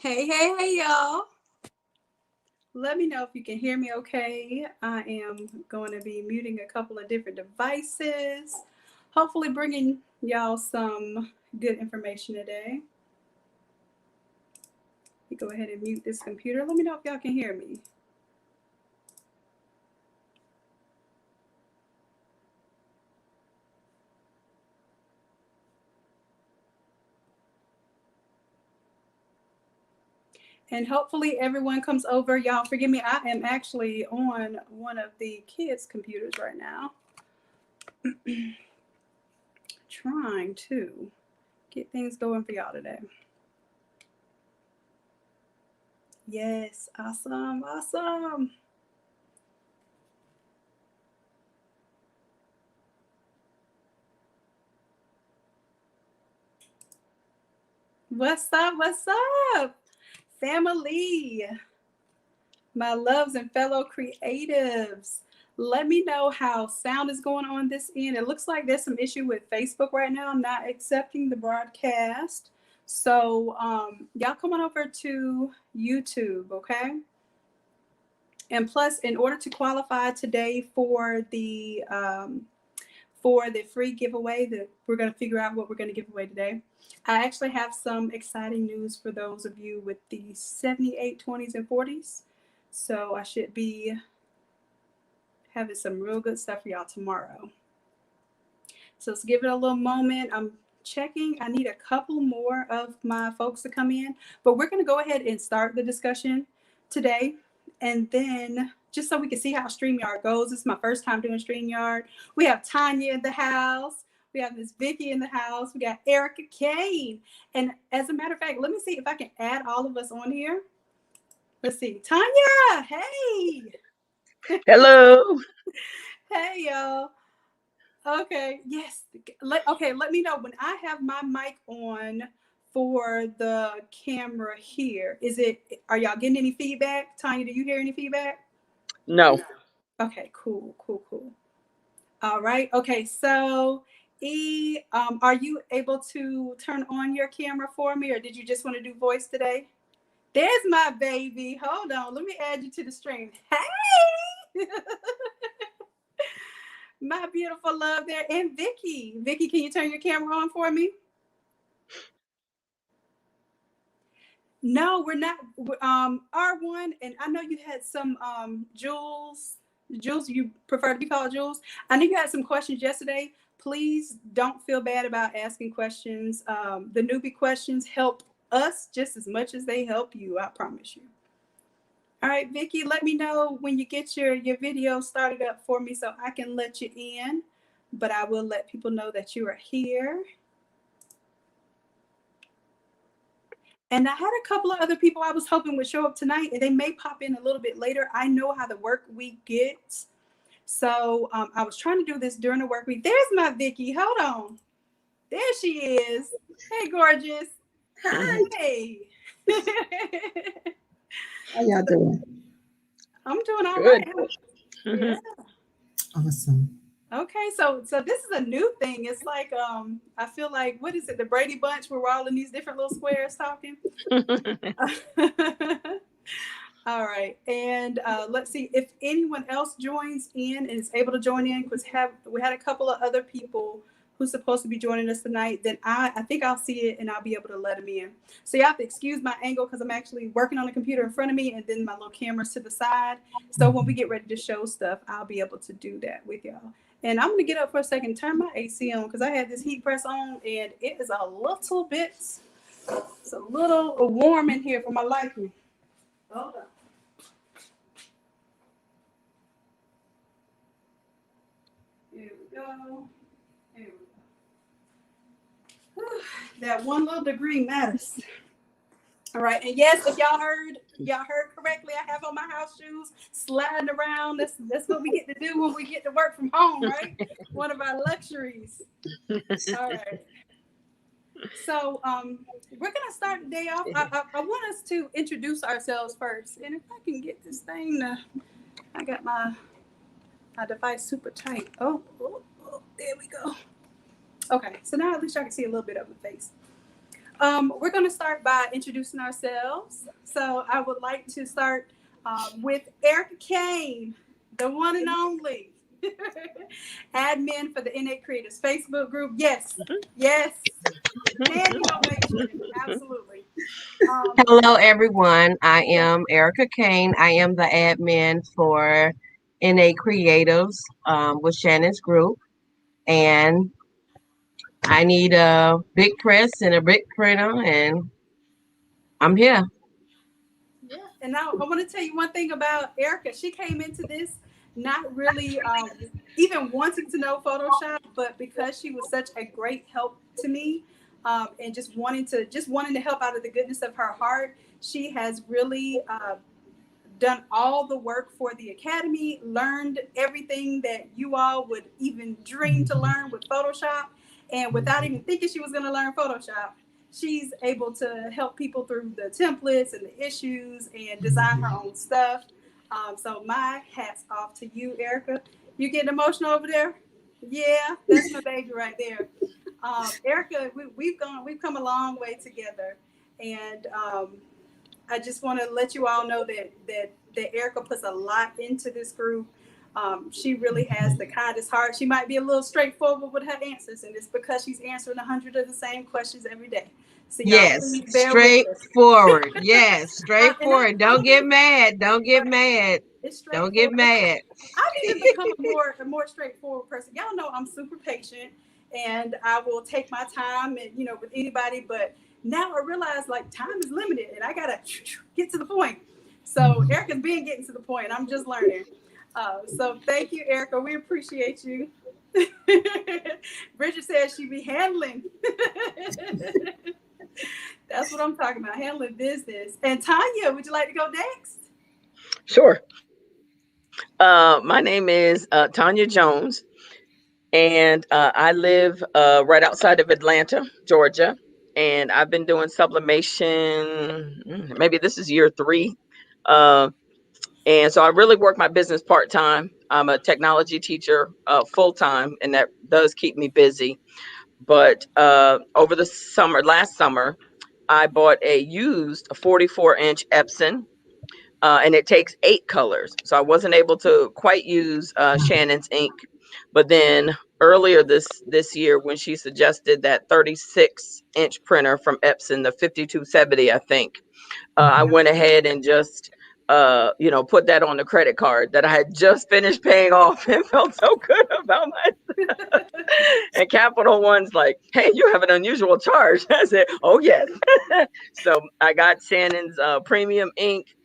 Hey, y'all. Let me know if you can hear me okay. I am going to be muting a couple of different devices, hopefully, bringing y'all some good information today. Let me go ahead and mute this computer. Let me know if y'all can hear me. And hopefully everyone comes over. Y'all forgive me. I am actually on one of the kids' computers right now. Trying to get things going for y'all today. Yes, awesome. What's up? Family, my loves and fellow creatives. Let me know how sound is going on this end. It looks like there's some issue with Facebook right now, not accepting the broadcast. So y'all come on over to YouTube, okay? And plus, in order to qualify today for the free giveaway that we're going to figure out what we're going to give away today, I actually have some exciting news for those of you with the 78, 20s, and 40s. So I should be having some real good stuff for y'all tomorrow. So let's give it a little moment. I'm checking. I need a couple more of my folks to come in, but we're going to go ahead and start the discussion today. And then just so we can see how StreamYard goes. This is my first time doing StreamYard. We have Tanya in the house. We have Miss Vicky in the house. We got Erica Kane. And as a matter of fact, let me see if I can add all of us on here. Let's see. Tanya, hey. Hello. Hey, y'all. Okay, yes. Let me know when I have my mic on for the camera here. Are y'all getting any feedback? Tanya, do you hear any feedback? No. Okay, cool. All right. Okay, so are you able to turn on your camera for me, or did you just want to do voice today? There's my baby. Hold on. Let me add you to the stream. Hey! My beautiful love there. And Vicky. Vicky, can you turn your camera on for me? No, we're not. R1, and I know you had some Jules. Jules, you prefer to be called Jules. I know you had some questions yesterday. Please don't feel bad about asking questions. The newbie questions help us just as much as they help you. I promise you. All right, Vicky, let me know when you get your video started up for me so I can let you in. But I will let people know that you are here. And I had a couple of other people I was hoping would show up tonight, and they may pop in a little bit later. I know how the work week gets. So I was trying to do this during the work week. There's my Vicky. Hold on. There she is. Hey, gorgeous. Hi. Hey. How y'all doing? I'm doing all Good. right. Yeah. Awesome. Okay, so this is a new thing. It's like I feel like, what is it, the Brady Bunch, where we're all in these different little squares talking. All right, and let's see if anyone else joins in and is able to join in, because we had a couple of other people who's supposed to be joining us tonight. Then I think I'll see it and I'll be able to let them in. So you have to excuse my angle because I'm actually working on the computer in front of me, and then my little camera's to the side. So when we get ready to show stuff, I'll be able to do that with y'all. And I'm gonna get up for a second, turn my AC on, because I had this heat press on and it is a little bit, it's a little warm in here for my liking. Hold on. Here we go. Here we go. That one little degree matters. All right, and yes, if y'all heard correctly, I have on my house shoes sliding around. That's what we get to do when we get to work from home, right? One of our luxuries. All right. So we're gonna start the day off. I want us to introduce ourselves first, and if I can get this thing I got my device super tight. Oh, there we go. Okay, so now at least I can see a little bit of my face. We're going to start by introducing ourselves. So I would like to start with Erica Kane, the one and only admin for the Innate Creators Facebook group. Yes, yes, standing ovation. Absolutely. Um, Hello, everyone. I am Erica Kane. I am the admin for NA Creatives with Shannon's group. And I need a big press and a big printer, and I'm here. Yeah, and now I want to tell you one thing about Erica. She came into this not really even wanting to know Photoshop, but because she was such a great help to me, and just wanting to help out of the goodness of her heart, she has really done all the work for the academy, learned everything that you all would even dream to learn with Photoshop. And without even thinking she was going to learn Photoshop, she's able to help people through the templates and the issues and design her own stuff. So my hat's off to you, Erica. You getting emotional over there? Yeah, that's my baby right there. Erica, we've come a long way together, and I just want to let you all know that Erica puts a lot into this group. She really has the kindest heart. She might be a little straightforward with her answers, and it's because she's answering 100 of the same questions every day. So y'all, Yes, please bear with us. straightforward. Yes, And I straightforward. Don't don't get get mad. Don't get right. mad. It's Don't get straightforward. mad. I've even become a more straightforward person. Y'all know I'm super patient and I will take my time and with anybody, but now I realize like time is limited and I gotta get to the point. So Erica's been getting to the point. I'm just learning. So thank you, Erica. We appreciate you. Bridget says she be handling. That's what I'm talking about, handling business. And Tanya, would you like to go next? Sure. My name is Tanya Jones, and I live right outside of Atlanta, Georgia. And I've been doing sublimation. Maybe this is year three. Uh, and so I really work my business part time. I'm a technology teacher full time, and that does keep me busy. But over the last summer, I bought a used 44-inch Epson, and it takes 8 colors. So I wasn't able to quite use Shannon's ink, but then earlier this year, when she suggested that 36-inch printer from Epson, the 5270, I think, I went ahead and just put that on the credit card that I had just finished paying off and felt so good about my. And Capital One's like, hey, you have an unusual charge. I said, oh yes. So I got Shannon's premium ink,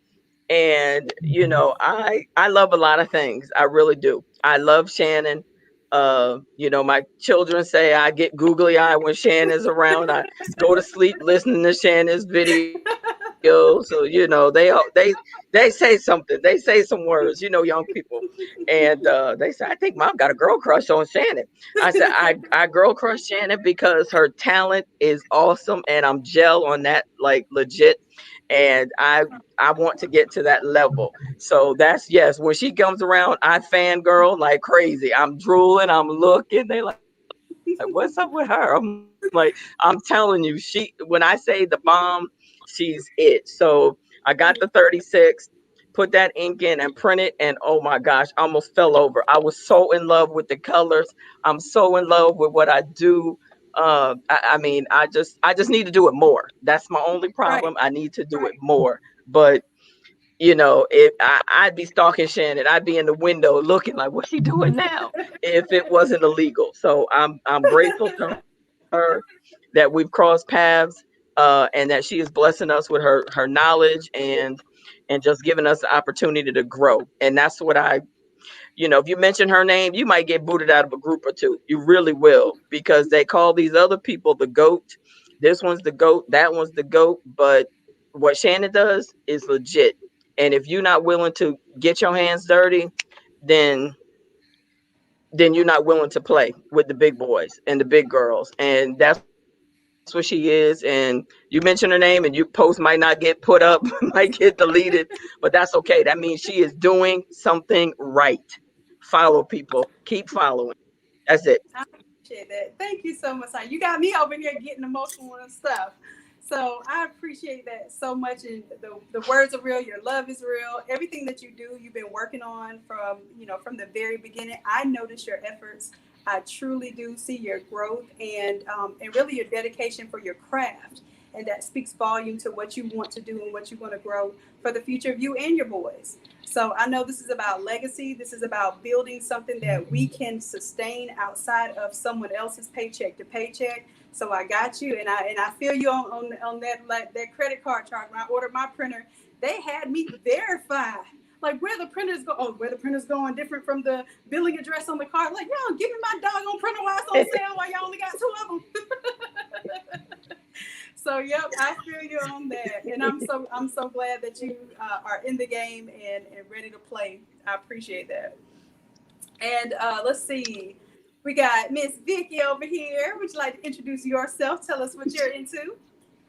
and I love a lot of things. I really do. I love Shannon. My children say I get googly eye when Shannon's around. I go to sleep listening to Shannon's videos. So they say something. They say some words. Young people, and they say, I think Mom got a girl crush on Shannon. I said, I girl crush Shannon because her talent is awesome, and I'm gel on that like legit. And I want to get to that level. So that's yes. When she comes around, I fangirl like crazy. I'm drooling. I'm looking. They like, what's up with her? I'm like, I'm telling you, when I say the bomb, she's it. So I got the 36, put that ink in and print it, and oh my gosh, I almost fell over. I was so in love with the colors. I'm so in love with what I do. I mean, I just need to do it more. That's my only Right. problem. I need to do it more. But if I'd be stalking Shannon, I'd be in the window looking like, what's she doing now? If it wasn't illegal. So I'm grateful to her that we've crossed paths, and that she is blessing us with her knowledge and just giving us the opportunity to grow. And that's what if you mention her name, you might get booted out of a group or two. You really will, because they call these other people the GOAT. This one's the GOAT, that one's the GOAT. But what Shannon does is legit. And if you're not willing to get your hands dirty, then you're not willing to play with the big boys and the big girls. And that's what she is. And you mention her name, and your post might not get put up, might get deleted, but that's okay. That means she is doing something right. Follow people, keep following. That's it. I appreciate that. Thank you so much, son. You got me over here getting emotional and stuff. So I appreciate that so much. And the words are real. Your love is real. Everything that you do, you've been working on from the very beginning. I notice your efforts. I truly do see your growth and really your dedication for your craft. And that speaks volume to what you want to do and what you want to grow for the future of you and your boys. So I know this is about legacy. This is about building something that we can sustain outside of someone else's paycheck to paycheck. So I got you, and I feel you on that, like that credit card charge. When I ordered my printer, they had me verify like where the printers go. Oh, where the printers going different from the billing address on the card. Like, y'all give me my doggone printer while it's on sale, while y'all only got two of them. So yep, I feel you on that, and I'm so glad that you are in the game and ready to play. I appreciate that. And let's see, we got Miss Vicky over here. Would you like to introduce yourself? Tell us what you're into.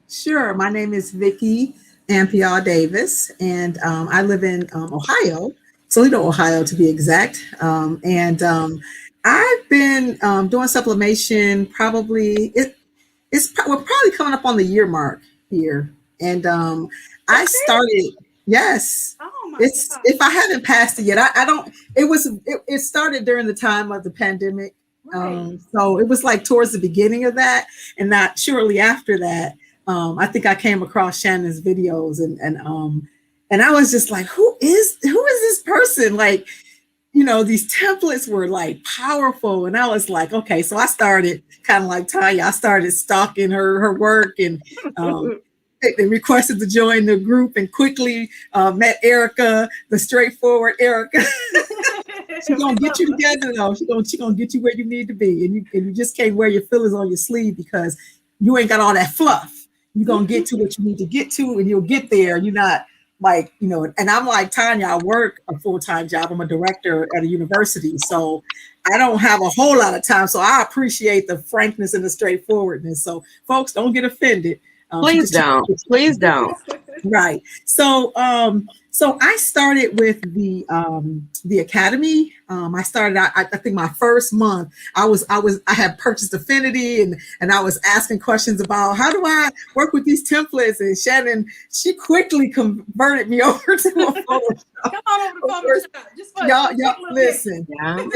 Sure. My name is Vicky Ampial Davis, and I live in Ohio, Toledo, Ohio, to be exact. And I've been doing sublimation probably. We're probably coming up on the year mark here, and I That's it? started. Yes, Oh my it's God. if I haven't passed it yet, I don't. It started during the time of the pandemic, Right. so it was like towards the beginning of that, and not shortly after that. I think I came across Shannon's videos, and I was just like, who is this person? Like, these templates were like powerful. And I was like, okay, so I started kind of like Tanya, I started stalking her work, and they requested to join the group, and quickly met Erica, the straightforward Erica. She's We gonna get love you her. together though. She gonna get you where you need to be. And you just can't wear your feelers on your sleeve because you ain't got all that fluff. You're gonna get to what you need to get to, and you'll get there. You're not like, and I'm like Tanya, I work a full-time job. I'm a director at a university. So I don't have a whole lot of time. So I appreciate the frankness and the straightforwardness. So folks, don't get offended. She Please just don't. Please don't. right. So I started with the academy. I started. I think my first month, I had purchased Affinity, and I was asking questions about how do I work with these templates. And Shannon, she quickly converted me over to a Photoshop. Come on over to Photoshop. Just for Y'all, just take a little bit. listen. Yeah.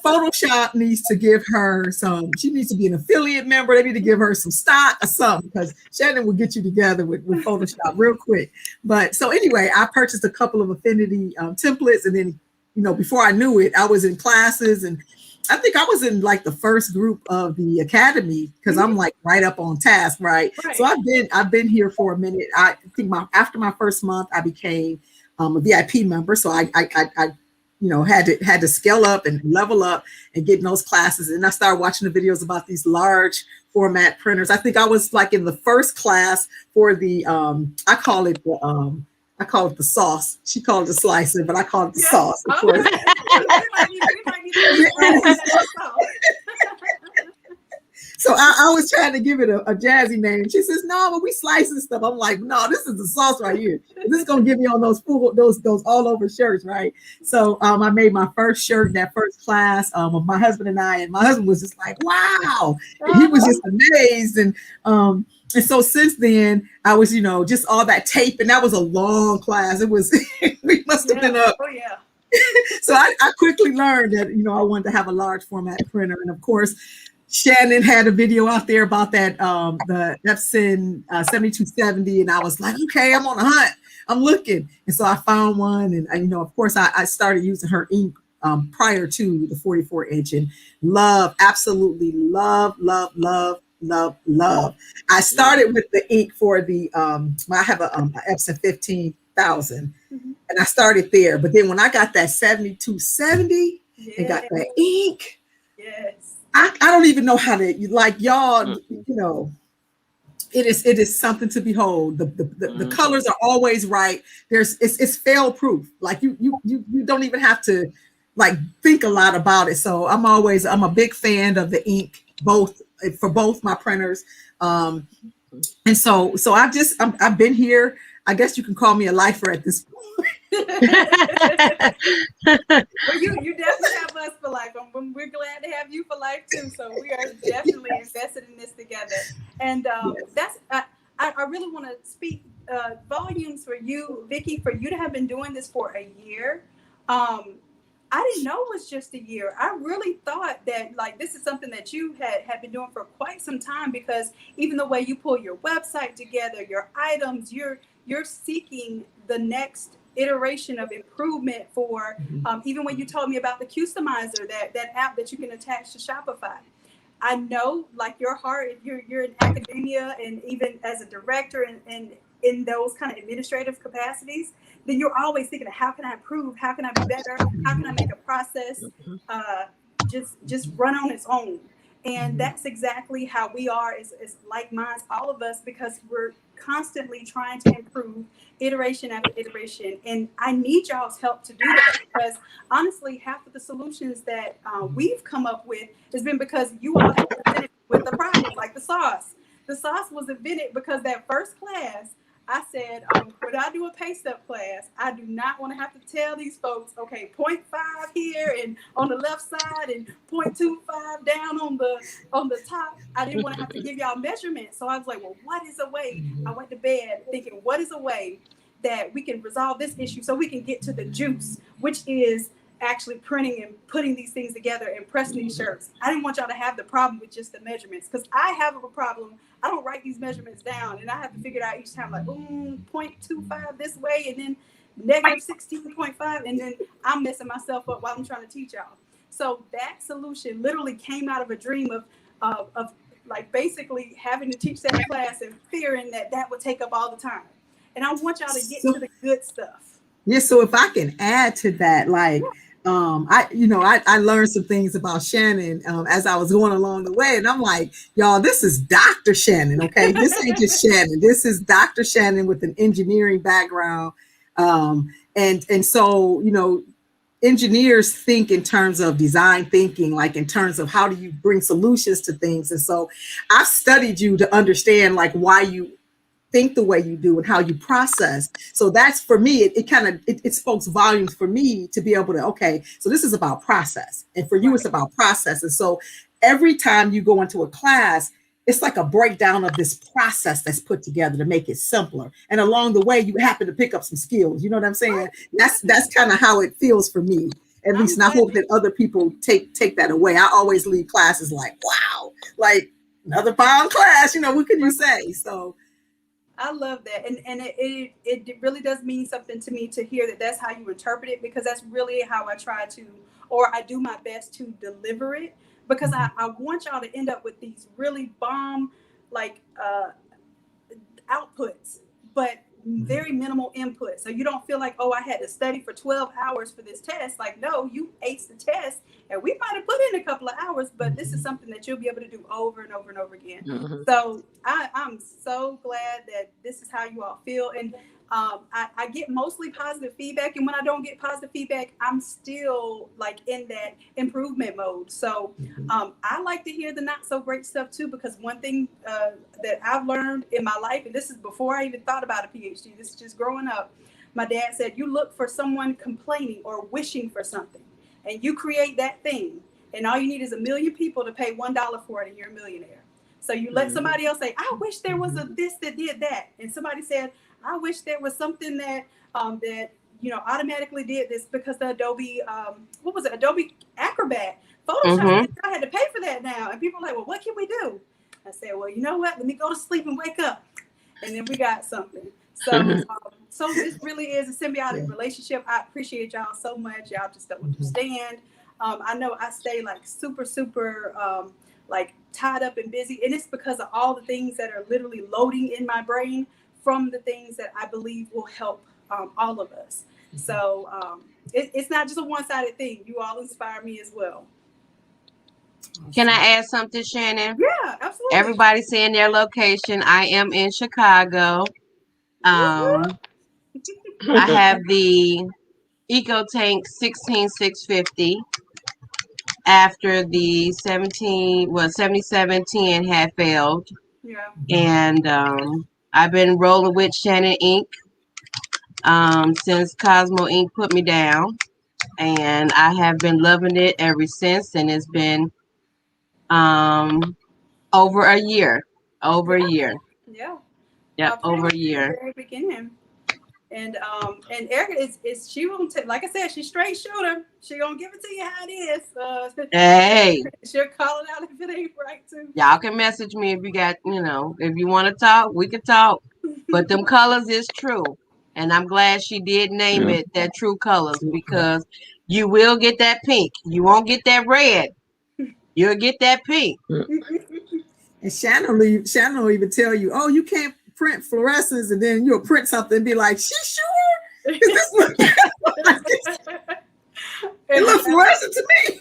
Photoshop needs to give her some. She needs to be an affiliate member. They need to give her some stock or something, because Shannon will get you together with Photoshop real quick. But so anyway, I purchased a couple of Affinity templates, and then before I knew it, I was in classes, and I think I was in like the first group of the academy because I'm like right up on task, right? Right. So I've been here for a minute. I think after my first month, I became a VIP member, so I had to scale up and level up and get in those classes. And I started watching the videos about these large format printers. I think I was like in the first class for the I call it the sauce. She called it the slicer, but I call it the sauce, of course. We might need to So I was trying to give it a jazzy name. She says, "No, but we slice and stuff." I'm like, "No, this is the sauce right here. This is gonna give me on those all over shirts, right?" So I made my first shirt in that first class with my husband and I, and my husband was just like, "Wow!" He was just amazed, and so since then I was, just all that tape, and that was a long class. It was we must have been up. Oh yeah. So I quickly learned that I wanted to have a large format printer, and of course, Shannon had a video out there about that the Epson 7270, and I was like, okay, I'm on a hunt. I'm looking, and so I found one, and of course, I started using her ink prior to the 44-inch, and absolutely love. I started with the ink for the I have a Epson 15,000, and I started there. But then when I got that 7270 and got that ink, yes. I don't even know how to, like, y'all, it is something to behold. The colors are always right. It's fail proof. Like you don't even have to like think a lot about it. So I'm a big fan of the ink, for both my printers. And so I've been here. I guess you can call me a lifer at this point. Well, you definitely have us for life. We're glad to have you for life too. So we are definitely invested in this together. And I really want to speak volumes for you, Vicky, for you to have been doing this for a year. Um, I didn't know it was just a year. I really thought that like this is something that you had been doing for quite some time, because even the way you pull your website together, your items, you're seeking the next iteration of improvement for even when you told me about the Customizer, that app that you can attach to Shopify. I know, like your heart, if you're in academia and even as a director and in those kind of administrative capacities, then you're always thinking of how can I improve, how can I be better, how can I make a process uh, just run on its own. And that's exactly how we are as like minds, all of us, because we're constantly trying to improve iteration after iteration. And I need y'all's help to do that, because honestly, half of the solutions that we've come up with has been because you all have presented with the problem, like the sauce. The sauce was invented because that first class, I said, when I do a paste up class, I do not want to have to tell these folks, okay, 0.5 here and on the left side and 0.25 down on the top. I didn't want to have to give y'all measurements. So I was like, well, what is a way? I went to bed thinking, what is a way that we can resolve this issue so we can get to the juice, which is actually printing and putting these things together and pressing these shirts. I didn't want y'all to have the problem with just the measurements, because I have a problem. I don't write these measurements down, and I have to figure it out each time, like 0.25 this way and then negative 16.5, and then I'm messing myself up while I'm trying to teach y'all. So that solution literally came out of a dream of like basically having to teach that class and fearing that that would take up all the time. And I want y'all to get to the good stuff. Yeah, so if I can add to that, like I learned some things about Shanon as I was going along the way, and I'm like, y'all, this is Dr. Shanon, okay? This ain't just Shanon. This is Dr. Shanon with an engineering background, and so engineers think in terms of design thinking, like in terms of how do you bring solutions to things, and so I've studied you to understand like why you think the way you do and how you process. So that's for me, it spoke volumes for me to be able to, okay, so this is about process. And for you, it's about process. And so every time you go into a class, it's like a breakdown of this process that's put together to make it simpler. And along the way, you happen to pick up some skills. You know what I'm saying? That's kind of how it feels for me, at least. And I hope that other people take that away. I always leave classes like, wow, like another bomb class, what can you say? So I love that. And it really does mean something to me to hear that that's how you interpret it, because that's really how I try to, or I do my best to deliver it, because I want y'all to end up with these really bomb, like outputs, but very minimal input. So you don't feel like, oh, I had to study for 12 hours for this test. Like, no, you aced the test, and we might have put in a couple of hours, but this is something that you'll be able to do over and over and over again. So I'm so glad that this is how you all feel. And I get mostly positive feedback. And when I don't get positive feedback, I'm still like in that improvement mode. So I like to hear the not so great stuff too, because one thing that I've learned in my life, and this is before I even thought about a PhD, this is just growing up. My dad said, you look for someone complaining or wishing for something, and you create that thing. And all you need is 1 million people to pay $1 for it, and you're a millionaire. So you let somebody else say, I wish there was a this that did that. And somebody said, I wish there was something that automatically did this, because the Adobe, Adobe Acrobat, Photoshop, I had to pay for that now. And people are like, well, what can we do? I said, well, you know what? Let me go to sleep and wake up. And then we got something. So so this really is a symbiotic relationship. I appreciate y'all so much. Y'all just don't understand. I know I stay like super, super like tied up and busy. And it's because of all the things that are literally loading in my brain from the things that I believe will help all of us. So it's not just a one-sided thing. You all inspire me as well. Can I add something, Shanon? Yeah, absolutely. Everybody saying their location. I am in Chicago. I have the EcoTank 16650 after the 7710 had failed. Yeah. And I've been rolling with Shanon Inc. Since Cosmo Inc. put me down. And I have been loving it ever since. And it's been over a year. Yeah. Yep, pretty over much a from the year. very beginning. And Erica is she won't like I said, she's straight shooter. She gonna give it to you how it is. Hey, She'll call it out if it ain't right too. y'all can message me if you got, if you want to talk, we can talk. But them colors is true. And I'm glad she did name it that true colors because you will get that pink. You won't get that red. You'll get that pink. And Shannon will even tell you, oh, you can't print fluorescence, and then you'll print something and be like, she sure? Is this look like this? It looks fluorescent to me.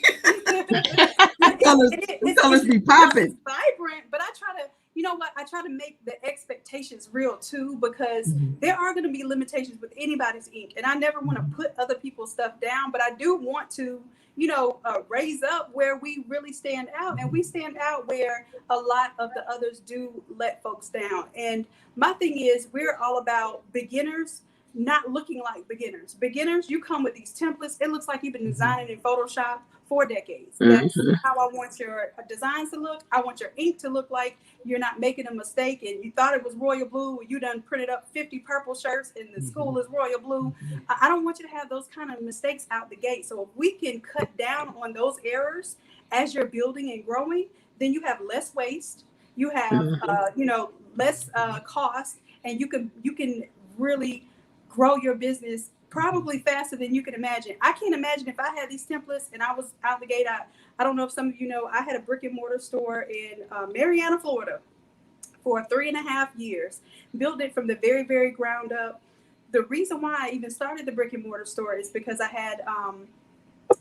The colors be popping. It's vibrant, but I try to, you know what? I try to make the expectations real too, because there are going to be limitations with anybody's ink, and I never want to put other people's stuff down, but I do want to, raise up where we really stand out, and we stand out where a lot of the others do let folks down. And my thing is, we're all about beginners not looking like beginners. Beginners, you come with these templates. It looks like you've been designing in Photoshop for decades. That's how I want your designs to look. I want your ink to look like you're not making a mistake and you thought it was royal blue. You done printed up 50 purple shirts and the school is royal blue. I don't want you to have those kind of mistakes out the gate. So if we can cut down on those errors as you're building and growing, then you have less waste. You have, less cost, and you can really grow your business probably faster than you can imagine. I can't imagine if I had these templates and I was out the gate. I don't know if some of you know, I had a brick and mortar store in Marianna, Florida for 3.5 years, built it from the very, very ground up. The reason why I even started the brick and mortar store is because I had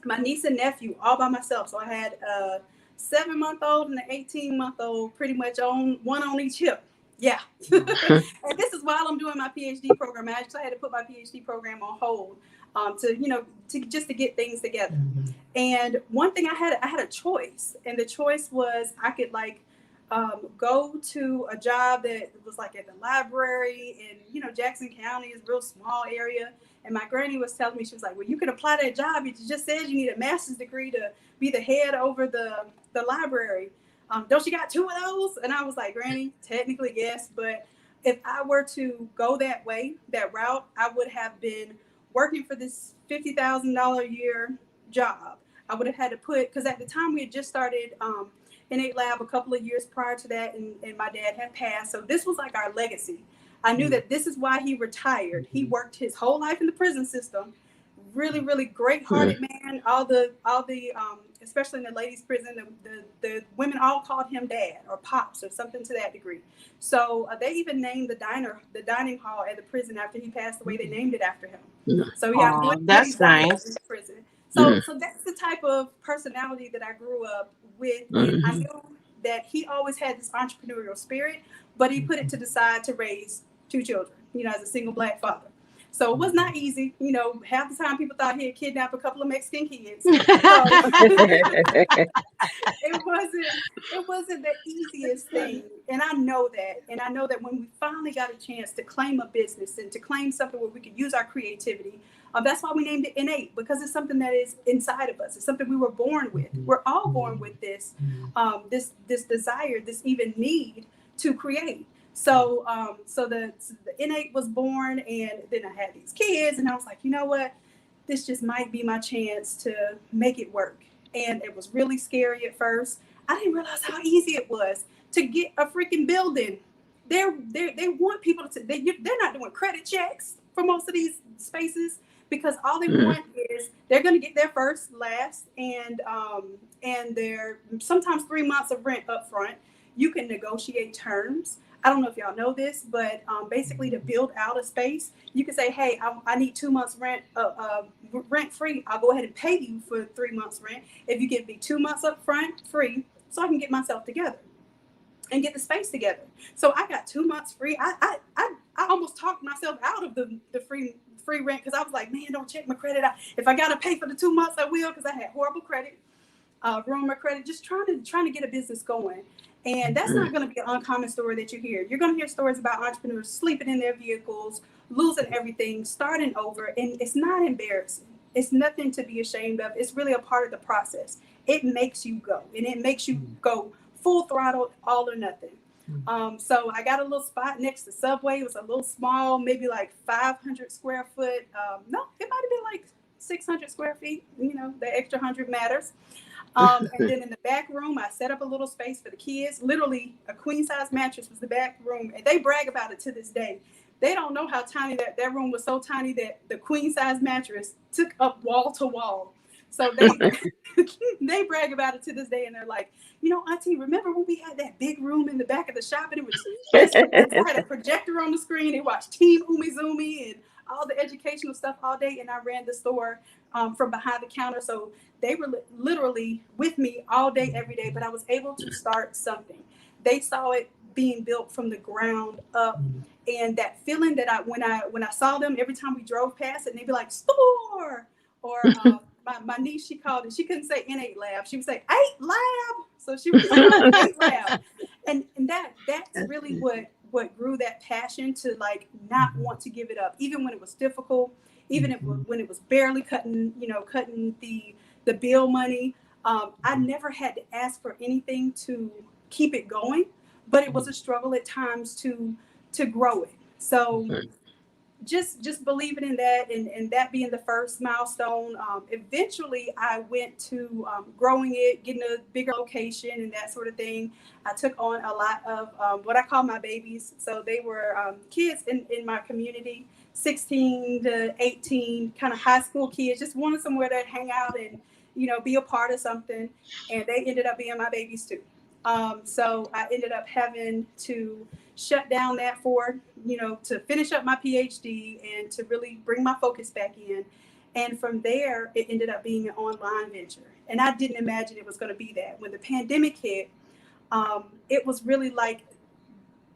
my niece and nephew all by myself. So I had a 7-month-old and an 18-month-old pretty much on one on each hip. Yeah. And this is while I'm doing my PhD program. I actually had to put my PhD program on hold to get things together. And one thing I had a choice, and the choice was I could go to a job that was like at the library in, Jackson County is a real small area. And my granny was telling me, she was like, well, you can apply that job. It just says you need a master's degree to be the head over the library. Don't you got 2 of those? And I was like, Granny, technically yes, but if I were to go that route, I would have been working for this $50,000 a year job. I would have had to because at the time we had just started Innate Lab a couple of years prior to that, and my dad had passed. So this was like our legacy. I knew that this is why he retired. He worked his whole life in the prison system. Really, really great-hearted man. All the especially in the ladies' prison, the women all called him Dad or Pops or something to that degree. So they even named the dining hall at the prison after he passed away. They named it after him. So yeah, that's nice. In the prison. So that's the type of personality that I grew up with, and I knew that he always had this entrepreneurial spirit, but he put it to the side to raise 2 children, as a single Black father. So it was not easy. Half the time people thought he had kidnapped a couple of Mexican kids. So it wasn't the easiest thing. And I know that. And I know that when we finally got a chance to claim a business and to claim something where we could use our creativity, that's why we named it Innate, because it's something that is inside of us. It's something we were born with. We're all born with this desire, this even need to create. So the Innate was born, and then I had these kids, and I was like, you know what? This just might be my chance to make it work. And it was really scary at first. I didn't realize how easy it was to get a freaking building. They want people they're not doing credit checks for most of these spaces, because all they want is they're going to get their first, last, and their sometimes 3 months of rent up front. You can negotiate terms. I don't know if y'all know this, but basically to build out a space, you can say, hey, I need 2 months rent free. I'll go ahead and pay you for 3 months rent if you give me 2 months up front free, so I can get myself together and get the space together. So I got 2 months free. I almost talked myself out of the free rent, because I was like, man, don't check my credit out. If I got to pay for the 2 months, I will, because I had horrible credit, ruined my credit, just trying to get a business going. And that's not going to be an uncommon story that you hear. You're going to hear stories about entrepreneurs sleeping in their vehicles, losing everything, starting over. And it's not embarrassing. It's nothing to be ashamed of. It's really a part of the process. It makes you go, and it makes you go full throttle, all or nothing. So I got a little spot next to Subway. It was a little small, maybe like 500 square foot. No, it might have been like 600 square feet. You know, the extra 100 matters. And then in the back room, I set up a little space for the kids. Literally, a queen size mattress was the back room, and they brag about it to this day. They don't know how tiny that room was. So tiny that the queen size mattress took up wall to wall. So they they brag about it to this day, and they're like, you know, Auntie, remember when we had that big room in the back of the shop, and it was just had a projector on the screen. They watched Team Umizoomi and all the educational stuff all day, and I ran the store from behind the counter. So they were literally with me all day, every day, but I was able to start something. They saw it being built from the ground up. And that feeling that when I saw them, every time we drove past it, and they'd be like, store, or my niece, she called it, she couldn't say N8 lab. She would say 8 lab. So she would say 8 lab. And that's really what grew that passion to like not want to give it up, even when it was difficult, even when it was barely cutting the bill money. I never had to ask for anything to keep it going, but it was a struggle at times to grow it. So just believing in that, and that being the first milestone. Eventually I went to growing it, getting a bigger location and that sort of thing. I took on a lot of what I call my babies. So they were kids in my community, 16 to 18, kind of high school kids, just wanted somewhere to hang out and, you know, be a part of something. And they ended up being my babies too. So I ended up having to shut down that to finish up my PhD and to really bring my focus back in. And from there, it ended up being an online venture. And I didn't imagine it was going to be that. When the pandemic hit, it was really like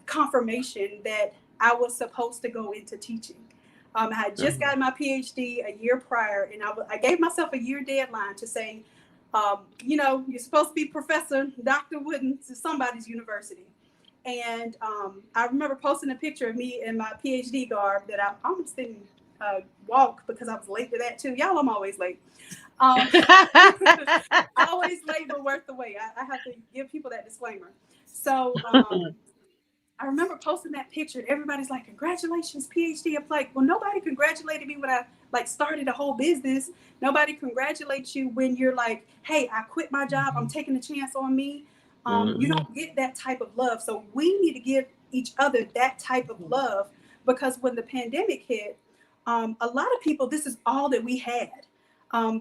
confirmation that I was supposed to go into teaching. I had just gotten my PhD a year prior, and I gave myself a year deadline to say, you're supposed to be Professor Dr. Wooden to somebody's university. And I remember posting a picture of me in my PhD garb that I almost didn't walk because I was late to that too. Y'all, I'm always late. Always late, but worth the wait. I have to give people that disclaimer. So I remember posting that picture. Everybody's like, congratulations, PhD. I'm like, well, nobody congratulated me when I started a whole business. Nobody congratulates you when you're like, hey, I quit my job. I'm taking a chance on me. You don't get that type of love. So we need to give each other that type of love, because when the pandemic hit, a lot of people, this is all that we had.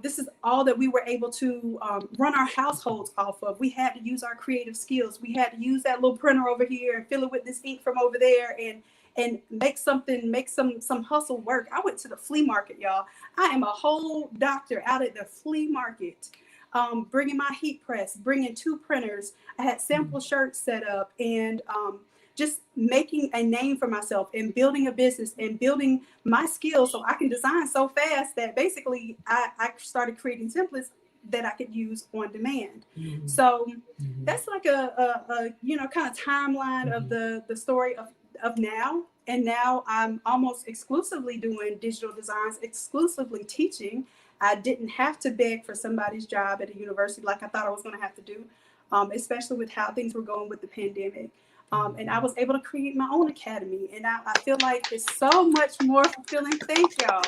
This is all that we were able to run our households off of. We had to use our creative skills. We had to use that little printer over here and fill it with this ink from over there and make some hustle work. I went to the flea market, y'all. I am a whole doctor out at the flea market, bringing my heat press, bringing 2 printers. I had sample shirts set up, and just making a name for myself and building a business and building my skills so I can design so fast that basically I started creating templates that I could use on demand. So that's like a kind of timeline of the story of now. And now I'm almost exclusively doing digital designs, exclusively teaching. I didn't have to beg for somebody's job at a university like I thought I was going to have to do, especially with how things were going with the pandemic. And I was able to create my own academy. And I feel like it's so much more fulfilling. Thank y'all.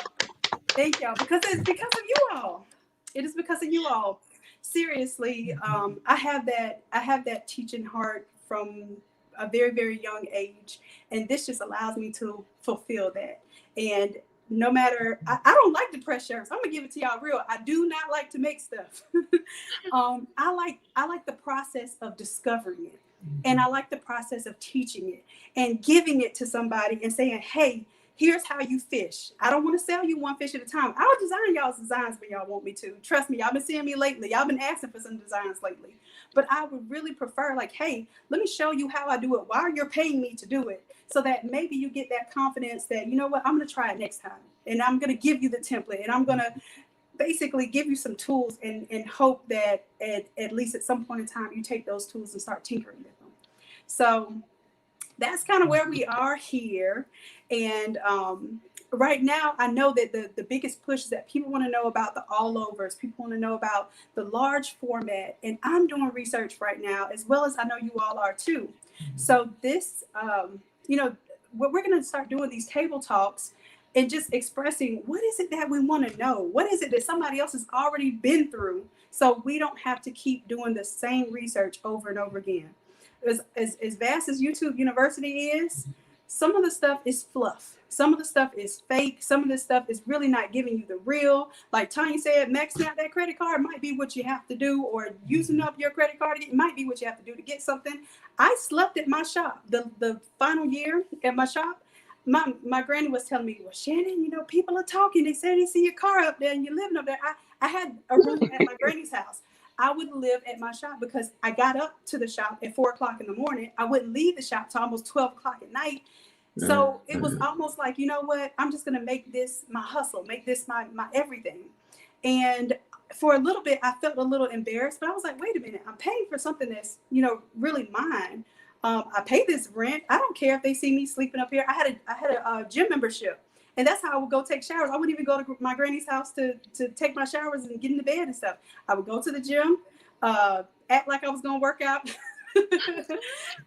Thank y'all. Because it's because of you all. It is because of you all. Seriously, I have that teaching heart from a very, very young age. And this just allows me to fulfill that. And no matter, I don't like to press shirts. I'm gonna give it to y'all real. I do not like to make stuff. I like the process of discovering it. And I like the process of teaching it and giving it to somebody and saying, hey, here's how you fish. I don't want to sell you one fish at a time. I'll design y'all's designs when y'all want me to. Trust me, y'all been seeing me lately. Y'all been asking for some designs lately. But I would really prefer, like, hey, let me show you how I do it while you're paying me to do it, so that maybe you get that confidence that, you know what, I'm going to try it next time. And I'm going to give you the template, and I'm going to basically give you some tools and hope that at least at some point in time, you take those tools and start tinkering with them. So that's kind of where we are here. And right now, I know that the biggest push is that people want to know about the all overs. People want to know about the large format. And I'm doing research right now, as well as I know you all are too. So this, you know, what we're going to start doing these table talks and just expressing what is it that we want to know? What is it that somebody else has already been through? So we don't have to keep doing the same research over and over again. As vast as YouTube University is, some of the stuff is fluff. Some of the stuff is fake. Some of the stuff is really not giving you the real. Like Tanya said, maxing out that credit card might be what you have to do, or using up your credit card might be what you have to do to get something. I slept at my shop. The final year at my shop, my granny was telling me, well, Shannon, you know, people are talking. They say they see your car up there and you're living up there. I had a room at my granny's house. I would live at my shop because I got up to the shop at 4 o'clock in the morning. I wouldn't leave the shop till almost 12 o'clock at night. So it was almost like, you know what, I'm just going to make this my hustle, make this my everything. And for a little bit, I felt a little embarrassed, but I was like, wait a minute, I'm paying for something that's, you know, really mine. I pay this rent. I don't care if they see me sleeping up here. I had a gym membership, and that's how I would go take showers. I wouldn't even go to my granny's house to take my showers and get into bed and stuff. I would go to the gym, act like I was going to work out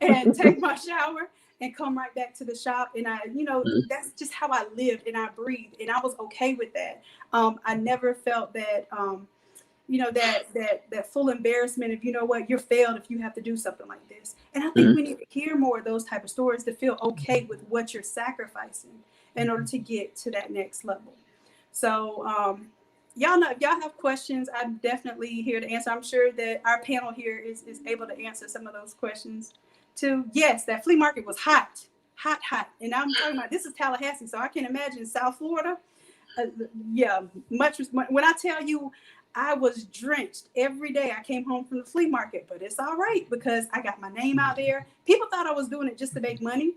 and take my shower and come right back to the shop. And I, you know, that's just how I lived and I breathed, and I was okay with that. I never felt that, you know, that full embarrassment of, you know what, you're failed if you have to do something like this. And I think we need to hear more of those type of stories to feel okay with what you're sacrificing in order to get to that next level. So y'all know, if y'all have questions, I'm definitely here to answer. I'm sure that our panel here is able to answer some of those questions too. Yes, that flea market was hot. And I'm talking about, this is Tallahassee, so I can imagine South Florida. Yeah, much. When I tell you, I was drenched every day I came home from the flea market, but it's all right because I got my name out there. People thought I was doing it just to make money.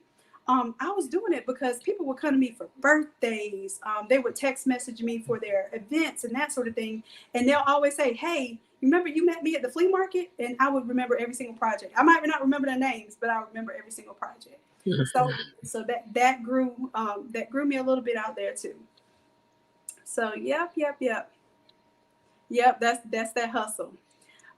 I was doing it because people would come to me for birthdays. They would text message me for their events and that sort of thing. And they'll always say, hey, remember you met me at the flea market? And I would remember every single project. I might not remember their names, but I remember every single project. So that grew me a little bit out there too. So yep. That's that hustle.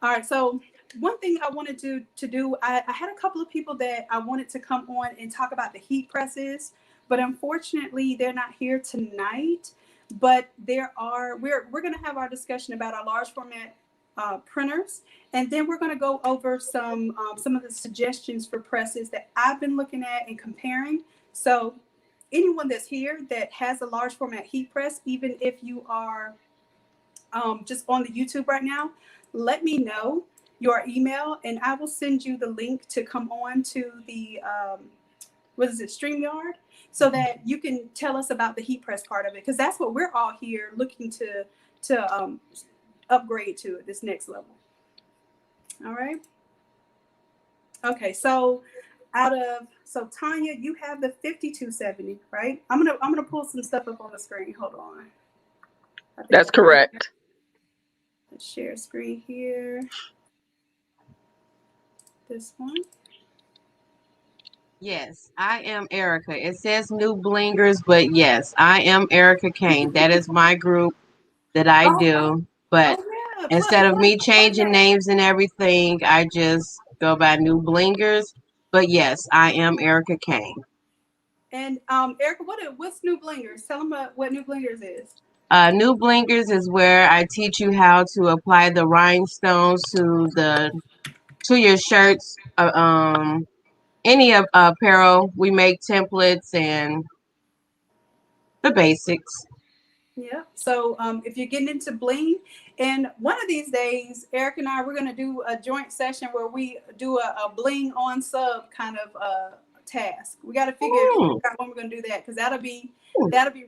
All right. So one thing I wanted to do, I had a couple of people that I wanted to come on and talk about the heat presses, but unfortunately they're not here tonight. But we're going to have our discussion about our large format printers, and then we're going to go over some of the suggestions for presses that I've been looking at and comparing. So anyone that's here that has a large format heat press, even if you are just on the YouTube right now, let me know your email and I will send you the link to come on to the StreamYard, so that you can tell us about the heat press part of it, because that's what we're all here looking to upgrade to at this next level. All right. Okay, so Tanya, you have the 5270, right? I'm gonna pull some stuff up on the screen. Hold on. That's correct. Let's share screen here. This one. Yes, I am Erica. It says New Blingers, but yes, I am Erica Kane. That is my group that I do. But yeah. instead of me changing names and everything, I just go by New Blingers. But yes, I am Erica Kane. And Erica, what's New Blingers? Tell them what New Blingers is. New Blingers is where I teach you how to apply the rhinestones to your shirts, any apparel. We make templates and the basics. Yeah. So if you're getting into bling, and one of these days, Eric and I, we're going to do a joint session where we do a bling on sub kind of task. We got to figure out when we're going to do that, because that'll be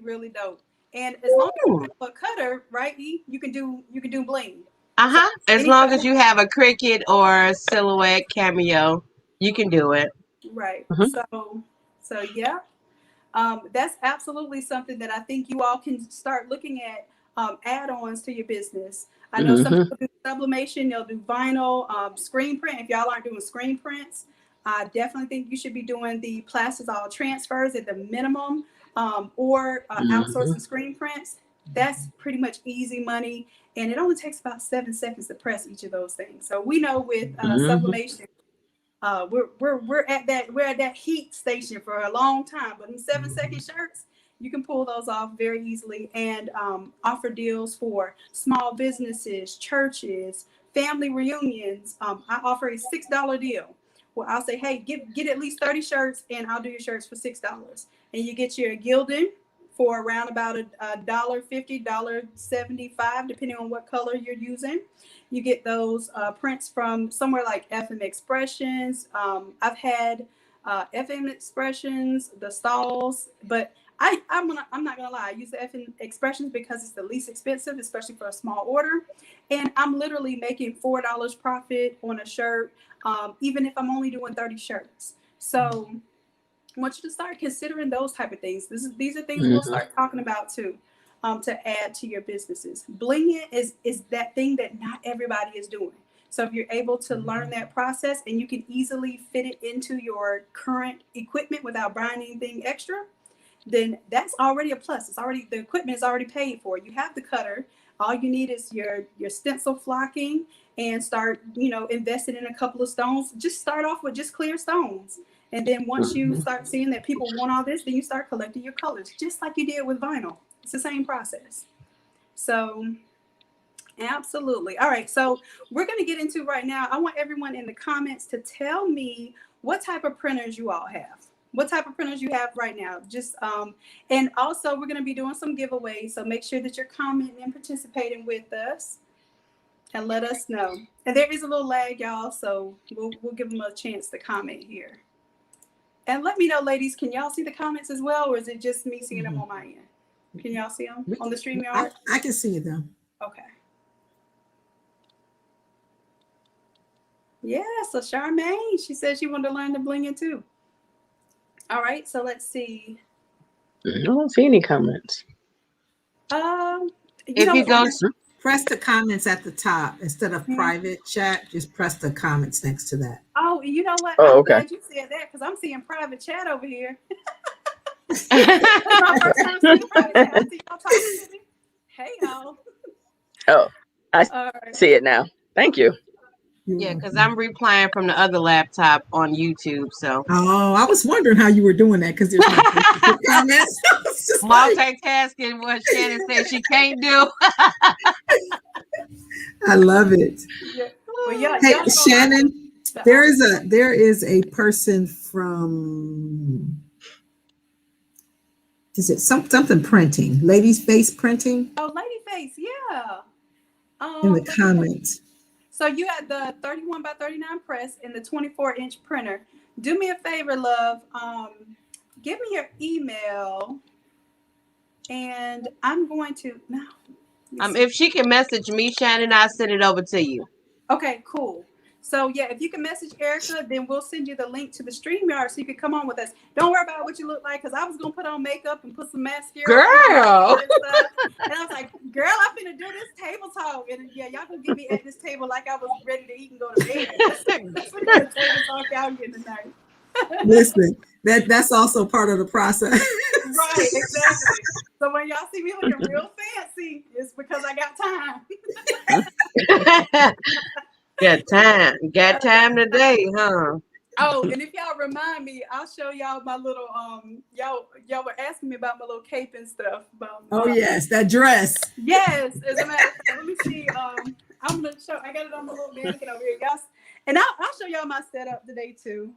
really dope. And as long as you have a cutter, right, E, you can do bling. So as long as you have a Cricut or a Silhouette Cameo, you can do it. Right. So yeah. That's absolutely something that I think you all can start looking at, add-ons to your business. I know some people do sublimation, they'll do vinyl, screen print. If y'all aren't doing screen prints, I definitely think you should be doing the plastisol transfers at the minimum. or Mhm. outsourcing screen prints, that's pretty much easy money. And it only takes about 7 seconds to press each of those things. So we know with Mhm. sublimation, we're at that heat station for a long time. But in 7 second shirts, you can pull those off very easily and offer deals for small businesses, churches, family reunions. I offer a $6 deal. Well, I'll say, hey, get at least 30 shirts, and I'll do your shirts for $6. And you get your gilding for around about a $1.50, $1.75, depending on what color you're using. You get those prints from somewhere like FM Expressions. I've had FM Expressions, the stalls, but I'm not gonna lie. I use the FM Expressions because it's the least expensive, especially for a small order. And I'm literally making $4 profit on a shirt, even if I'm only doing 30 shirts. So I want you to start considering those type of things. These are things we'll Mhm. start talking about too, to add to your businesses. Blinging is that thing that not everybody is doing. So if you're able to learn that process and you can easily fit it into your current equipment without buying anything extra, then that's already a plus. It's already, the equipment is already paid for. You have the cutter. All you need is your stencil flocking, and start, investing in a couple of stones. Just start off with just clear stones. And then once you Mhm. start seeing that people want all this, then you start collecting your colors, just like you did with vinyl. It's the same process. So absolutely. All right. So we're going to get into right now. I want everyone in the comments to tell me what type of printers you all have. What type of printers you have right now. Just and also we're going to be doing some giveaways. So make sure that you're commenting and participating with us, and let us know. And there is a little lag, y'all. So we'll give them a chance to comment here. And let me know, ladies, can y'all see the comments as well, or is it just me seeing them Mhm. on my end? Can y'all see them We on the can, StreamYard? I can see it though. Okay. Yeah, so Charmaine, she said she wanted to learn the blinging too. All right, so let's see. I don't see any comments. Um, you If know you what? go, Press the comments at the top instead of Mhm. private chat. Just press the comments next to that. Oh, you know what? Oh, I'm okay. glad you said that because I'm seeing private chat over here. It's my first time seeing private chat. I see y'all talking to me. Hey, y'all. Oh, I All right. see it now. Thank you. You're yeah, because welcome. I'm replying from the other laptop on YouTube. So Oh, I was wondering how you were doing that because there's no place to put comments. I was just like, multitasking, what Shannon said she can't do. I love it. Yeah. Well, y'all, Hey, y'all know I'm Shannon, the there is opposite. a person from, is it something printing, ladies face printing Oh, Ladyface, yeah. in the Let me tell you. comments. So you had the 31 by 39 press and the 24-inch printer. Do me a favor, love. Give me your email, and I'm going to now. Let me see. If she can message me, Shannon, I'll send it over to you. Okay, cool. So yeah, if you can message Erica, then we'll send you the link to the StreamYard so you can come on with us. Don't worry about what you look like, because I was gonna put on makeup and put some mascara on and all Girl. that stuff. And I was like, girl, I'm gonna do this table talk. And yeah, y'all gonna get me at this table like I was ready to eat and go to bed. That's what kind of table talk y'all getting tonight. Listen, that's also part of the process. Right, exactly. So when y'all see me looking real fancy, it's because I got time. Got time today, huh? Oh, and if y'all remind me, I'll show y'all my little y'all were asking me about my little cape and stuff. Oh yes, that dress. Yes, as a matter of fact, let me see. I'm gonna show. I got it on my little mannequin over here, y'all. And I'll show y'all my setup today too.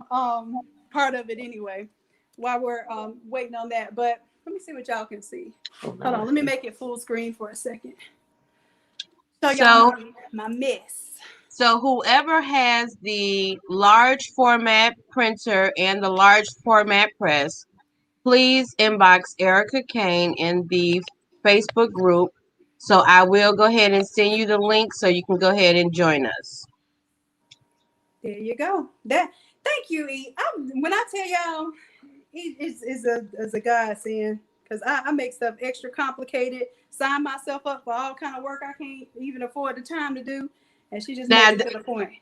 Part of it anyway, while we're waiting on that. But let me see what y'all can see. Oh, Hold no, on, I let me see. make it full screen for a second. Show y'all So my mess. So whoever has the large format printer and the large format press, please inbox Erica Kane in the Facebook group. So I will go ahead and send you the link so you can go ahead and join us. There you go. That. Thank you, E. When I tell y'all, is a godsend, because I make stuff extra complicated, sign myself up for all kind of work I can't even afford the time to do, and she just Now, make it to the point.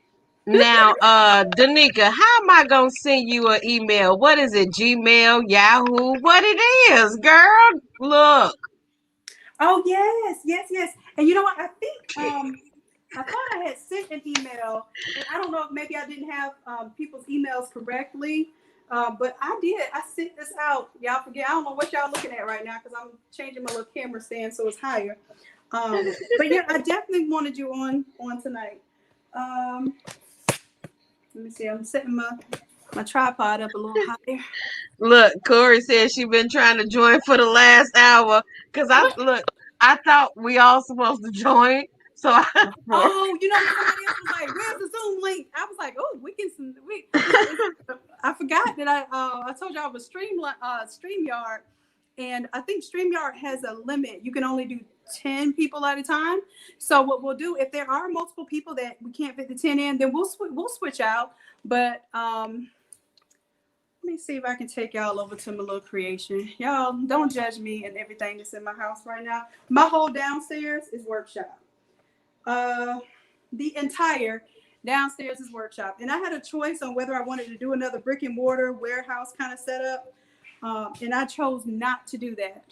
Now, Danica, how am I gonna send you an email? What is it? Gmail, Yahoo? What it is, girl? Look. Oh yes. And you know what? I think I thought I had sent an email, and I don't know if maybe I didn't have people's emails correctly, but I did. I sent this out. Y'all forget. I don't know what y'all looking at right now because I'm changing my little camera stand so it's higher. But yeah, I definitely wanted you on tonight. Let me see. I'm setting my tripod up a little higher. Look, Corey said she been trying to join for the last hour. Cause I thought we all supposed to join. So Oh, you know what? Somebody else was like, "Where's the Zoom link?" I was like, "Oh, we can." I forgot that I told y'all it was StreamYard, and I think StreamYard has a limit. You can only do 10 people at a time. So what we'll do, if there are multiple people that we can't fit the 10 in, then we'll switch out. But let me see if I can take y'all over to my little creation. Y'all don't judge me and everything that's in my house right now. My whole downstairs is workshop. The entire downstairs is workshop, and I had a choice on whether I wanted to do another brick and mortar warehouse kind of setup, and I chose not to do that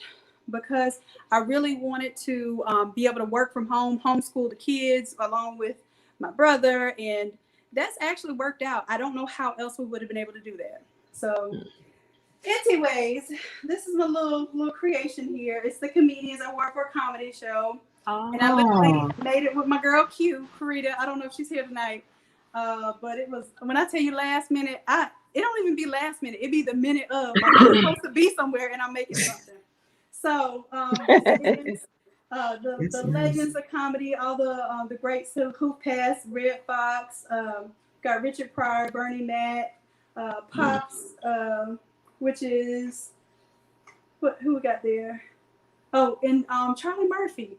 because I really wanted to be able to work from home, homeschool the kids along with my brother, and that's actually worked out. I don't know how else we would have been able to do that. So anyways, this is my little creation here. It's the comedians. I work for a comedy show. And I literally made it with my girl Q, Karita. I don't know if she's here tonight. But it was, when I tell you last minute, it don't even be last minute. It be the minute of, like, I'm supposed to be somewhere and I'm making something. So this is the legends of comedy, all the greats who passed, Red Fox, got Richard Pryor, Bernie Mac, Pops, which is, who we got there? Oh, and Charlie Murphy.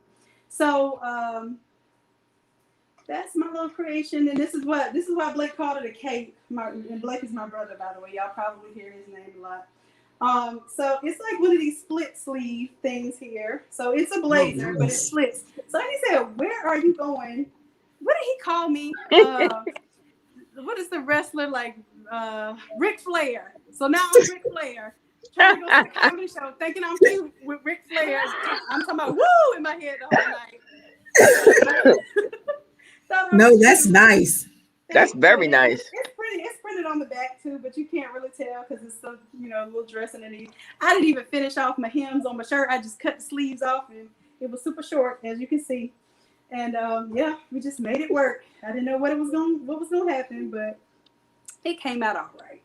So that's my little creation, and this is why Blake called it a cape. And Blake is my brother, by the way. Y'all probably hear his name a lot. So it's like one of these split sleeve things here. So it's a blazer, but it splits. So he said, "Where are you going?" What did he call me? What is the wrestler like? Ric Flair. So now I'm Ric Flair. Trying to go to the comedy show, thinking I'm cute with Ric Flair. I'm talking about woo in my head the whole night. No, that's nice. That's very nice. It's pretty. It's printed on the back too, but you can't really tell because it's so, a little dress underneath. I didn't even finish off my hems on my shirt. I just cut the sleeves off, and it was super short, as you can see. And yeah, we just made it work. I didn't know what was gonna happen, but it came out all right.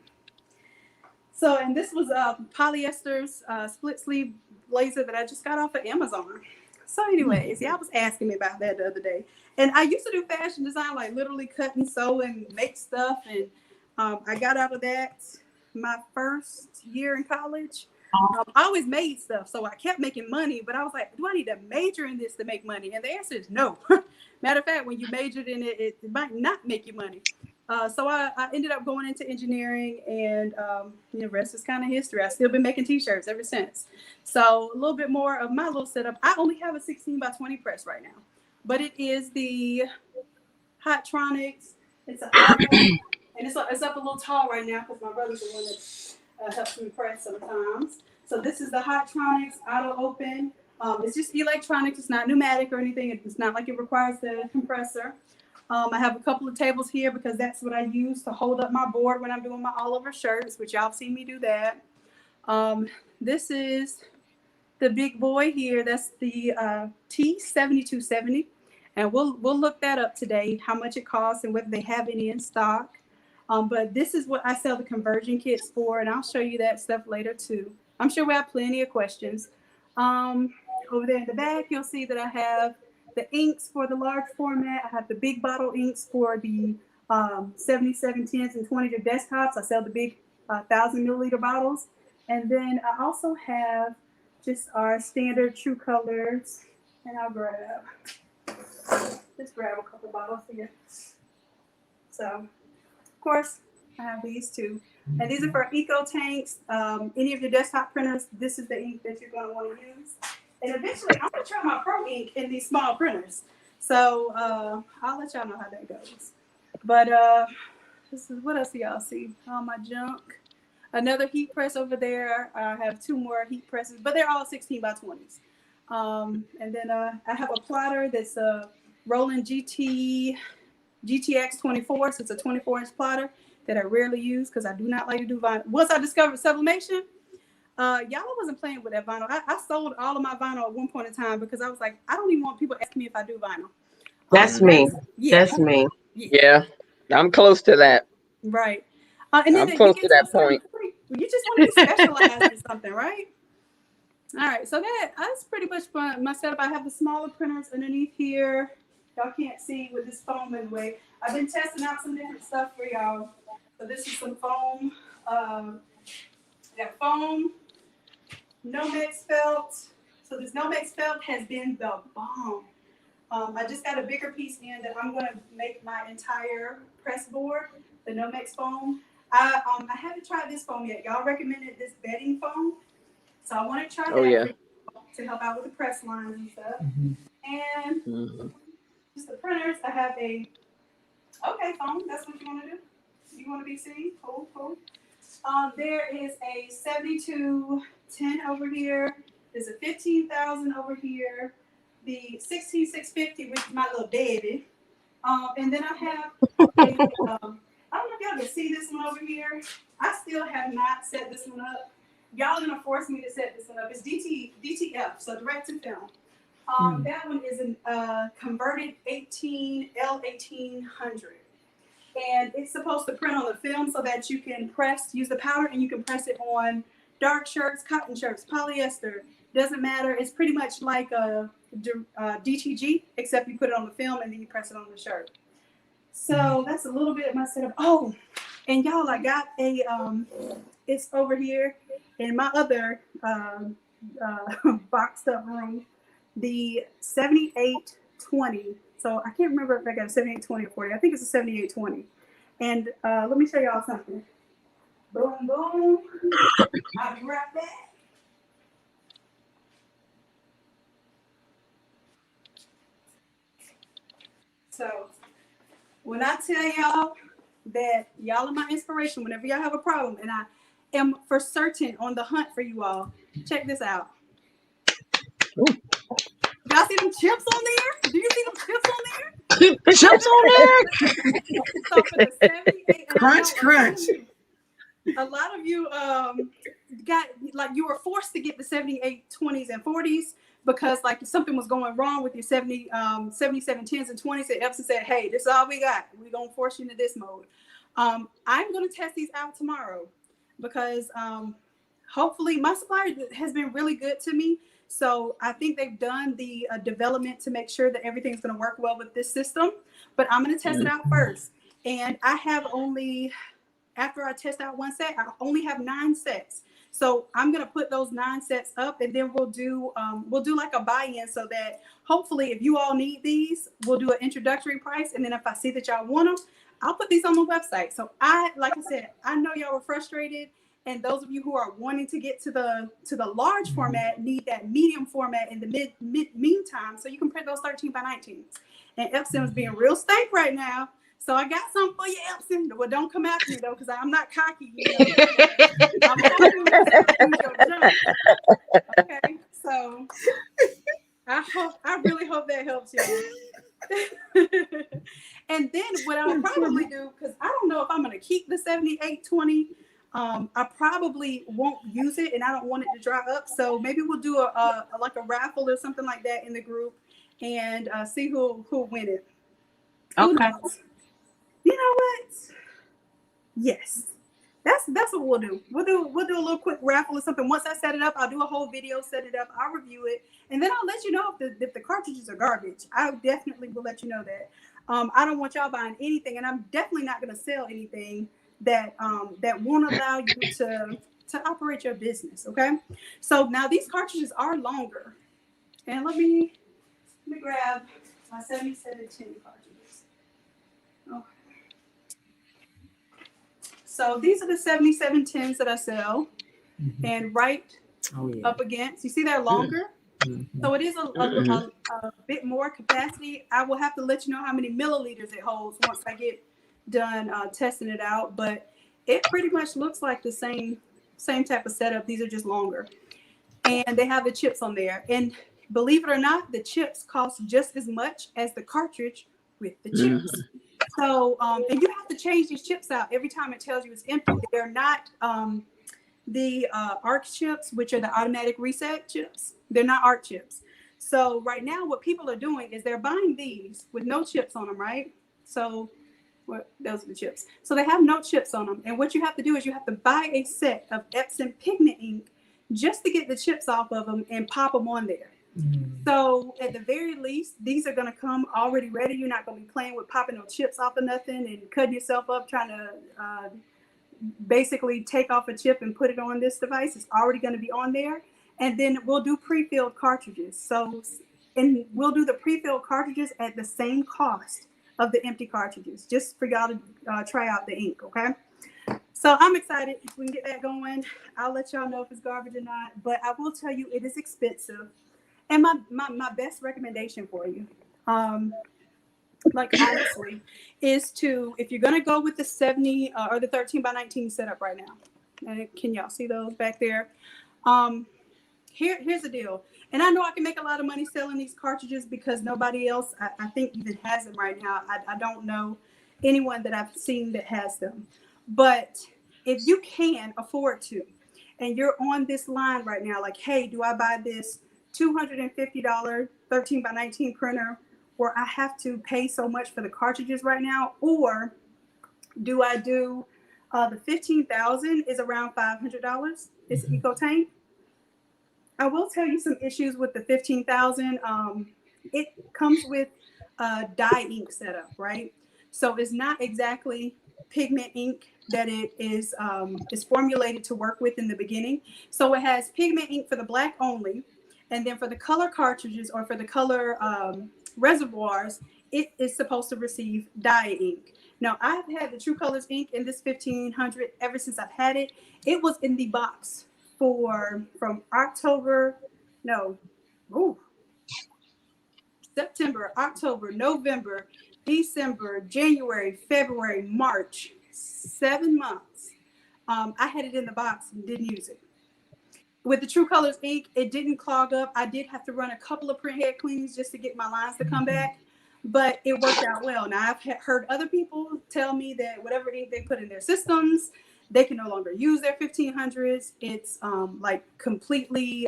So, and this was polyester's split sleeve blazer that I just got off of Amazon. So anyways, y'all was asking me about that the other day. And I used to do fashion design, like literally cut and sew and make stuff. And I got out of that my first year in college. I always made stuff, so I kept making money. But I was like, do I need to major in this to make money? And the answer is no. Matter of fact, when you majored in it, it might not make you money. So I ended up going into engineering, and the rest is kind of history. I've still been making t-shirts ever since. So a little bit more of my little setup. I only have a 16 by 20 press right now, but it is the Hottronics. It's an auto, and it's up a little tall right now because my brother's the one that helps me press sometimes. So this is the Hottronics auto open. It's just electronics. It's not pneumatic or anything. It's not like it requires the compressor. I have a couple of tables here because that's what I use to hold up my board when I'm doing my all over shirts, which y'all have seen me do that. This is the big boy here. That's the T7270. And we'll look that up today, how much it costs and whether they have any in stock. But this is what I sell the conversion kits for, and I'll show you that stuff later too. I'm sure we have plenty of questions. Over there in the back, you'll see that I have the inks for the large format. I have the big bottle inks for the 7710s and 20 desktops. I sell the big 1,000 milliliter bottles. And then I also have just our standard true colors. And I'll grab a couple bottles here. So, of course, I have these too. And these are for eco tanks. Any of your desktop printers, this is the ink that you're going to want to use. And eventually, I'm going to try my Pro ink in these small printers. So I'll let y'all know how that goes. But this is what else do y'all see? All my junk. Another heat press over there. I have 2 more heat presses, but they're all 16 by 20s. And then I have a plotter that's a Roland GTX 24. So it's a 24-inch plotter that I rarely use because I do not like to do vinyl. Once I discovered sublimation, y'all wasn't playing with that vinyl. I sold all of my vinyl at one point in time because I was like, I don't even want people asking me if I do vinyl. That's me. That's me. Yeah, I'm close to that. Right. And then I'm close to that point. You just want to be specialized in something, right? All right. So that's pretty much my setup. I have the smaller printers underneath here. Y'all can't see with this foam in the way. I've been testing out some different stuff for y'all. So this is some foam. Got foam, Nomex felt. So this Nomex felt has been the bomb. I just got a bigger piece in that I'm going to make my entire press board, the Nomex foam. I haven't tried this foam yet. Y'all recommended this bedding foam. So I want to try that to help out with the press lines and stuff. And just the printers, I have foam. That's what you want to do? You want to be seen? Cool. There is a 7210 over here. There's a 15,000 over here. The 16650 with my little baby. And then I have I don't know if y'all can see this one over here. I still have not set this one up. Y'all are gonna force me to set this one up. It's DTF, so direct to film. That one is a converted L1800. And it's supposed to print on the film so that you can use the powder and you can press it on dark shirts, cotton shirts, polyester. Doesn't matter. It's pretty much like a DTG, except you put it on the film and then you press it on the shirt. So that's a little bit of my setup. Oh, and y'all, I got a, it's over here in my other boxed up room, the 7820. So I can't remember if I got a 7820 or 40. I think it's a 7820. And let me show y'all something. Boom, boom. I'll be right back. So when I tell y'all that y'all are my inspiration whenever y'all have a problem, and I am for certain on the hunt for you all, check this out. Ooh. Y'all see them chips on there? Do you see them chips on there? Chips on there? So for the 78, crunch. A lot of you got, like, you were forced to get the 7820s and 40s because like something was going wrong with your 7710s and 20s. And Epson said, hey, this is all we got. We're going to force you into this mode. I'm going to test these out tomorrow because hopefully my supplier has been really good to me. So I think they've done the development to make sure that everything's going to work well with this system. But I'm going to test it out first. And I have only, after I test out one set, I only have 9 sets. So I'm going to put those 9 sets up, and then we'll do like a buy-in so that hopefully if you all need these, we'll do an introductory price. And then if I see that y'all want them, I'll put these on the website. So like I said, I know y'all were frustrated. And those of you who are wanting to get to the large format need that medium format in the meantime, so you can print those 13 by 19s. And Epson is being real stank right now. So I got something for you, Epson. Well, don't come after me though, because I'm not cocky. You know? I'm hoping that okay, so I really hope that helps you. And then what I'll probably do, because I don't know if I'm going to keep the 7820. I probably won't use it, and I don't want it to dry up. So maybe we'll do a raffle or something like that in the group, and see who'll win it. Okay. You know what? Yes, that's what we'll do. We'll do a little quick raffle or something. Once I set it up, I'll do a whole video, set it up, I'll review it, and then I'll let you know if the cartridges are garbage. I definitely will let you know that. I don't want y'all buying anything, and I'm definitely not going to sell anything that won't allow you to operate your business. Okay, so now these cartridges are longer, and let me grab my 7710 cartridges. Okay. So these are the 7710s that I sell, and up against, you see they're longer. So it is a bit more capacity. I will have to let you know how many milliliters it holds once I get done testing it out, but it pretty much looks like the same type of setup. These are just longer, and they have the chips on there. And believe it or not, the chips cost just as much as the cartridge with the chips. So, and you have to change these chips out every time it tells you it's empty. They're not the ARC chips, which are the automatic reset chips. They're not ARC chips. So right now, what people are doing is they're buying these with no chips on them, right? So those are the chips. So they have no chips on them. And what you have to do is you have to buy a set of Epson pigment ink just to get the chips off of them and pop them on there. So at the very least, these are going to come already ready. You're not going to be playing with popping no chips off of nothing and cutting yourself up trying to basically take off a chip and put it on this device. It's already going to be on there. And then we'll do pre-filled cartridges. So, and we'll do the pre-filled cartridges at the same cost of the empty cartridges, just for y'all to try out the ink, okay? So I'm excited. If we can get that going, I'll let y'all know if it's garbage or not. But I will tell you, it is expensive. And my best recommendation for you, like honestly, is to, if you're gonna go with the 70 or the 13 by 19 setup right now, can y'all see those back there? Here's the deal. And I know I can make a lot of money selling these cartridges because nobody else, I think, even has them right now. I don't know anyone that I've seen that has them. But if you can afford to, and you're on this line right now, like, hey, do I buy this $250 13 by 19 printer, or I have to pay so much for the cartridges right now, or do I do the 15,000 is around $500? It's EcoTank. I will tell you some issues with the 15,000. It comes with dye ink setup, right? So it's not exactly pigment ink that it is formulated to work with in the beginning. So it has pigment ink for the black only, and then for the color cartridges or for the color reservoirs, it is supposed to receive dye ink. Now, I've had the True Colors ink in this 1500 ever since I've had it. It was in the box from September, October, November, December, January, February, March, 7 months. I had it in the box and didn't use it. With the True Colors ink, it didn't clog up. I did have to run a couple of print head cleans just to get my lines to come back, but it worked out well. Now, I've heard other people tell me that whatever ink they put in their systems, they can no longer use their 1500s. It's like completely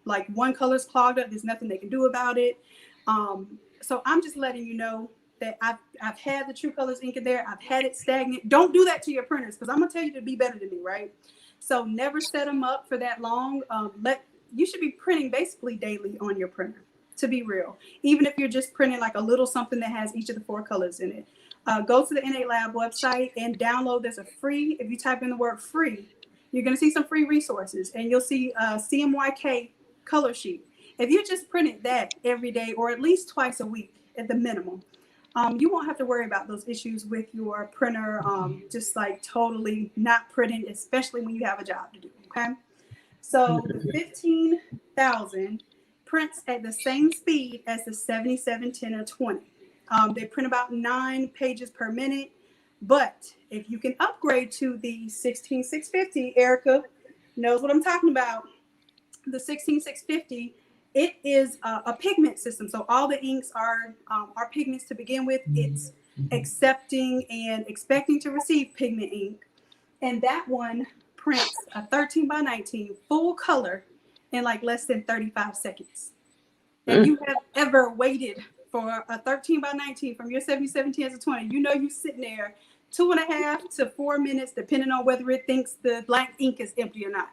like one color's clogged up. There's nothing they can do about it. So I'm just letting you know that I've had the True Colors ink in there. I've had it stagnant. Don't do that to your printers, because I'm gonna tell you to be better than me, right? So never set them up for that long. You should be printing basically daily on your printer, to be real. Even if you're just printing like a little something that has each of the 4 colors in it. Go to the Innate Lab website and download. There's a free, if you type in the word free, you're going to see some free resources, and you'll see a CMYK color sheet. If you just printed that every day or at least twice a week at the minimum, you won't have to worry about those issues with your printer, just like totally not printing, especially when you have a job to do, okay? So the 15,000 prints at the same speed as the 7710 or 20. They print about 9 pages per minute, but if you can upgrade to the 16650, Erica knows what I'm talking about. The 16650, it is a pigment system. So all the inks are pigments to begin with. It's accepting and expecting to receive pigment ink. And that one prints a 13 by 19 full color in like less than 35 seconds. If you have ever waited for a 13 by 19 from your 7710 to 20, you know you're sitting there 2.5 to 4 minutes, depending on whether it thinks the blank ink is empty or not.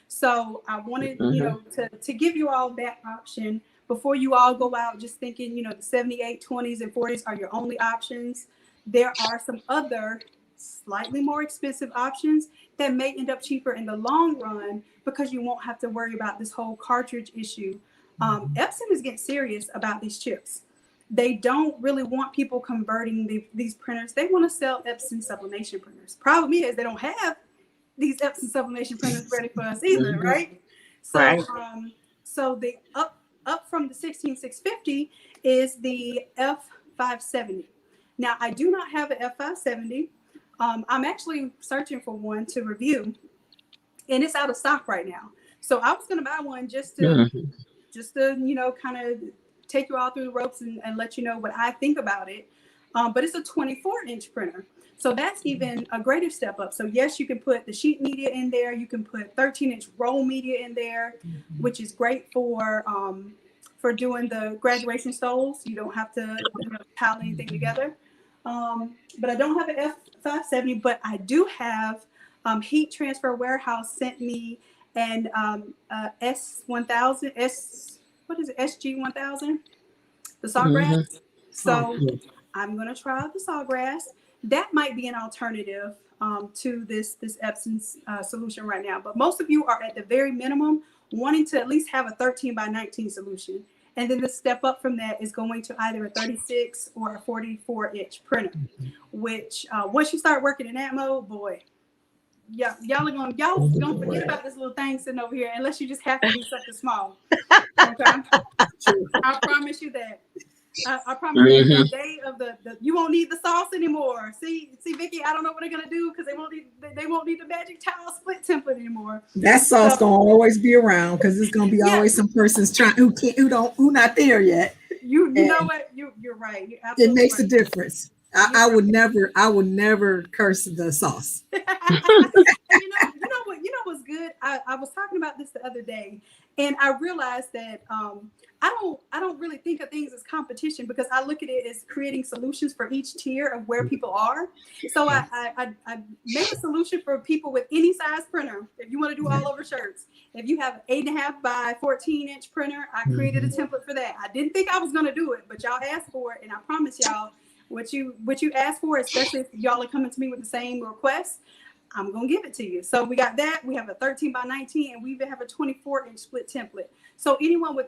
So I wanted, to give you all that option before you all go out just thinking, the 78, 20s, and 40s are your only options. There are some other slightly more expensive options that may end up cheaper in the long run because you won't have to worry about this whole cartridge issue. Epson is getting serious about these chips. They don't really want people converting these printers. They want to sell Epson sublimation printers. Problem is they don't have these Epson sublimation printers ready for us either, right? So, right. So the up from the 16650 is the F570. Now, I do not have an F570. I'm actually searching for one to review, and it's out of stock right now. So I was going to buy one just to, Mhm. kind of take you all through the ropes and let you know what I think about it. But it's a 24-inch printer. So that's even a greater step up. So yes, you can put the sheet media in there. You can put 13-inch roll media in there, which is great for doing the graduation stoles. You don't have to tile anything together. But I don't have an F570, but I do have Heat Transfer Warehouse sent me an S1000, what is it, SG1000, the Sawgrass. Mhm. So I'm going to try the Sawgrass. That might be an alternative to this Epson solution right now. But most of you are at the very minimum wanting to at least have a 13 by 19 solution. And then the step up from that is going to either a 36 or a 44-inch printer, which once you start working in that mode, boy, yeah, y'all gonna forget about this little thing sitting over here unless you just have to do something small. Okay, I promise you that. I promise that Mhm. the day of the you won't need the sauce anymore. See, Vicky, I don't know what they're gonna do because they won't need the magic towel split template anymore. That sauce So, gonna always be around because it's gonna be yeah, always some person's trying who not there yet. you And know what, you're right. You're it absolutely makes a right. difference. You're I right. would never curse the sauce. And what's good? I was talking about this the other day, and I realized that I don't really think of things as competition because I look at it as creating solutions for each tier of where people are. So I made a solution for people with any size printer. If you want to do all over shirts, if you have 8.5 by 14-inch printer, I created a template for that. I didn't think I was going to do it, but y'all asked for it, and I promise y'all what you asked for, especially if y'all are coming to me with the same request, I'm gonna give it to you. So we got that. We have a 13 by 19, and we even have a 24-inch split template. So anyone with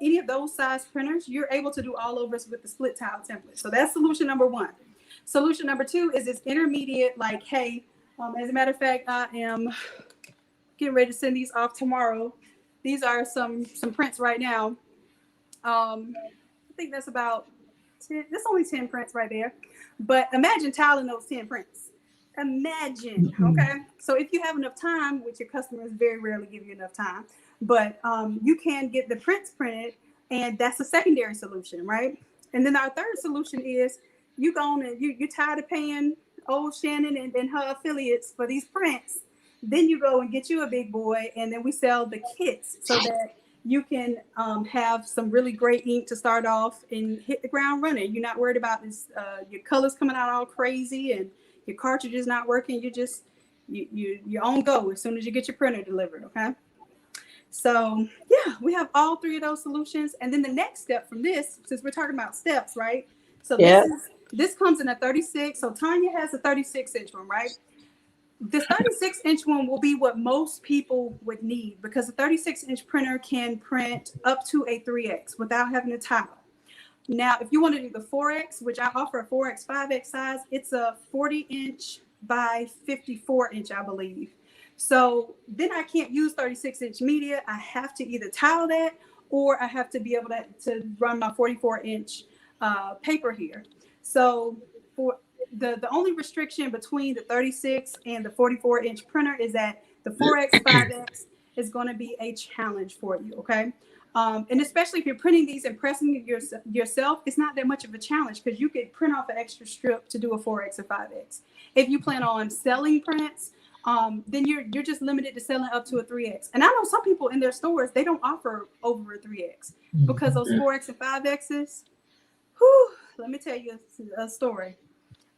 any of those size printers, you're able to do all overs with the split tile template. So that's solution number one. Solution number two is this intermediate, like, hey, as a matter of fact, I am getting ready to send these off tomorrow. These are some prints right now. I think that's about 10, that's only 10 prints right there. But imagine tiling those 10 prints. Imagine, okay? So if you have enough time, which your customers very rarely give you enough time, but you can get the prints printed, and that's a secondary solution, right? And then our third solution is you go on and you tired of paying old Shanon and her affiliates for these prints. Then you go and get you a big boy, and then we sell the kits so that you can have some really great ink to start off and hit the ground running. You're not worried about this, your colors coming out all crazy and your cartridge is not working. You're on go as soon as you get your printer delivered. Okay. So yeah, we have all three of those solutions. And then the next step from this, since we're talking about steps, right? So Yeah. this comes in a 36. So Tanya has a 36-inch one, right? This 36-inch one will be what most people would need because a 36-inch printer can print up to a 3X without having to tile. Now, if you want to do the 4X, which I offer a 4X, 5X size, it's a 40-inch by 54-inch, I believe. So then I can't use 36-inch media. I have to either tile that or I have to be able to run my 44-inch paper here. So for the only restriction between the 36 and the 44-inch printer is that the 4X, 5X is going to be a challenge for you, okay? And especially if you're printing these and pressing yourself, it's not that much of a challenge because you could print off an extra strip to do a 4X or 5X. If you plan on selling prints, then you're just limited to selling up to a 3X. And I know some people in their stores, they don't offer over a 3X because those 4X and 5Xs, whew, let me tell you a story.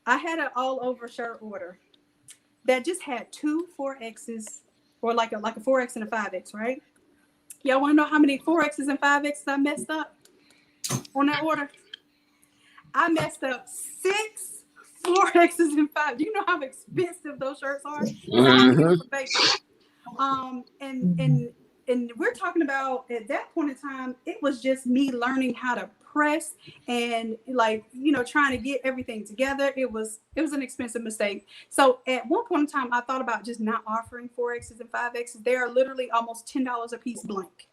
I had an all over shirt order that just had two 4Xs or like a 4X and a 5X, right? Y'all want to know how many 4Xs and 5Xs I messed up on that order? I messed up 6 4Xs and 5. Do you know how expensive those shirts are? Because I have to get them Mhm. for paper. And we're talking about at that point in time, it was just me learning how to press and trying to get everything together. It was an expensive mistake. So at one point in time, I thought about just not offering 4Xs and 5Xs. They are literally almost $10 a piece blank.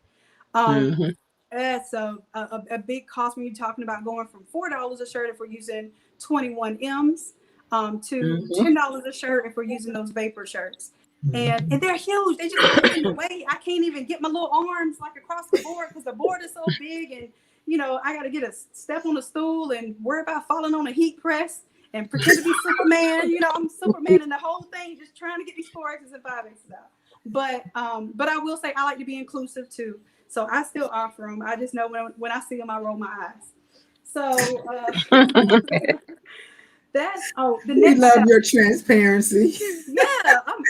Mhm. That's a big cost when you're talking about going from $4 a shirt if we're using 21 M's to $10 a shirt if we're using those vapor shirts. And they're huge. They just get in the way. I can't even get my little arms like across the board because the board is so big, and you know I got to get a step on the stool and worry about falling on a heat press and pretend to be Superman. You know, I'm Superman in the whole thing, just trying to get these 4X's and 5X's out. But I will say I like to be inclusive too. So I still offer them. I just know when I see them, I roll my eyes. So that's the We next love step. your transparency. Yeah, I'm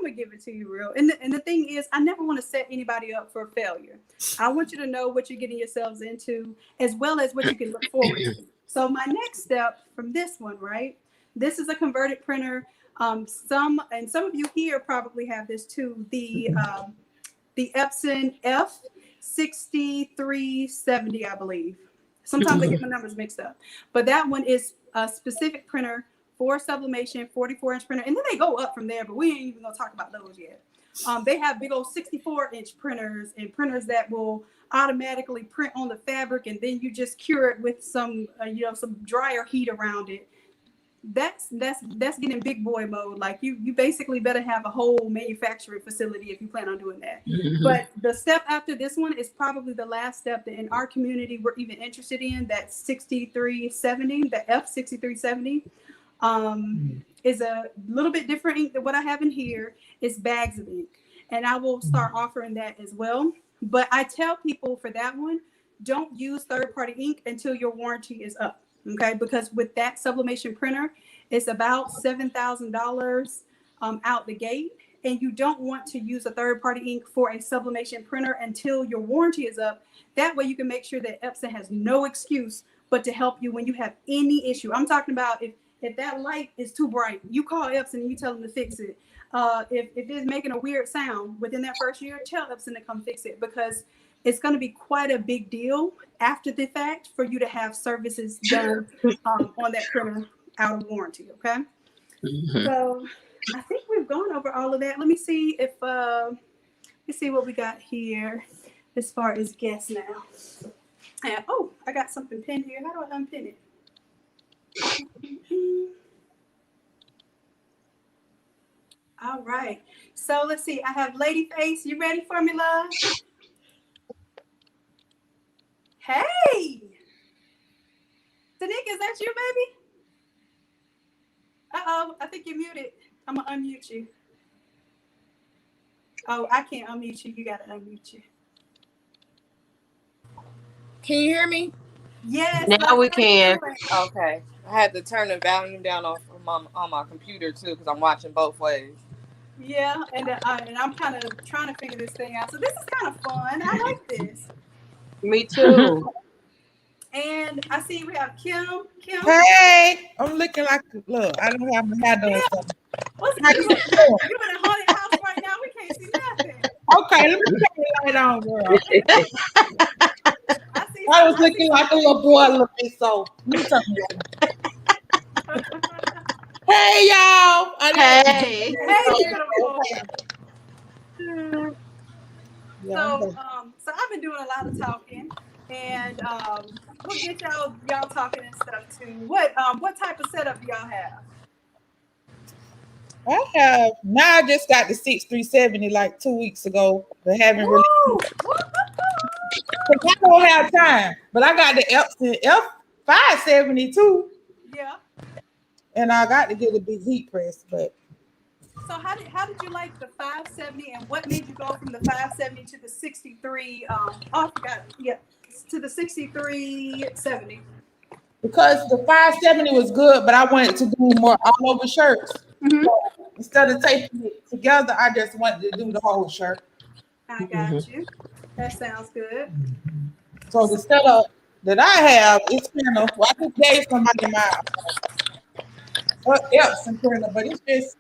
gonna give it to you real. And the thing is, I never want to set anybody up for failure. I want you to know what you're getting yourselves into, as well as what you can look forward to. So my next step from this one, right? This is a converted printer. Some of you here probably have this too. The Epson F6370, I believe. Sometimes I get my numbers mixed up, but that one is a specific printer for sublimation, 44-inch printer, and then they go up from there, but we ain't even gonna talk about those yet. They have big old 64-inch printers and printers that will automatically print on the fabric, and then you just cure it with some some dryer heat around it. That's getting big boy mode. Like you basically better have a whole manufacturing facility if you plan on doing that. But the step after this one is probably the last step that in our community we're even interested in. That 6370, the F6370, is a little bit different ink than what I have in here. It's bags of ink, and I will start offering that as well. But I tell people for that one, don't use third-party ink until your warranty is up. Okay, because with that sublimation printer, it's about $7,000 out the gate, and you don't want to use a third-party ink for a sublimation printer until your warranty is up. That way, you can make sure that Epson has no excuse but to help you when you have any issue. I'm talking about if that light is too bright, you call Epson and you tell them to fix it. If it's making a weird sound within that first year, tell Epson to come fix it, because it's going to be quite a big deal after the fact for you to have services done on that printer out of warranty. Okay. So I think we've gone over all of that. Let me see if let's see what we got here as far as guests now. And, I got something pinned here. How do I unpin it? All right. So let's see. I have Lady Face. You ready for me, love? Hey, Tanika, is that you, baby? Uh-oh, I think you're muted. I'm gonna unmute you. Oh, I can't unmute you. You gotta unmute you. Can you hear me? Yes. Now we can. Okay. I had to turn the volume down on my computer too, because I'm watching both ways. Yeah, and I'm kind of trying to figure this thing out. So this is kind of fun. I like this. Me too. And I see we have Kim. Hey, I'm looking like, look, I don't have my hair done. Something. What's How you you in doing? a haunted house right now? We can't see nothing. Okay, let me turn the light on, girl. I was looking like a little boy a little bit, so let me turn the light on. Hey, y'all. Hey. So I've been doing a lot of talking, and we'll get y'all talking and stuff too. What type of setup do y'all have? I just got the 6370 like 2 weeks ago, but haven't really. I don't have time, but I got the F570 too. Yeah. And I got to get a big heat press, but. So how did you like the 570, and what made you go from the 570 to the 63? To the 6370. Because the 570 was good, but I wanted to do more all over shirts. So instead of taping it together, I just wanted to do the whole shirt. I got you. That sounds good. So the setup that I have is printer. Well, I just gave somebody my Epson printer, but it's just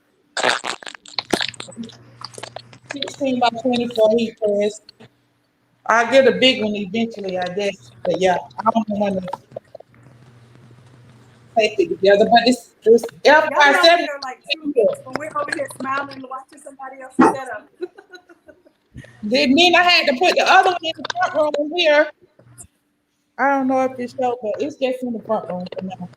16 by 24 heat press. I'll get a big one eventually, I guess. But yeah, I don't want to take it together. But this F570. Like 2 weeks when we're over here smiling and watching somebody else set up. Then I had to put the other one in the front room here. I don't know if it's show, but it's just in the front room for now.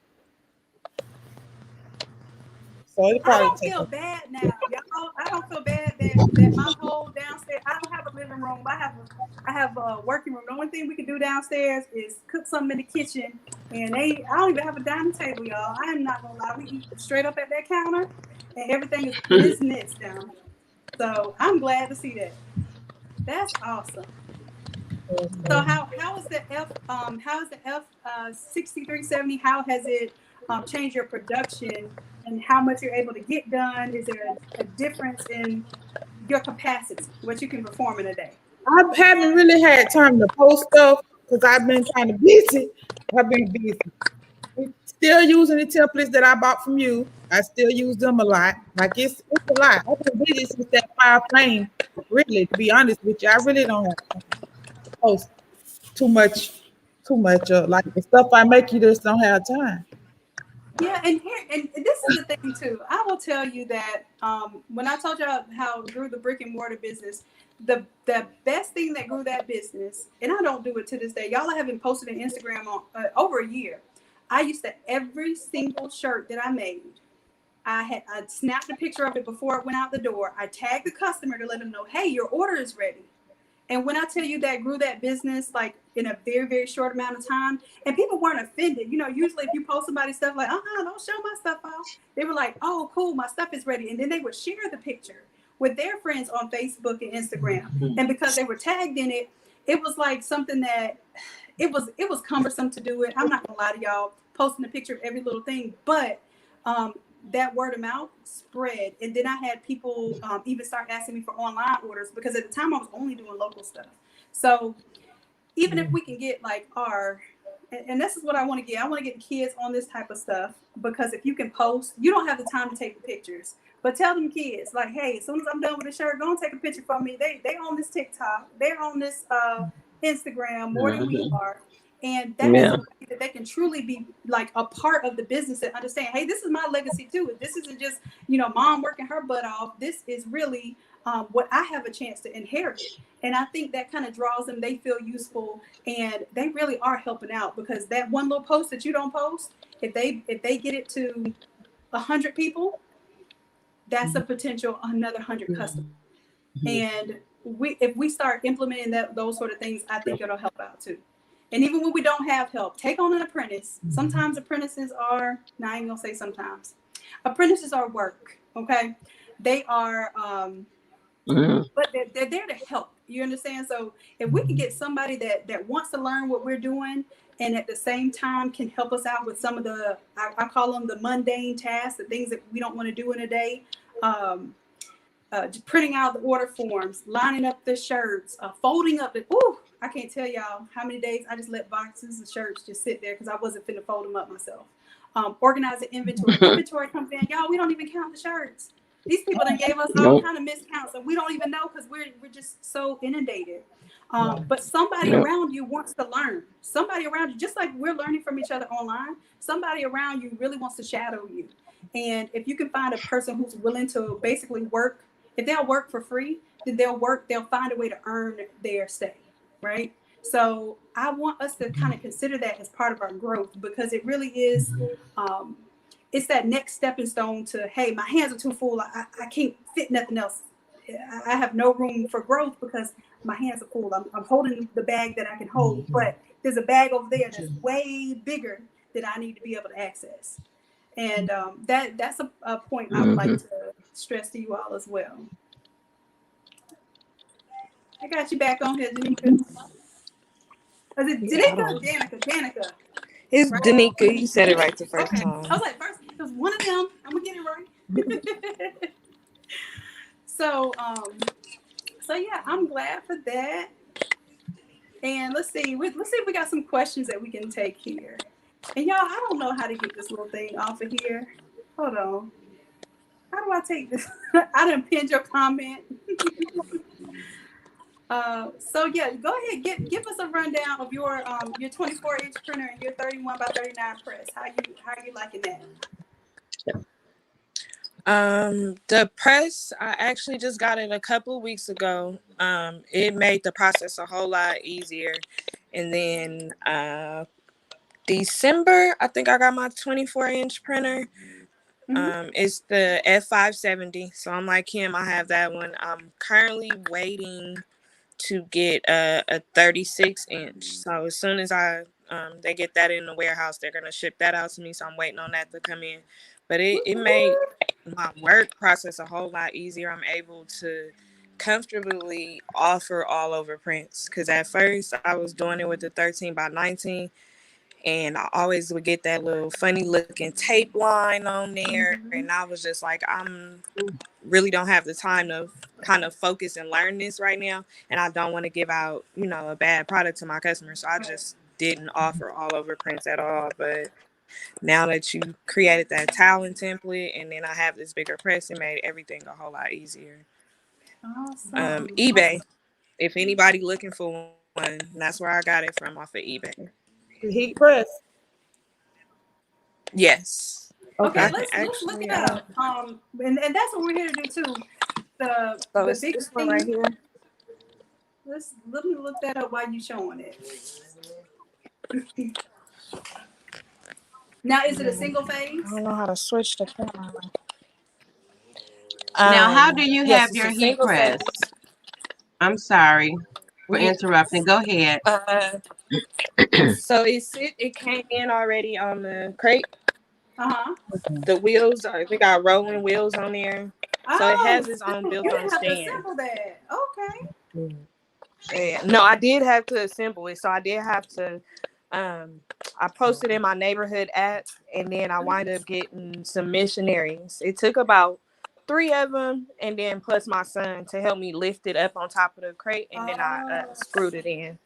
So it I probably don't take feel a bad now, y'all. I don't feel bad that my whole downstairs. I don't have a living room. I have a working room. The only thing we can do downstairs is cook something in the kitchen, and I don't even have a dining table, y'all. I am not gonna lie. We eat straight up at that counter, and everything is business down here. So I'm glad to see that. That's awesome. So how is the F 6370? How has it changed your production and how much you're able to get done? Is there a difference in your capacity, what you can perform in a day? I haven't really had time to post stuff because I've been kind of busy. I've been busy. Still using the templates that I bought from you. I still use them a lot. Like it's a lot. I've been busy since that fire flame. Really, to be honest with you, I really don't have time to post too much, like the stuff I make. You just don't have time. Yeah, and this is the thing too. I will tell you that when I told y'all how it grew the brick and mortar business, the best thing that grew that business, and I don't do it to this day. Y'all haven't posted on Instagram on over a year. I used to every single shirt that I made. I snapped a picture of it before it went out the door. I tagged the customer to let them know, hey, your order is ready. And when I tell you that grew that business like in a very, very short amount of time, and people weren't offended. You know, usually if you post somebody's stuff like, don't show my stuff off. They were like, oh, cool, my stuff is ready. And then they would share the picture with their friends on Facebook and Instagram. And because they were tagged in it, it was like something that it was cumbersome to do it. I'm not gonna lie to y'all, posting a picture of every little thing, but that word of mouth spread, and then I had people even start asking me for online orders because at the time I was only doing local stuff. So even if we can get like and this is what I want to get. I want to get kids on this type of stuff because if you can post, you don't have the time to take the pictures. But tell them kids like, hey, as soon as I'm done with the shirt, go and take a picture for me. They on this TikTok, they're on this Instagram more than we are. And that is a way that they can truly be like a part of the business and understand, hey, this is my legacy too. This isn't just, mom working her butt off. This is really what I have a chance to inherit. And I think that kind of draws them. They feel useful and they really are helping out because that one little post that you don't post, if they get it to 100 people, that's a potential another 100 customers. And if we start implementing those sort of things, I think it'll help out too. And even when we don't have help, take on an apprentice. Sometimes apprentices are, I ain't gonna say sometimes. Apprentices are work, okay? They are, but they're there to help. You understand? So if we can get somebody that wants to learn what we're doing and at the same time can help us out with some of the, I call them the mundane tasks, the things that we don't want to do in a day. Printing out the order forms, lining up the shirts, folding up the, I can't tell y'all how many days I just let boxes of shirts just sit there because I wasn't finna fold them up myself. Organizing inventory. Inventory comes in, y'all, we don't even count the shirts. These people that gave us all kind of miscounts and we don't even know because we're just so inundated. But somebody around you wants to learn. Somebody around you, just like we're learning from each other online, somebody around you really wants to shadow you. And if you can find a person who's willing to basically work, if they'll work for free, then they'll find a way to earn their stay, right? So I want us to kind of consider that as part of our growth because it really is, it's that next stepping stone to, hey, my hands are too full. I can't fit nothing else. I have no room for growth because my hands are full. I'm holding the bag that I can hold, but there's a bag over there that's way bigger that I need to be able to access. And that's a point I would like to stress to you all as well. I got you back on here, Danica. Was it Danica or Danica? Danica. It's Right? Danica. You said it right the first Okay. time. I was like, first, it was one of them. I'm gonna get it right. So yeah, I'm glad for that. And let's see if we got some questions that we can take here. And y'all, I don't know how to get this little thing off of here. Hold on. How do I take this? I done pinned your comment. So yeah, go ahead. Give us a rundown of your 24-inch printer and your 31 by 39 press. How you liking that? The press, I actually just got it a couple weeks ago. It made the process a whole lot easier. And then December, I think I got my 24-inch printer. It's the F570. So I'm like him. I have that one. I'm currently waiting to get a 36 inch. So as soon as they get that in the warehouse, they're gonna ship that out to me. So I'm waiting on that to come in. But it made my work process a whole lot easier. I'm able to comfortably offer all over prints, because at first I was doing it with the 13 by 19, and I always would get that little funny looking tape line on there, and I was just like, I'm really don't have the time to kind of focus and learn this right now, and I don't want to give out, a bad product to my customers, so I just didn't offer all over prints at all. But now that you created that toweling template, and then I have this bigger press, it made everything a whole lot easier. Awesome. eBay, if anybody looking for one, that's where I got it from, off of eBay. The heat press. Yes. Okay, Okay. let's look it up. And that's what we're here to do too. So The it's big this one right thing. here. Let me look that up while you showing it. Now, is it a single phase? I don't know how to switch the camera. Now, how do you Yes, have it's your a heat single press? phase. I'm sorry for interrupting. Go ahead. So it came in already on the crate. Uh-huh. The wheels we got rolling wheels on there. So it has its own You built-on didn't have to stand. assemble that. Okay. Yeah. No, I did have to assemble it. So I did have to I posted in my neighborhood app, and then I wind up getting some missionaries. It took about 3 of them, and then plus my son, to help me lift it up on top of the crate, and then I screwed it in.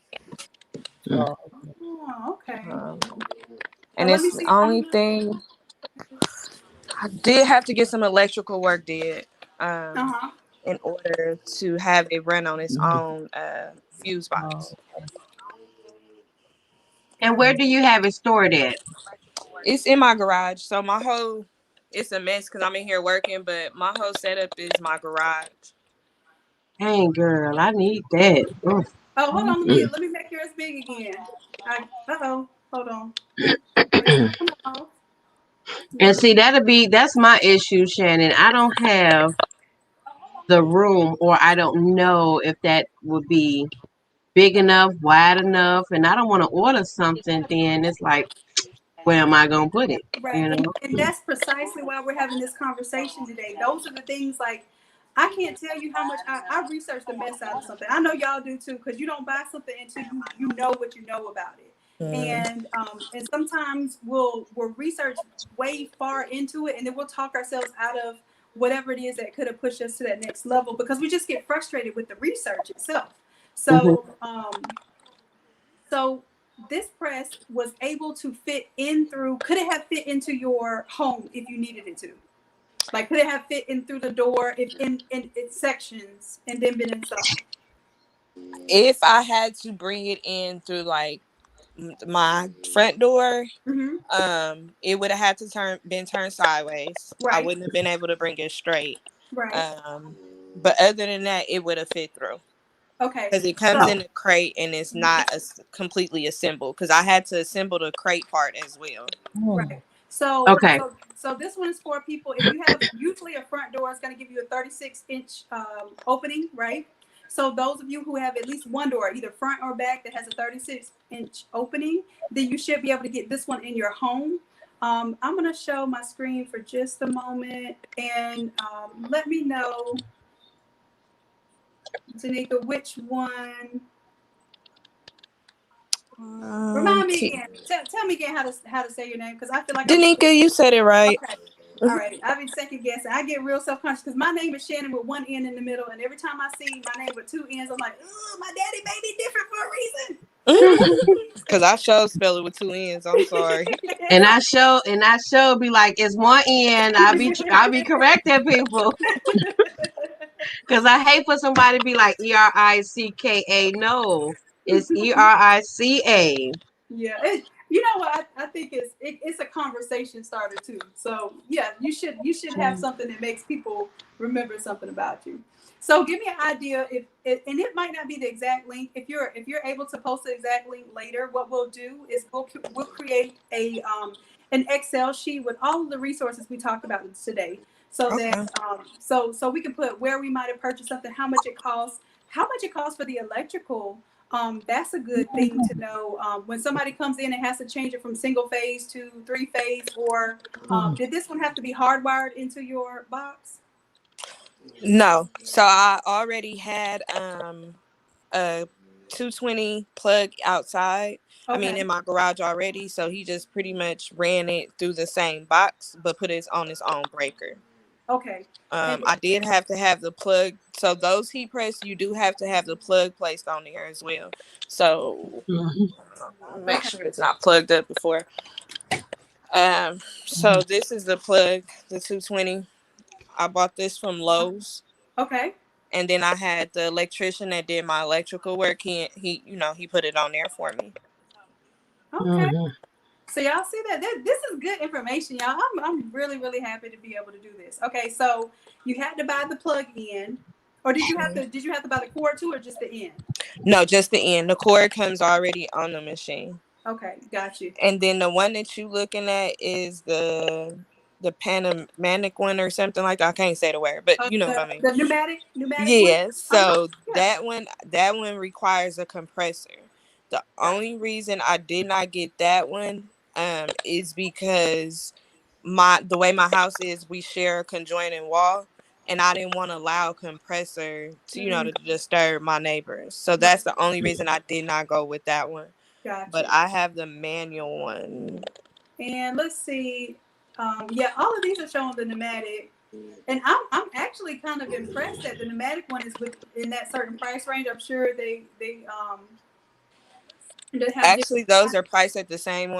Oh, okay. And Let me it's the see. only thing, I did have to get some electrical work did in order to have it run on its own fuse box. And where do you have it stored at? It's in my garage. So it's a mess because I'm in here working, but my whole setup is my garage. Dang, girl, I need that. Oof. Oh, hold on. Let me make yours big again. Hold on. Come on. And see, that's my issue, Shannon. I don't have the room, or I don't know if that would be big enough, wide enough, and I don't want to order something. Then it's like, where am I gonna put it? Right. And that's precisely why we're having this conversation today. Those are the things, like, I can't tell you how much I researched the mess out of something. I know y'all do too, because you don't buy something until you know what you know about it. And sometimes we'll research way far into it, and then we'll talk ourselves out of whatever it is that could have pushed us to that next level, because we just get frustrated with the research itself. So so this press was able to fit in through, could it have fit into your home if you needed it to? Like, could it have fit in through the door if in its sections and then been installed? If I had to bring it in through like my front door, it would have had to been turned sideways. Right. I wouldn't have been able to bring it straight. Right. But other than that, it would have fit through. Okay. Because it comes in a crate and it's not completely assembled. Because I had to assemble the crate part as well. Right. So okay. So this one is for people. If you have, usually a front door is going to give you a 36-inch opening, right? So those of you who have at least one door, either front or back, that has a 36-inch opening, then you should be able to get this one in your home. I'm going to show my screen for just a moment, and let me know, Tanika, which one. Remind me again. Tell me again how to say your name, because I feel like Danica, you said it right. Okay. All right. I've been second guessing. I get real self-conscious because my name is Shannon with one N in the middle, and every time I see my name with two N's, I'm like, oh, my daddy made me different for a reason. Because I sure spell it with two N's. I'm sorry. And I show be like, it's one N. I'll be correcting people. Because I hate for somebody to be like ERICKA. No, it's ERICA. Yeah. You know what? I think it's a conversation starter too. So yeah, you should have something that makes people remember something about you. So give me an idea and it might not be the exact link. If you're able to post the exact link later, what we'll do is we'll create a an Excel sheet with all of the resources we talked about today, so that Okay. so we can put where we might have purchased something, how much it costs for the electrical. That's a good thing to know. When somebody comes in and has to change it from single phase to three phase, or did this one have to be hardwired into your box? No. So I already had a 220 plug outside. I mean, Okay. in my garage already. So he just pretty much ran it through the same box, but put it on his own breaker. Okay. And I did have to have the plug. So those heat press, you do have to have the plug placed on there as well. So Mhm. make okay. sure it's not plugged up before. So this is the plug, the 220. I bought this from Lowe's. Okay. And then I had the electrician that did my electrical work. He put it on there for me. Okay. Mhm. So y'all see that this is good information, y'all. I'm really really happy to be able to do this. Okay, so you had to buy the plug in, or did you have to buy the cord too, or just the end? No, just the end. The cord comes already on the machine. Okay, got you. And then the one that you looking at is the Panamanic one or something like that. I can't say the word, but you know what The I mean. the pneumatic one. Yeah. Uh huh. So Yeah. that one requires a compressor. The Got only reason I did not get that one is because the way my house is, we share a conjoining wall, and I didn't want a loud compressor to you. to disturb my neighbors. So Right. that's the only reason I did not go with that one. Got But you. I have the manual one. And let's see. Yeah, all of these are showing the pneumatic, and I'm actually kind of impressed that the pneumatic one is within that certain price range. I'm sure they have different. Actually, those are priced at the same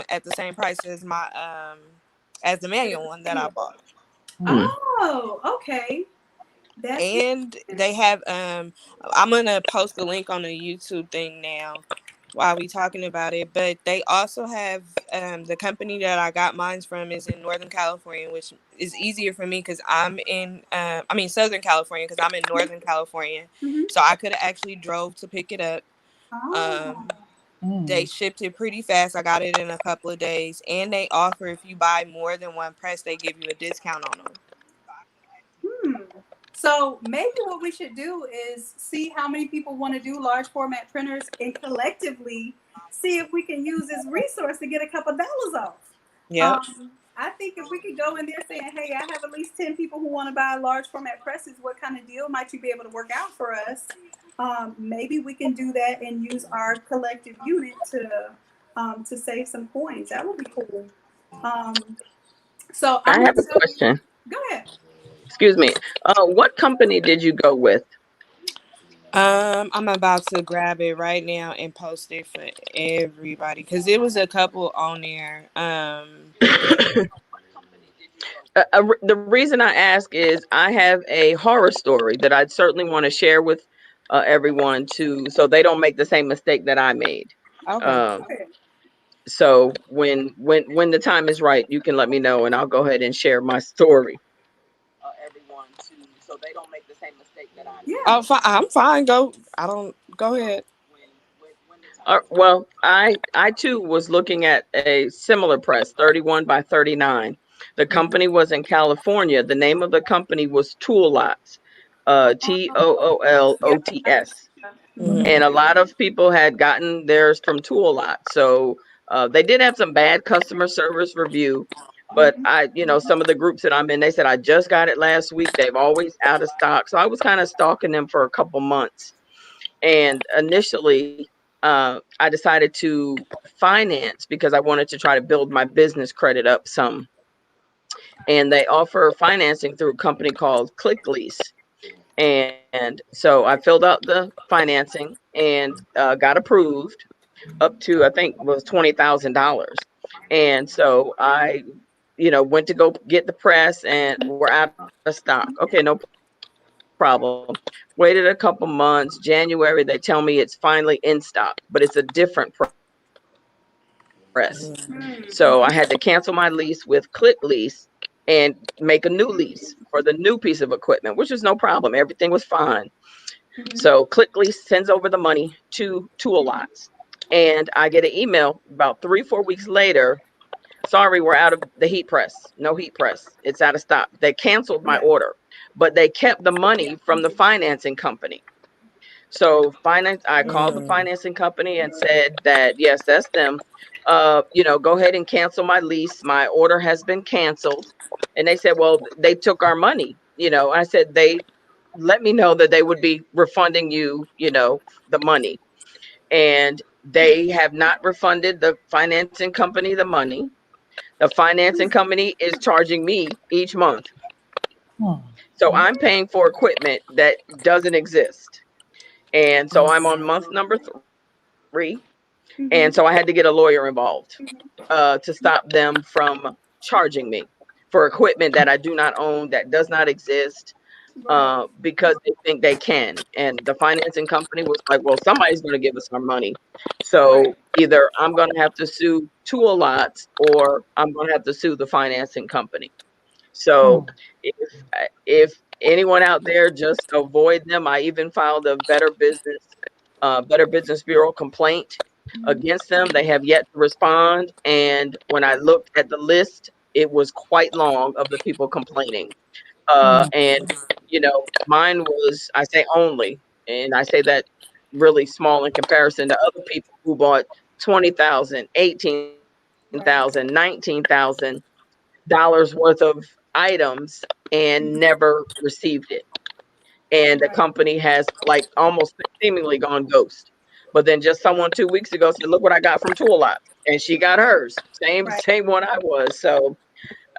price as my as the manual one that I bought. Mhm. Oh, okay. That's good. And they have I'm gonna post the link on the YouTube thing now while we talking about it. But they also have the company that I got mine from is in Northern California, which is easier for me because I'm in Southern California because I'm in Northern California. Mm-hmm. So I could have actually drove to pick it up. Oh. Um, they shipped it pretty fast. I got it in a couple of days, and they offer if you buy more than one press, they give you a discount on them. Hmm. So maybe what we should do is see how many people want to do large format printers and collectively see if we can use this resource to get a couple dollars off. Yep. I think if we could go in there saying, hey, I have at least 10 people who want to buy large format presses, what kind of deal might you be able to work out for us? Maybe we can do that and use our collective unit to save some coins. That would be cool. Um, so I I'm going have to a tell you, question. go ahead. Excuse me. What company did you go with? I'm about to grab it right now and post it for everybody because it was a couple on there. The reason I ask is I have a horror story that I'd certainly want to share with everyone too, so they don't make the same mistake that I made. Okay. Um, so when the time is right, you can let me know, and I'll go ahead and share my story. Everyone too, so they don't make the same mistake that I made. Yeah. Oh, I'm fine. I don't. Go ahead. Well, I too was looking at a similar press, 31 by 39. The Mhm. company was in California. The name of the company was Tool Lots, Yeah. Toolots. Mhm. And a lot of people had gotten theirs from Tool Lots. So they did have some bad customer service review. But Mhm. some of the groups that I'm in, they said, I just got it last week. They've always out of stock. So I was kind of stalking them for a couple months. And initially, I decided to finance because I wanted to try to build my business credit up some. And they offer financing through a company called ClickLease. And so I filled out the financing and got approved up to, I think, was $20,000. And so I, went to go get the press and we're out of stock. Okay, no problem. Waited a couple months. January, they tell me it's finally in stock, but it's a different press. press. Mm. So I had to cancel my lease with Click Lease and make a new lease for the new piece of equipment, which was no problem. Everything was fine. Mhm. So Click Lease sends over the money to Tool Lots. And I get an email about 3-4 weeks later. Sorry, we're out of the heat press. No heat press. It's out of stock. They canceled my Yeah. order, but they kept the Yeah. money from the financing company. So I called the Mm. financing company and said that, yes, that's them. Go ahead and cancel my lease. My order has been canceled. And they said, well, they took our money. I said, they let me know that they would be refunding you, the money. And they have not refunded the financing company the money. The financing company is charging me each month. Oh, So I'm paying for equipment that doesn't exist. And so I'm on month number 3. And so I Mhm. had to get a lawyer involved to stop them from charging me for equipment that I do not own, that does not exist, Right. because they think they can. And the financing company was like, well, somebody's going to give us our money. Right. So either I'm going to have to sue Tool Lots or I'm going to have to sue the financing company. So if anyone out there, just avoid them. I even filed a Better Business Bureau complaint Mhm. against them. They have yet to respond. And when I looked at the list, it was quite long of the people complaining. And mine was, I say only, and I say that really small in comparison to other people who bought 20,000, Right. 18,000, $19,000 worth of items and Mhm. never received it. And the Right. company has like almost seemingly gone ghost. But then just someone 2 weeks ago said, "Look what I got from Tool Lot," and she got Right. hers, same Right. same one I was. So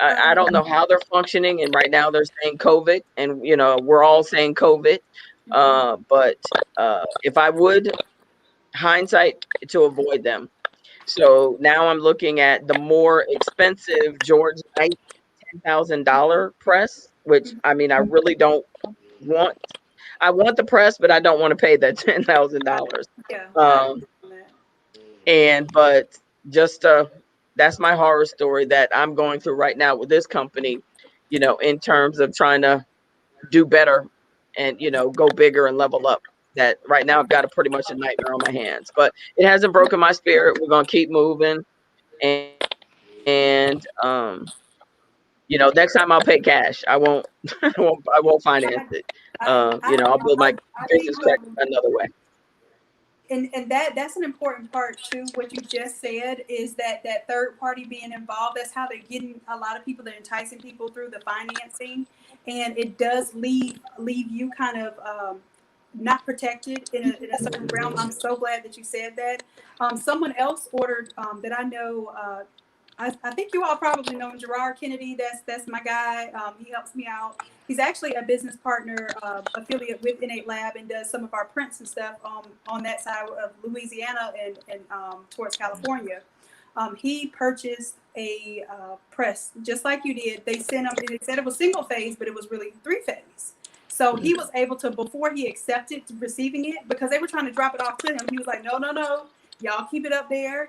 I don't know Um, how they're functioning. And right now they're saying COVID, and we're all saying COVID. mhm. But if I would hindsight to avoid them. So now I'm looking at the more expensive George Knight $10,000 press, which I mean, I really don't want. I want the press, but I don't want to pay that I, $10,000. yeah, I Um, understand that. but just that's my horror story that I'm going through right now with this company. In terms of trying to do better and go bigger and level up. That right now I've got a pretty much a nightmare on my hands, but it hasn't broken my spirit. We're gonna keep moving, and next time I'll pay cash. I won't. I won't finance I, it. I'll build my I think business check another way. and that's an important part too. What you just said is that third party being involved. That's how they're getting a lot of people. They're enticing people through the financing, and it does leave you kind of not protected in a certain realm. I'm so glad that you said that. Someone else ordered that I know. I think you all probably know Gerard Kennedy. That's my guy. He helps me out. He's actually a business partner affiliate with Innate Lab and does some of our prints and stuff on that side of Louisiana and towards California. He purchased a press just like you did. They sent him. They said it was single phase, but it was really 3-phase. So he was able to, before he accepted receiving it, because they were trying to drop it off to him, he was like, no, no, no, y'all keep it up there,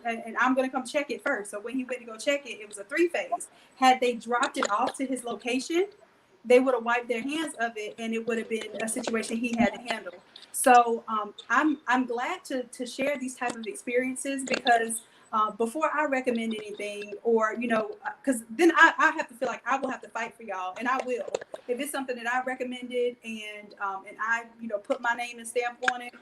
and I'm going to come check it first. So when he went to go check it, it was a 3-phase. Had they dropped it off to his location, they would have wiped their hands of it, and it would have been a situation he had to handle. So I'm glad to share these type of experiences because before I recommend anything, or because then I have to feel like I will have to fight for y'all, and I will. If it's something that I recommended and I put my name and stamp on it,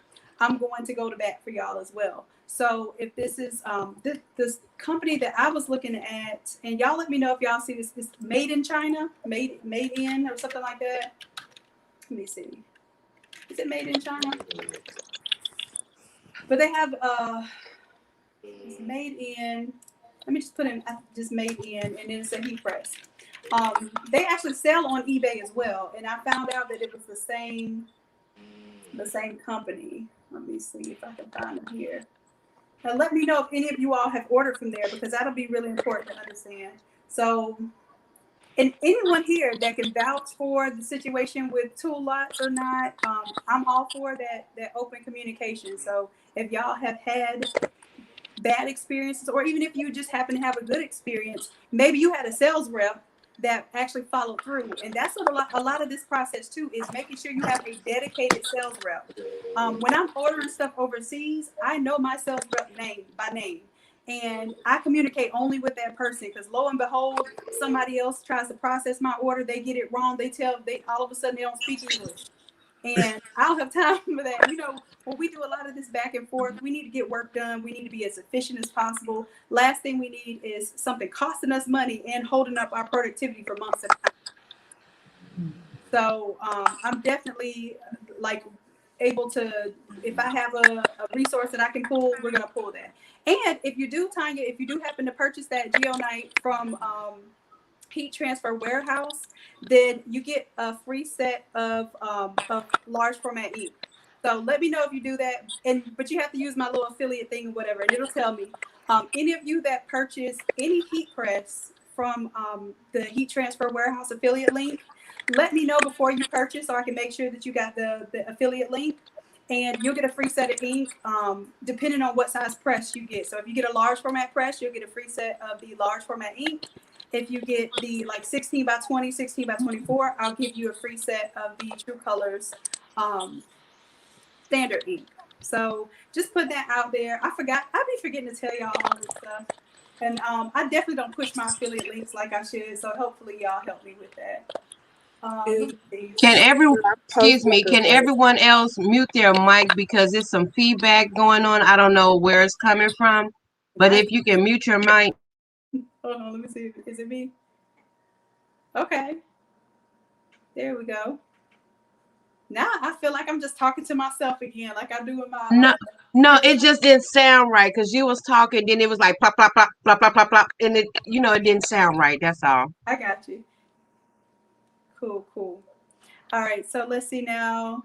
I'm going to go to bat for y'all as well. So if this is this company that I was looking at, and y'all let me know if y'all see this, it's made in China, made in or something like that. Let me see. Is it made in China? But they have it's made in. Let me just put in just made in, and then it's a heat press. They actually sell on eBay as well, and I found out that it was the same company. Let me see if I can find them here. Now, let me know if any of you all have ordered from there because that'll be really important to understand. So, and anyone here that can vouch for the situation with tool lots or not, I'm all for that open communication. So, if y'all have had bad experiences, or even if you just happen to have a good experience, maybe you had a sales rep that actually followed through. And that's what a lot of this process too, is making sure you have a dedicated sales rep. When I'm ordering stuff overseas, I know my sales rep name by name. And I communicate only with that person, because lo and behold, somebody else tries to process my order. They get it wrong. They all of a sudden they don't speak English. And I don't have time for that. You know, when we do a lot of this back and forth, we need to get work done. We need to be as efficient as possible. Last thing we need is something costing us money and holding up our productivity for months at a time. So I'm definitely like able to, if I have a resource that I can pull, we're going to pull that. And if you do, Tanya, if you do happen to purchase that GeoNite from Heat Transfer Warehouse, then you get a free set of large format ink. So let me know if you do that. But you have to use my little affiliate thing or whatever, and it'll tell me. Any of you that purchase any heat press from the Heat Transfer Warehouse affiliate link, let me know before you purchase so I can make sure that you got the affiliate link. And you'll get a free set of ink depending on what size press you get. So if you get a large format press, you'll get a free set of the large format ink. If you get the like 16 by 20, 16 by 24, I'll give you a free set of the True Colors standard ink. So just put that out there. I be forgetting to tell y'all all this stuff. And I definitely don't push my affiliate links like I should. So hopefully y'all help me with that. Can everyone else mute their mic, because there's some feedback going on? I don't know where it's coming from, but if you can mute your mic. Hold on, let me see. Is it me? Okay. There we go. Now I feel like I'm just talking to myself again, like I do in my No, it just didn't sound right, because you was talking, then it was like plop, plop, plop, plop, plop, plop, plop, and it didn't sound right. That's all. I got you. Cool. All right, so let's see now.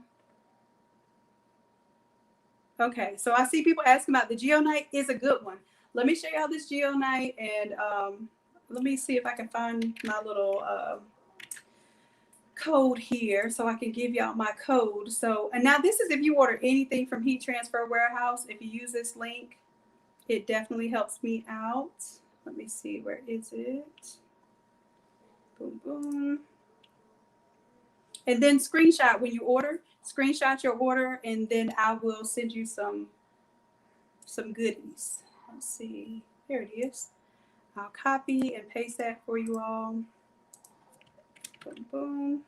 Okay, so I see people asking about the GeoNite is a good one. Let me show y'all this GeoNite, and let me see if I can find my little code here so I can give y'all my code. So, and now this is if you order anything from Heat Transfer Warehouse. If you use this link, it definitely helps me out. Let me see, where is it? Boom, boom. And then screenshot when you order. Screenshot your order, and then I will send you some goodies. Let's see. There it is. I'll copy and paste that for you all. Boom, boom.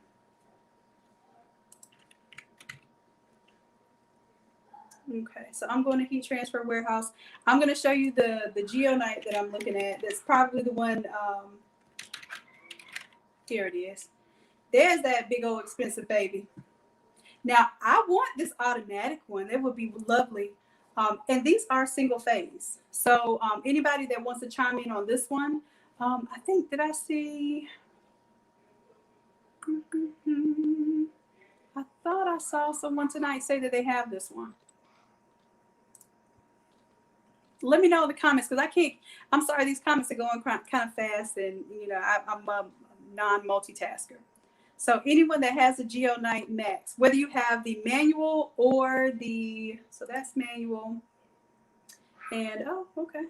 Okay, so I'm going to Heat Transfer Warehouse. I'm going to show you the GeoNite that I'm looking at. That's probably the one. Here it is. There's that big old expensive baby. Now, I want this automatic one. It would be lovely. And these are single phase. So anybody that wants to chime in on this one, I think, did I see? I thought I saw someone tonight say that they have this one. Let me know in the comments, because I'm sorry, these comments are going kind of fast, and I'm a non-multitasker. So anyone that has a GeoNite Max, whether you have the manual or so that's manual. And, oh, okay.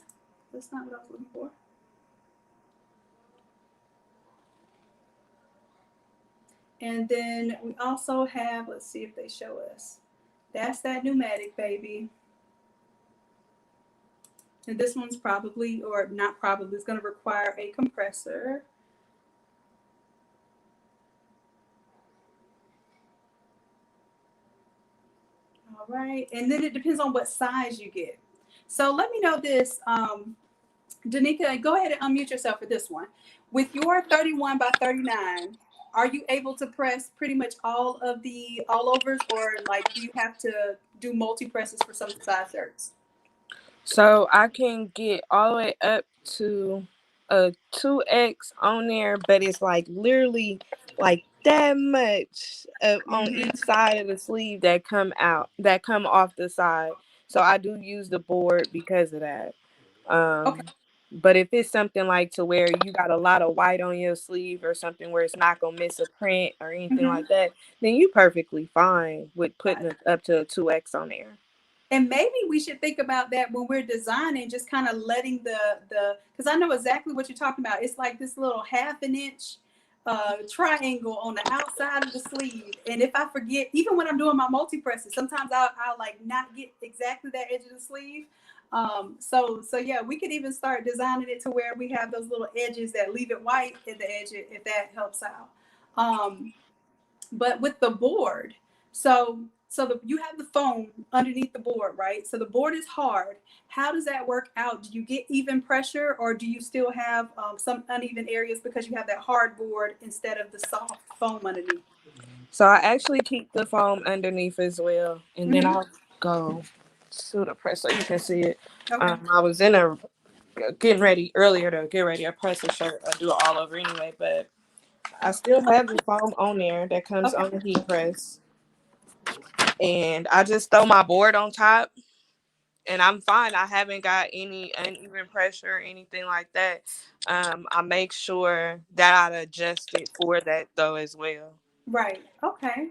That's not what I was looking for. And then we also have, let's see if they show us. That's that pneumatic, baby. And this one's probably, or not probably, it's going to require a compressor. All right, and then it depends on what size you get. So let me know this, Danica, go ahead and unmute yourself for this one. With your 31 by 39, are you able to press pretty much all of the all overs, or like do you have to do multi presses for some size shirts? So I can get all the way up to a 2X on there, but it's like literally like that much on each side of the sleeve that come off the side. So I do use the board because of that. Okay. But if it's something like to where you got a lot of white on your sleeve or something where it's not gonna miss a print or anything like that, then you perfectly fine with putting it up to a 2X on there. And maybe we should think about that when we're designing, just kind of letting because I know exactly what you're talking about. It's like this little 1/2 inch triangle on the outside of the sleeve. And if I forget, even when I'm doing my multi presses, sometimes I'll like not get exactly that edge of the sleeve. So yeah, we could even start designing it to where we have those little edges that leave it white at the edge, if that helps out. But with the board, you have the foam underneath the board, right? So the board is hard. How does that work out? Do you get even pressure, or do you still have some uneven areas because you have that hard board instead of the soft foam underneath? So I actually keep the foam underneath as well, and then I'll go to the press so you can see it. Okay. I was getting ready earlier to get ready to press a shirt. I do it all over anyway, but I still have the foam on there that comes on the heat press, and I just throw my board on top, and I'm fine. I haven't got any uneven pressure or anything like that. I make sure that I adjust it for that though as well. Right. Okay.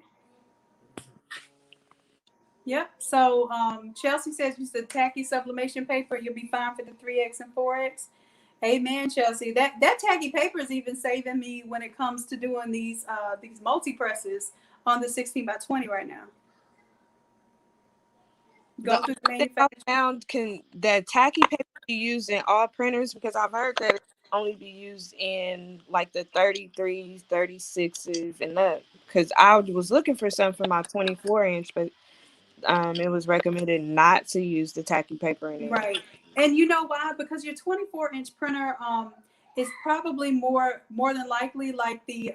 Yep. So Chelsea says use the tacky sublimation paper. You'll be fine for the 3X and 4X. Amen, Chelsea. That tacky paper is even saving me when it comes to doing these multi presses on the 16x20 right now. Go through the Thing I manufacturer. found that tacky paper be used in all printers, because I've heard that it can only be used in like the 33s, 36s, and up. Because I was looking for some for my 24-inch, but it was recommended not to use the tacky paper in it. Right. And you know why? Because your 24-inch printer is probably more than likely like the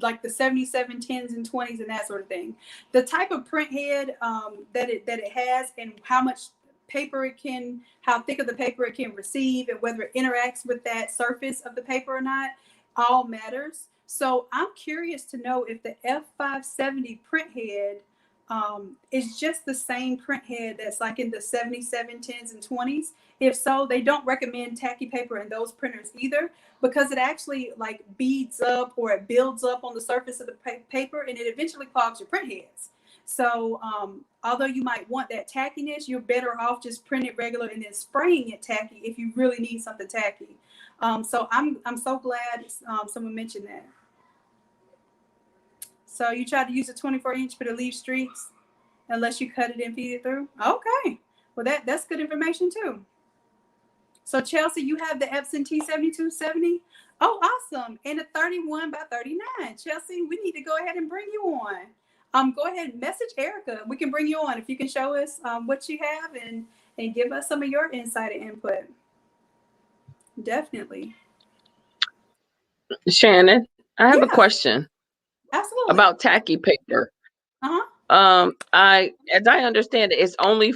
like the 7710s and 20s and that sort of thing. The type of print head that it has, and how much paper it can, how thick of the paper it can receive, and whether it interacts with that surface of the paper or not, all matters. So I'm curious to know if the F570 print head is just the same print head that's like in the 7710s and 20s. If so, they don't recommend tacky paper in those printers either, because it actually like beads up or it builds up on the surface of the paper, and it eventually clogs your print heads. So although you might want that tackiness, you're better off just printing it regular and then spraying it tacky if you really need something tacky. So I'm so glad someone mentioned that. So you try to use a 24-inch, but it leaves streaks unless you cut it and feed it through. Okay, well that's good information too. So Chelsea, you have the Epson T7270. Oh, awesome. And a 31x39. Chelsea, we need to go ahead and bring you on. Go ahead and message Erica. We can bring you on if you can show us what you have and give us some of your insight and input. Definitely. Shannon, I have a question. Absolutely. About tacky paper. Uh-huh. As I understand it, it's only.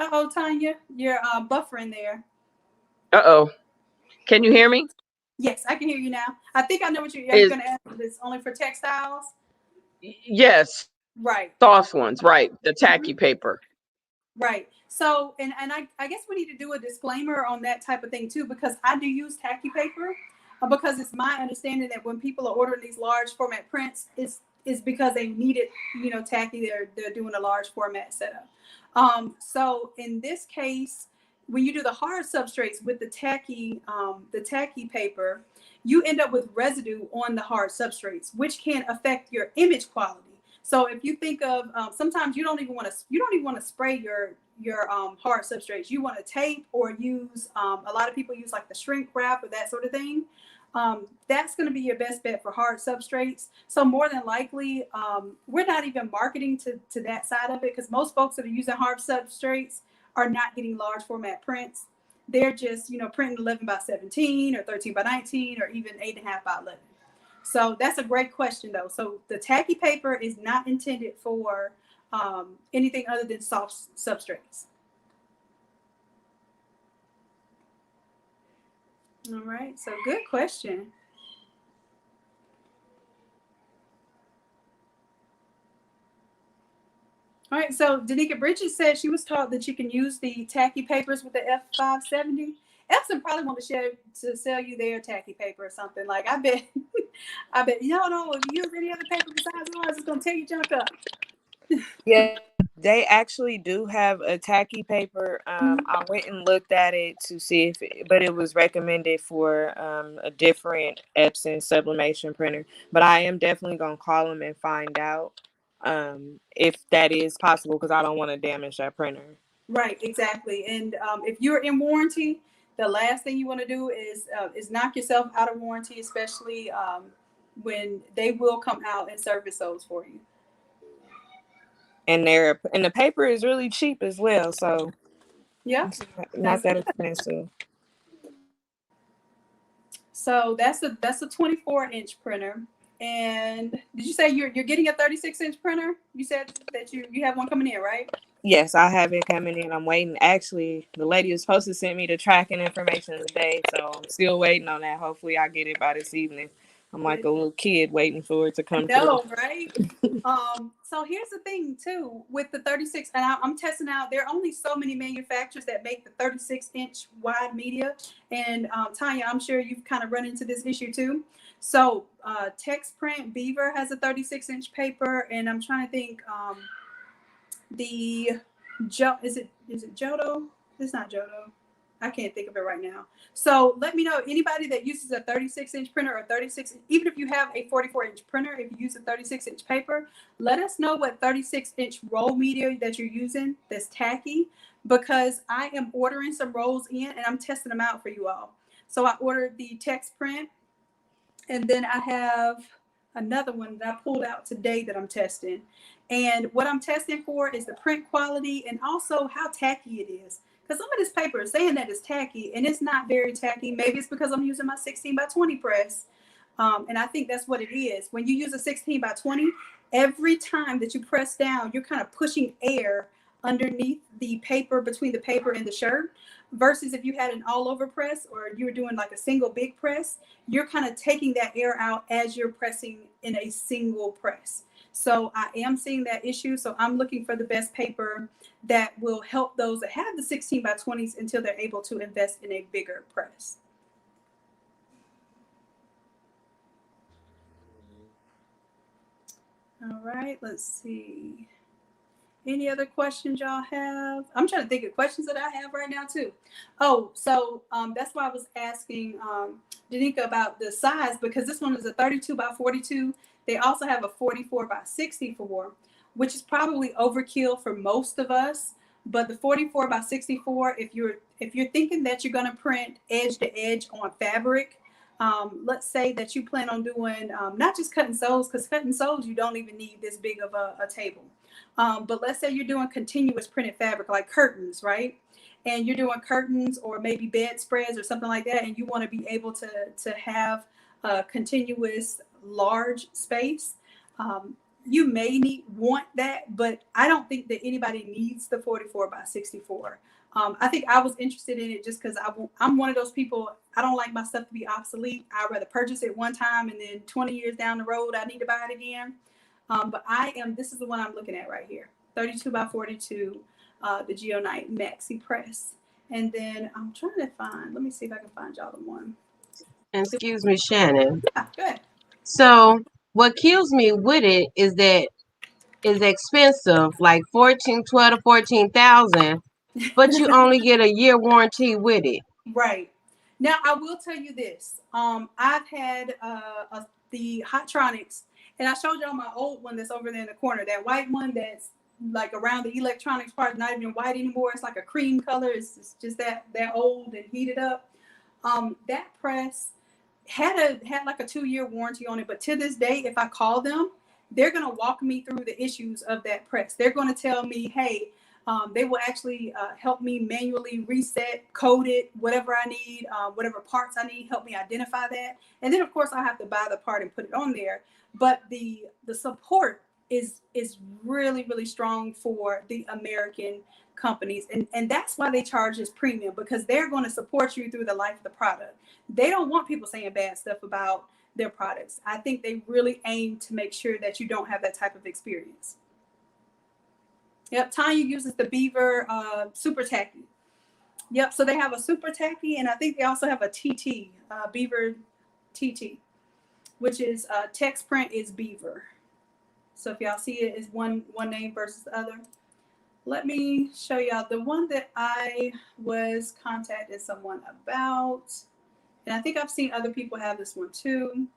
Uh-oh, Tanya, you're buffering there. Uh-oh. Can you hear me? Yes, I can hear you now. I think I know what you're going to ask. It's only for textiles? Yes. Right. Soft ones, right. The tacky paper. Right. So, and I guess we need to do a disclaimer on that type of thing too, because I do use tacky paper, because it's my understanding that when people are ordering these large format prints, it's because they need it, tacky. They're doing a large format setup. So in this case, when you do the hard substrates with the tacky paper, you end up with residue on the hard substrates, which can affect your image quality. So if you think of sometimes you don't even want to spray your hard substrates. You want to tape or use a lot of people use like the shrink wrap or that sort of thing. That's going to be your best bet for hard substrates. So more than likely, we're not even marketing to that side of it, because most folks that are using hard substrates are not getting large format prints. They're just printing 11x17 or 13x19 or even 8.5x11. So that's a great question though. So the tacky paper is not intended for anything other than soft substrates. All right, so good question. All right, so Danica Bridges said she was taught that you can use the tacky papers with the F570. Epson probably want to sell you their tacky paper or something. Like I I bet you don't know if you use any other paper besides ours, it's gonna tear your junk up. Yeah, they actually do have a tacky paper. I went and looked at it to see if, but it was recommended for a different Epson sublimation printer. But I am definitely gonna call them and find out if that is possible because I don't want to damage that printer. Right, exactly. And if you're in warranty, the last thing you want to do is knock yourself out of warranty, especially when they will come out and service those for you. And the paper is really cheap as well, so Yeah, it's not that expensive. so that's a 24-inch printer. And did you say you're getting a 36-inch printer? You said that you have one coming in, right? Yes, I have it coming in. I'm waiting. Actually, the lady was supposed to send me the tracking information today, so I'm still waiting on that. Hopefully, I get it by this evening. I'm like a little kid waiting for it to come through. No, right? So here's the thing too with the 36, and I'm testing out. There are only so many manufacturers that make the 36-inch wide media, and Tanya, I'm sure you've kind of run into this issue too. So Text Print Beaver has a 36-inch paper, and I'm trying to think. The is it Jodo? It's not Jodo. I can't think of it right now. So let me know, anybody that uses a 36-inch printer or 36, even if you have a 44-inch printer, if you use a 36-inch paper, let us know what 36-inch roll media that you're using that's tacky, because I am ordering some rolls in and I'm testing them out for you all. So I ordered the Text Print, and then I have another one that I pulled out today that I'm testing. And what I'm testing for is the print quality and also how tacky it is. Because some of this paper is saying that it's tacky, and it's not very tacky. Maybe it's because I'm using my 16 by 20 press. And I think that's what it is. When you use a 16 by 20, every time that you press down, you're kind of pushing air underneath the paper, between the paper and the shirt, versus if you had an all over press or you were doing like a single big press, you're kind of taking that air out as you're pressing in a single press. So I am seeing that issue. So I'm looking for the best paper that will help those that have the 16 by 20s until they're able to invest in a bigger press. All right, let's see. Any other questions y'all have? I'm trying to think of questions that I have right now too. Oh, so that's why I was asking Danica about the size, because this one is a 32 by 42. They also have a 44 by 64, which is probably overkill for most of us. But the 44 by 64, if you're thinking that you're going to print edge to edge on fabric, let's say that you plan on doing not just cutting sews, because cutting sews you don't even need this big of a table. But let's say you're doing continuous printed fabric like curtains, right? And you're doing curtains or maybe bedspreads or something like that, and you want to be able to have a continuous large space. You may want that, but I don't think that anybody needs the 44 by 64. I think I was interested in it just because I'm one of those people. I don't like my stuff to be obsolete. I'd rather purchase it one time and then 20 years down the road, I need to buy it again. But this is the one I'm looking at right here. 32 by 42, the Geonite Maxi Press. And then I'm trying to let me see if I can find y'all the one. Excuse me, Shannon. Yeah, go ahead. So what kills me with it is that it's expensive, like 12 to 14,000, but you only get a year warranty with it. Right. Now, I will tell you this. I've had the Hotronics, and I showed y'all my old one that's over there in the corner, that white one that's like around the electronics part, not even white anymore. It's like a cream color. It's just that old and heated up. That press had like a 2-year warranty on it, but to this day, if I call them, they're going to walk me through the issues of that press. They're going to tell me, hey, they will actually help me manually reset, code it, whatever I need, whatever parts I need, help me identify that. And then, of course, I have to buy the part and put it on there. But the support is really, really strong for the American companies. And that's why they charge this premium, because they're going to support you through the life of the product. They don't want people saying bad stuff about their products. I think they really aim to make sure that you don't have that type of experience. Yep, Tanya uses the Beaver Super Tacky. Yep, so they have a Super Tacky, and I think they also have a TT, Beaver TT. which is text print is Beaver. So if y'all see it is one name versus the other. Let me show y'all the one that I was contacting someone about. And I think I've seen other people have this one too.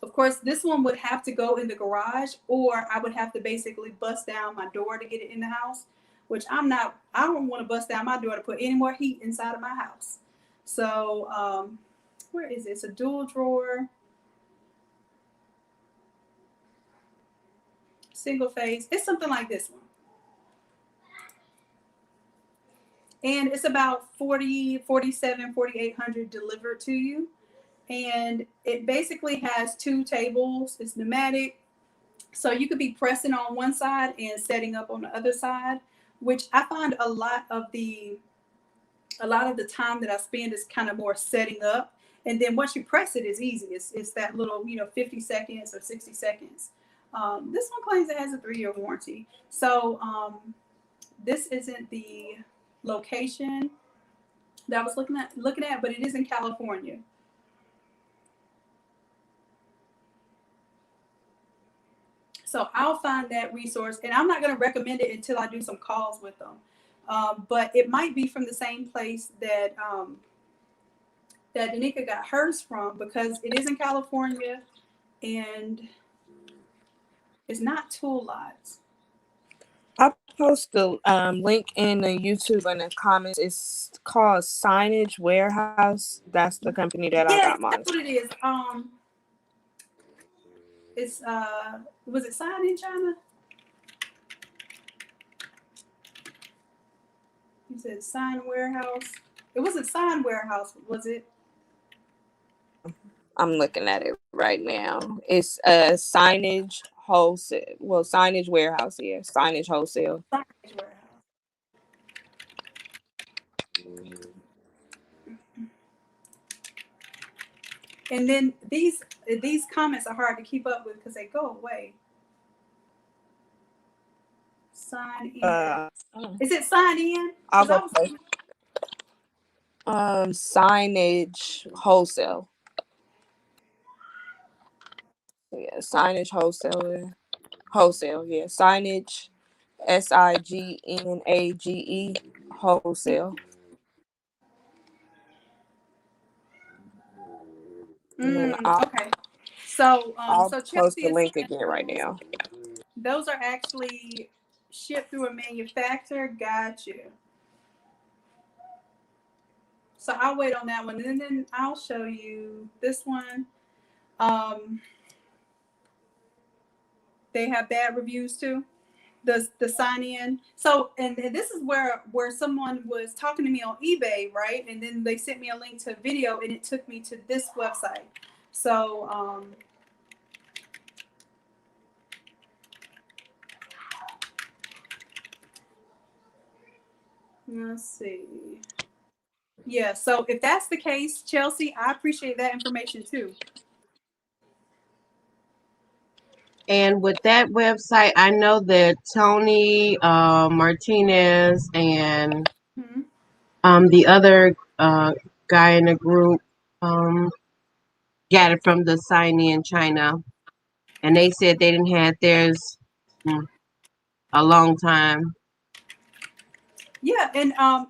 Of course, this one would have to go in the garage, or I would have to basically bust down my door to get it in the house, which I don't want to bust down my door to put any more heat inside of my house. So where is it? It's a dual drawer, single phase. It's something like this one. And it's about 4,800 delivered to you. And it basically has two tables. It's pneumatic. So you could be pressing on one side and setting up on the other side, which I find a lot of the time that I spend is kind of more setting up. And then once you press it, it's easy. It's that little, 50 seconds or 60 seconds. This one claims it has a 3-year warranty. So this isn't the location that I was looking at, but it is in California. So I'll find that resource, and I'm not going to recommend it until I do some calls with them. But it might be from the same place that that Danica got hers from, because it is in California, and it's not Tool Lots. I'll post the link in the YouTube in the comments. It's called Signage Warehouse. That's the company that I got mine. That's what it is. It's was it Sign in China? You said Sign Warehouse. It wasn't Sign Warehouse, was it? I'm looking at it right now. It's a signage wholesale. Well, Signage Warehouse here. Signage Wholesale. Signage Warehouse. And then these comments are hard to keep up with because they go away. Sign in. Is it sign in? I'll go first. Signage Wholesale. Yeah, Signage Wholesale. Wholesale, yeah. Signage, SIGNAGE, Wholesale. Okay. So I'll so post Chelsea the is link again right now. Those are actually shipped through a manufacturer. Got you. So I'll wait on that one, and then I'll show you this one. They have bad reviews too. The sign in. So and this is where someone was talking to me on eBay, right? And then they sent me a link to a video, and it took me to this website. So let's see. Yeah, so if that's the case, Chelsea, I appreciate that information too. And with that website, I know that Tony Martinez and the other guy in the group got it from the Sign in China, and they said they didn't have theirs a long time. Yeah, and I've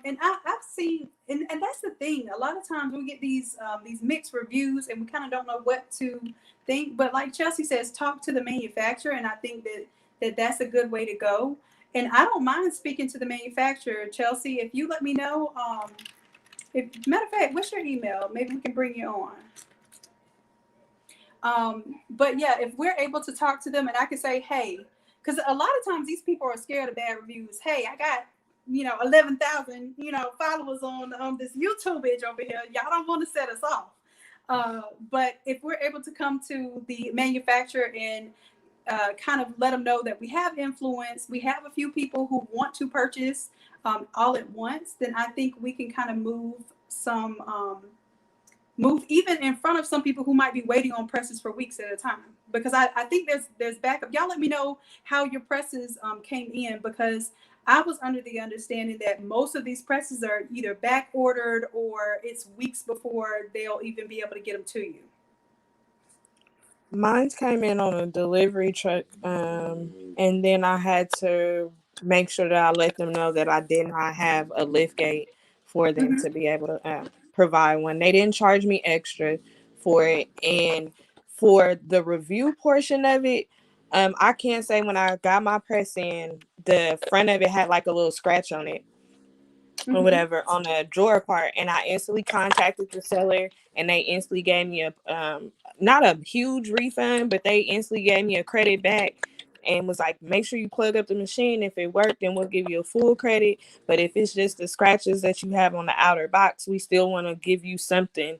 seen, and that's the thing. A lot of times we get these mixed reviews, and we kind of don't know what to think. But like Chelsea says, talk to the manufacturer, and I think that's a good way to go. And I don't mind speaking to the manufacturer, Chelsea. If you let me know, matter of fact, what's your email? Maybe we can bring you on. But yeah, if we're able to talk to them, and I can say, hey, because a lot of times these people are scared of bad reviews. Hey, I got 11,000 followers on this YouTube page over here. Y'all don't want to set us off. But if we're able to come to the manufacturer and kind of let them know that we have influence, we have a few people who want to purchase all at once, then I think we can kind of move even in front of some people who might be waiting on presses for weeks at a time. Because I think there's backup. Y'all let me know how your presses came in, because I was under the understanding that most of these presses are either back ordered or it's weeks before they'll even be able to get them to you. Mine came in on a delivery truck, and then I had to make sure that I let them know that I did not have a lift gate for them to be able to provide one. They didn't charge me extra for it, and for the review portion of it, I can't say when I got my press in, the front of it had like a little scratch on it or whatever on the drawer part, and I instantly contacted the seller, and they instantly gave me a not a huge refund, but they instantly gave me a credit back and was like, make sure you plug up the machine. If it worked, then we'll give you a full credit, but if it's just the scratches that you have on the outer box, we still want to give you something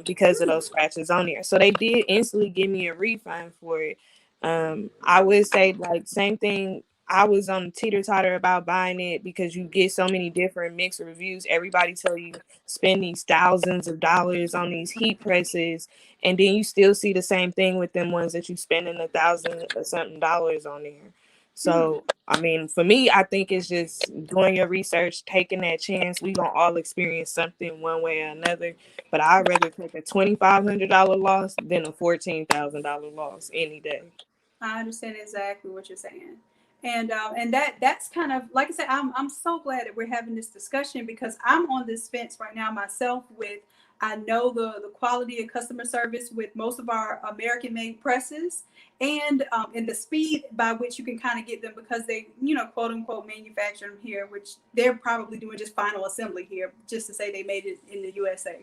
because of those scratches on there. So they did instantly give me a refund for it. I would say, like, same thing, I was on teeter totter about buying it because you get so many different mixed reviews. Everybody tell you spend these thousands of dollars on these heat presses, and then you still see the same thing with them ones that you spending $1,000 or something dollars on there. So I mean, for me, I think it's just doing your research, taking that chance. We gonna all experience something one way or another. But I'd rather take a $2,500 loss than a $14,000 loss any day. I understand exactly what you're saying. And that's kind of like I said, I'm so glad that we're having this discussion because I'm on this fence right now myself with I know the quality of customer service with most of our American made presses and the speed by which you can kind of get them because they, you know, quote unquote manufacture them here, which they're probably doing just final assembly here just to say they made it in the USA.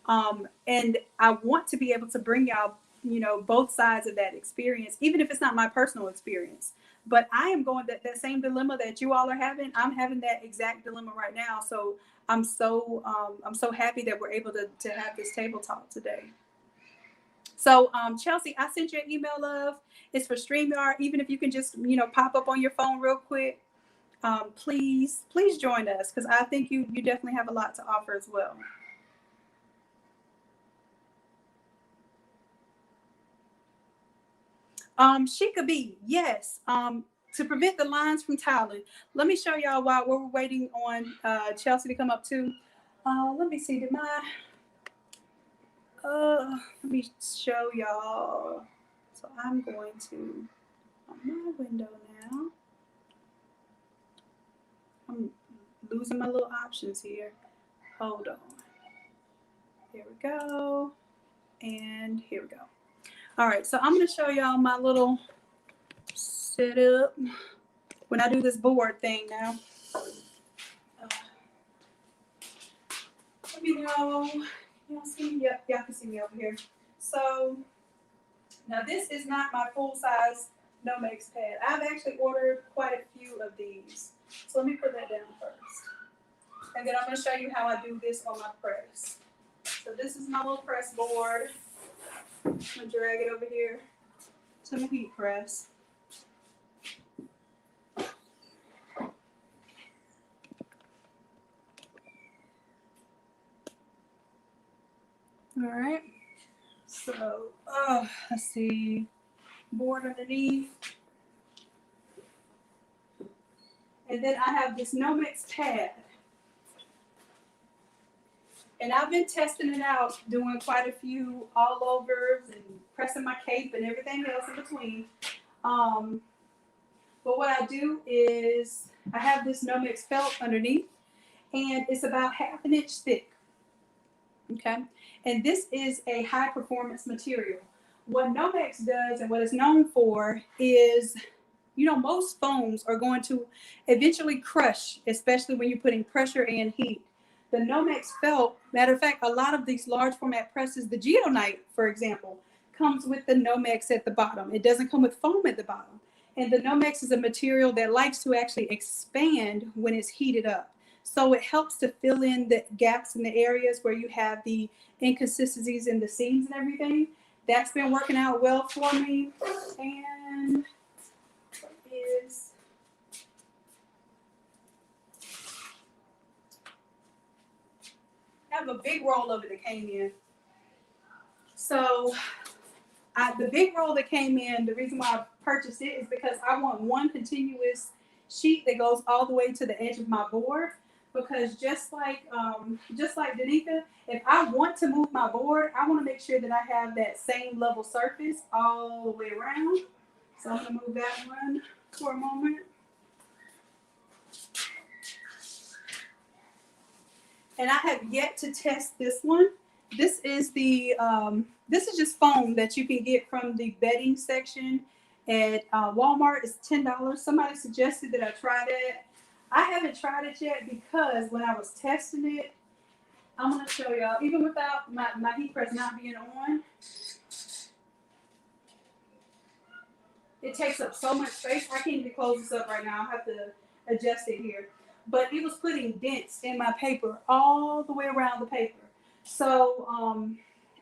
And I want to be able to bring y'all, you know, both sides of that experience, even if it's not my personal experience. But I am going that same dilemma that you all are having. I'm having that exact dilemma right now. So I'm so happy that we're able to have this table talk today. So Chelsea, I sent you an email, love. It's for StreamYard. Even if you can just, you know, pop up on your phone real quick. Please join us because I think you definitely have a lot to offer as well. She could be, yes. To prevent the lines from tiling. Let me show y'all while we're waiting on Chelsea to come up too. Let me see, let me show y'all. So I'm going to on my window now. I'm losing my little options here. Hold on. Here we go. And here we go. All right, so I'm going to show y'all my little setup when I do this board thing now. Let me know. Y'all see me? Yep, y'all can see me over here. So now this is not my full size Nomex pad. I've actually ordered quite a few of these. So let me put that down first. And then I'm going to show you how I do this on my press. So this is my little press board. I'm going to drag it over here to my heat press. All right. So, let's see. Board underneath. And then I have this Nomex pad. And I've been testing it out, doing quite a few all overs and pressing my cape and everything else in between. But what I do is I have this Nomex felt underneath, and it's about 1/2 inch thick. Okay, and this is a high performance material. What Nomex does and what it's known for is, you know, most foams are going to eventually crush, especially when you're putting pressure and heat. The Nomex felt, matter of fact, a lot of these large format presses, the Geonite, for example, comes with the Nomex at the bottom. It doesn't come with foam at the bottom. And the Nomex is a material that likes to actually expand when it's heated up. So it helps to fill in the gaps in the areas where you have the inconsistencies in the seams and everything. That's been working out well for me. And is I have a big roll of it that came in. So the big roll that came in, the reason why I purchased it is because I want one continuous sheet that goes all the way to the edge of my board. because just like Danica, if I want to move my board, I want to make sure that I have that same level surface all the way around. So I'm gonna move that one for a moment. And I have yet to test this one. This is this is just foam that you can get from the bedding section at Walmart. It's $10. Somebody suggested that I try that. I haven't tried it yet because when I was testing it, I'm gonna show y'all, even without my heat press not being on, it takes up so much space. I can't even close this up right now. I'll have to adjust it here. But it was putting dents in my paper all the way around the paper. So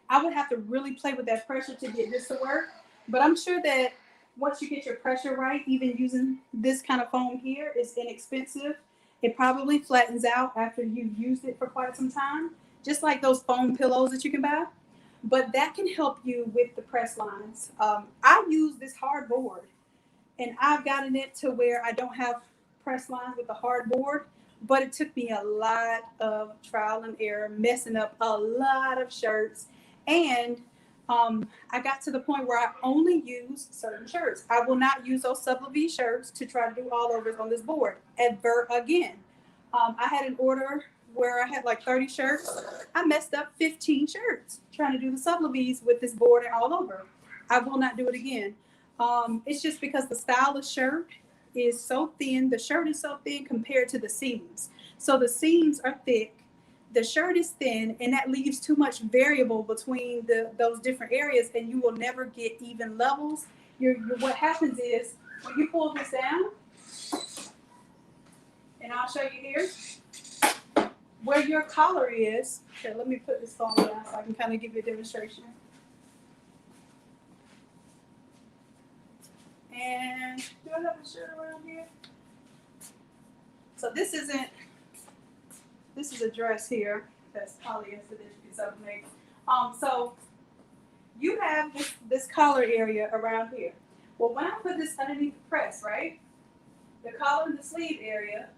I would have to really play with that pressure to get this to work. But I'm sure that once you get your pressure right, even using this kind of foam here is inexpensive. It probably flattens out after you've used it for quite some time, just like those foam pillows that you can buy. But that can help you with the press lines. I use this hard board, and I've gotten it to where I don't have press lines with the hard board, but it took me a lot of trial and error, messing up a lot of shirts. And I got to the point where I only use certain shirts. I will not use those Subla shirts to try to do all overs on this board ever again. I had an order where I had like 30 shirts. I messed up 15 shirts trying to do the Subla with this board and all over. I will not do it again. It's just because the style of shirt is so thin. The shirt is so thin compared to the seams. So the seams are thick. The shirt is thin, and that leaves too much variable between those different areas, and you will never get even levels. What happens is when you pull this down, and I'll show you here, where your collar is. Here, let me put this phone down so I can kind of give you a demonstration. And do I have a shirt around here? So this is a dress here that's polyester that you can sublimate. So you have this collar area around here. Well, when I put this underneath the press, right, the collar and the sleeve area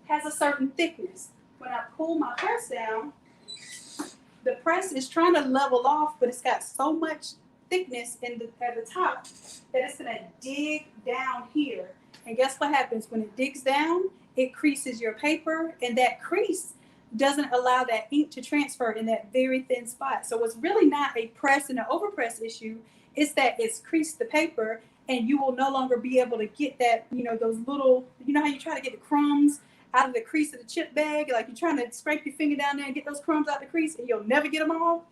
has a certain thickness. When I pull my press down, the press is trying to level off, but it's got so much thickness at the top that it's going to dig down here. And guess what happens? When it digs down, it creases your paper, and that crease doesn't allow that ink to transfer in that very thin spot. So it's really not a press and an overpress issue. It's that it's creased the paper, and you will no longer be able to get that, those little, how you try to get the crumbs out of the crease of the chip bag, like you're trying to scrape your finger down there and get those crumbs out the crease, and you'll never get them all.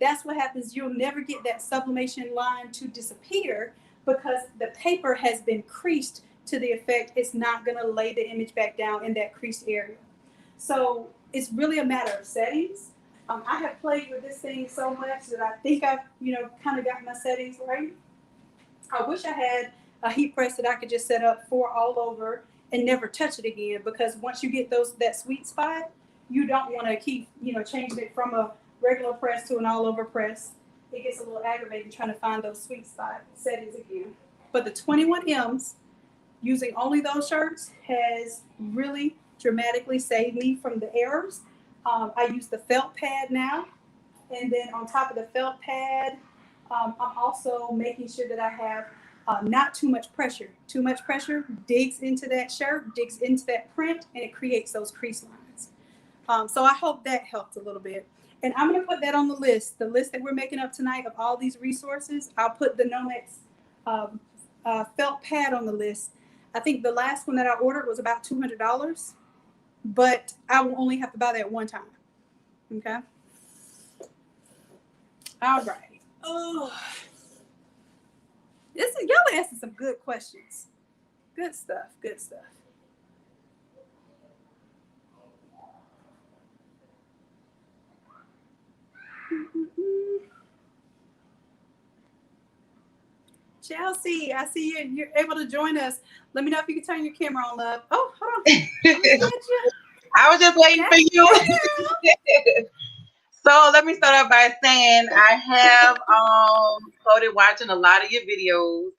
That's what happens. You'll never get that sublimation line to disappear because the paper has been creased to the effect it's not going to lay the image back down in that creased area. So it's really a matter of settings. I have played with this thing so much that I think I've, kind of got my settings right. I wish I had a heat press that I could just set up for all over and never touch it again, because once you get that sweet spot, you don't want to keep, changing it from a regular press to an all over press. It gets a little aggravating trying to find those sweet spot settings again. But the 21 M's, using only those shirts, has really dramatically saved me from the errors. I use the felt pad now, and then on top of the felt pad, I'm also making sure that I have not too much pressure. Too much pressure digs into that shirt, digs into that print, and it creates those crease lines. So I hope that helped a little bit. And I'm going to put that on the list that we're making up tonight of all these resources. I'll put the Nomex felt pad on the list. I think the last one that I ordered was about $200, but I will only have to buy that one time. Okay. All right. Oh, y'all asking some good questions. Good stuff. Good stuff. Chelsea, I see you. You're able to join us. Let me know if you can turn your camera on, love. Oh, hold on. I was just waiting for you. So let me start off by saying I have started watching a lot of your videos.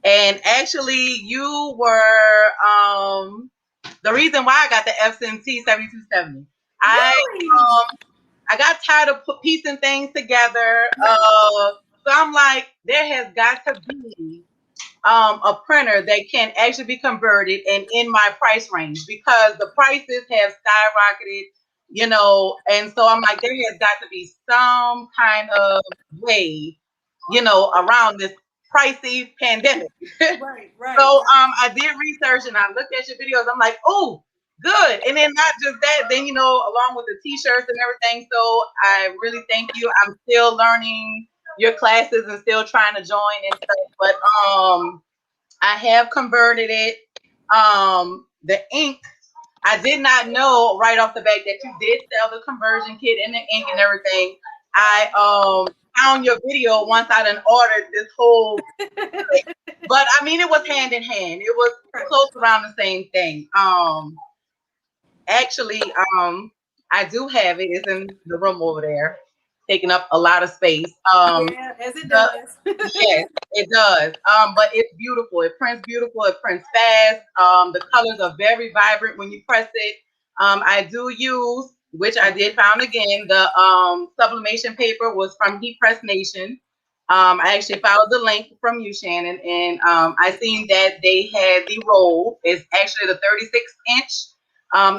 And actually you were the reason why I got the FCNT 7270. Really? I got tired of piecing things together. So I'm like, there has got to be a printer that can actually be converted and in my price range, because the prices have skyrocketed, you know, and so I'm like, there has got to be some kind of way, you know, around this pricey pandemic. Right, right. So I did research and I looked at your videos. I'm like, oh, good. And then not just that, then you know, along with the t-shirts and everything. So I really thank you. I'm still learning your classes and still trying to join and stuff. But I have converted it. The ink, I did not know right off the bat that you did sell the conversion kit and the ink and everything. I found your video once I done ordered this whole thing. But I mean, it was hand in hand. It was close around the same thing. Actually, I do have it. It's in the room over there, taking up a lot of space. Yeah, as it does. Yes, it does. But it's beautiful. It prints beautiful. It prints fast. The colors are very vibrant when you press it. I do use, which I did found again, the sublimation paper was from Heat Press Nation. I actually followed the link from you, Shannon, and I seen that they had the roll. It's actually the 36-inch.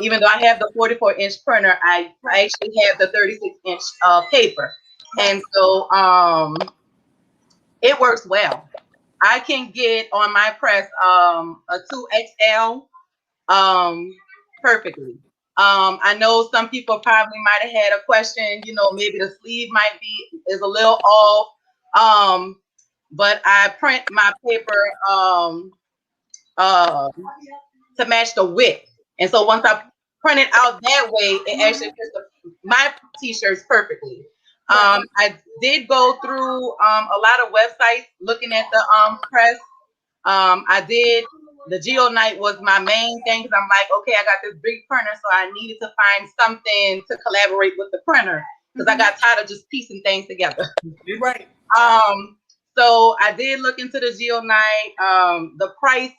Even though I have the 44-inch printer, I actually have the 36-inch paper. And so it works well. I can get on my press a 2XL perfectly. I know some people probably might have had a question, you know, maybe the sleeve might be is a little off. But I print my paper to match the width. And so once I print it out that way, it actually fits my t-shirts perfectly. I did go through a lot of websites looking at the press. I did, the GeoNight was my main thing, because I'm like, okay, I got this big printer, so I needed to find something to collaborate with the printer, because I got tired of just piecing things together. Right. So I did look into the GeoNight. The price,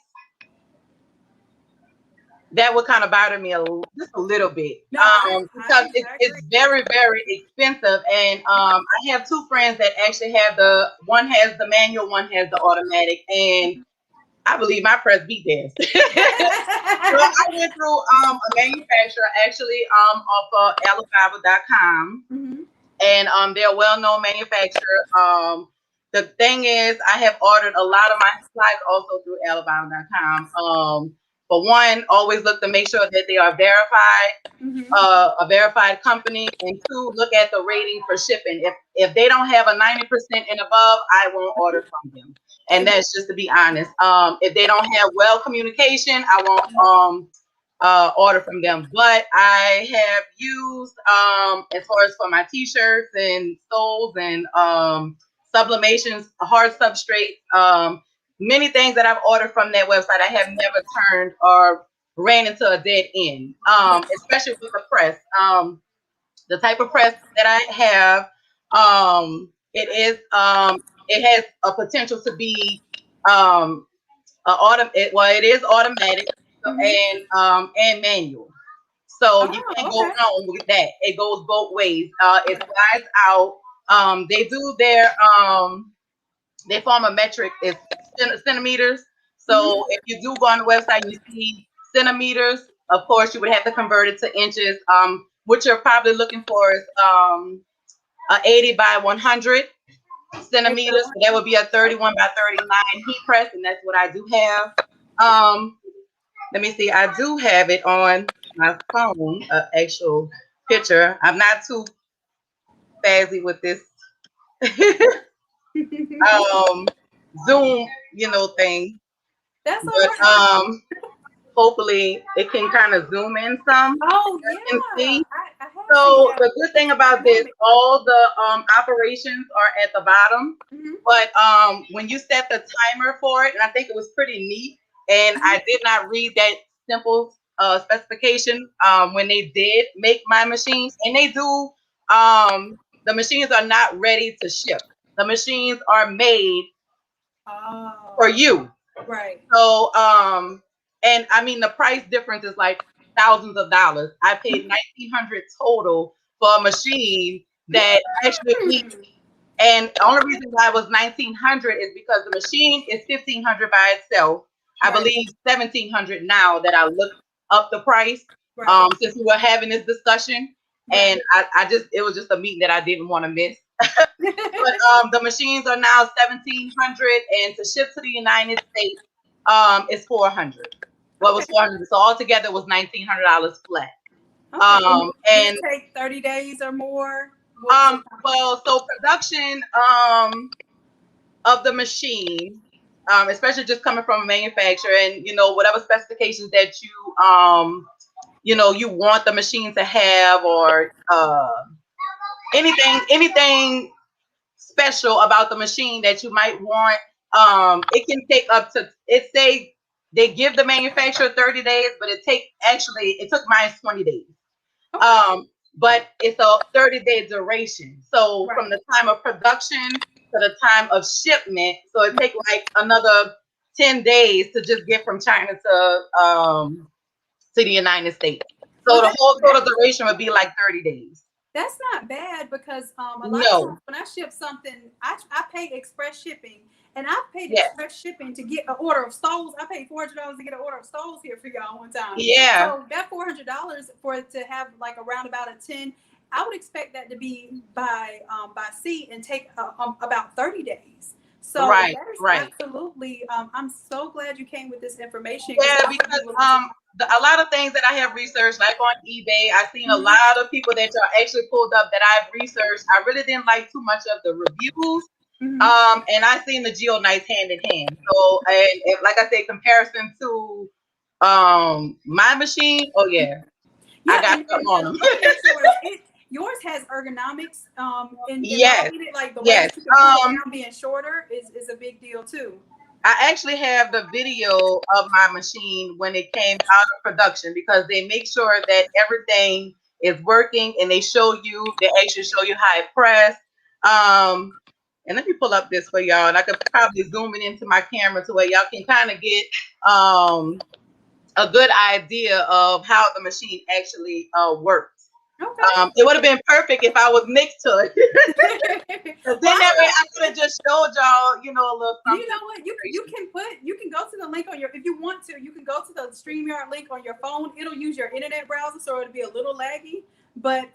that would kind of bother me just a little bit, because it's very, very expensive. And I have two friends that actually have one has the manual, one has the automatic, and I believe my press beat theirs. So I went through a manufacturer, actually off of Alibaba.com, and they're a well-known manufacturer. The thing is, I have ordered a lot of my supplies also through Alibaba.com. For one, always look to make sure that they are verified, a verified company, and two, look at the rating for shipping. If they don't have a 90% and above, I won't order from them. And that's just to be honest. If they don't have well communication, I won't order from them. But I have used, as far as for my t-shirts and soles and sublimations, hard substrates, many things that I've ordered from that website, I have never turned or ran into a dead end, especially with the press. The type of press that I have, it has a potential to be it is automatic and manual. So you can't go wrong with that. It goes both ways. It slides out. They do their they form a metric is centimeters. So if you do go on the website and you see centimeters, of course you would have to convert it to inches. What you're probably looking for is 80 by 100 centimeters. So that would be a 31 by 39 heat press, and that's what I do have. Let me see. I do have it on my phone, an actual picture. I'm not too fazzy with this Zoom, thing. That's but hopefully it can kind of zoom in some. Oh yeah. Can see. So the good thing about this, all the operations are at the bottom. But when you set the timer for it, and I think it was pretty neat, and I did not read that simple specification when they did make my machine, and they do. The machines are not ready to ship. The machines are made for you. Right. So And I mean, the price difference is like thousands of dollars. I paid $1,900 total for a machine that actually eats. And the only reason why it was $1,900 is because the machine is $1,500 by itself. I believe $1,700 now that I looked up the price. Since we were having this discussion, and I just, it was just a meeting that I didn't want to miss. But the machines are now $1,700, and to ship to the United States, it's $400. Well, it was $400, so altogether it was $1,900 flat. And it take 30 days or more. Well, so production of the machine, especially just coming from a manufacturer, and you know, whatever specifications that you know, you want the machine to have, or anything special about the machine that you might want. It can take up to, it say they give the manufacturer 30 days, but it took mine 20 days. But it's a 30-day duration. So from the time of production to the time of shipment, so it takes like another 10 days to just get from China to the United States. So the whole total duration would be like 30 days. That's not bad, because a lot of times when I ship something, I pay express shipping, and I paid express shipping to get an order of stoves. I paid $400 to get an order of stoves here for y'all one time. Yeah. So that $400 for it to have like around about a 10, I would expect that to be by sea and take about 30 days. So that is absolutely. I'm so glad you came with this information. Yeah, because a lot of things that I have researched, like on eBay, I've seen a lot of people that y'all actually pulled up that I've researched. I really didn't like too much of the reviews. And I seen the Geo Nice hand in hand. So, and like I said, comparison to my machine, I got something on them. Yours has ergonomics. Yes. Like the way that you can pull it down being shorter is a big deal too. I actually have the video of my machine when it came out of production, because they make sure that everything is working, and they actually show you how it press. And let me pull up this for y'all, and I could probably zoom it into my camera to where y'all can kind of get a good idea of how the machine actually works. It would have been perfect if I was next to it. Then that way I could have just showed y'all, you know, a little something. You know what? You can go to the link on your, if you want to, you can go to the StreamYard link on your phone. It'll use your internet browser, so it'll be a little laggy. But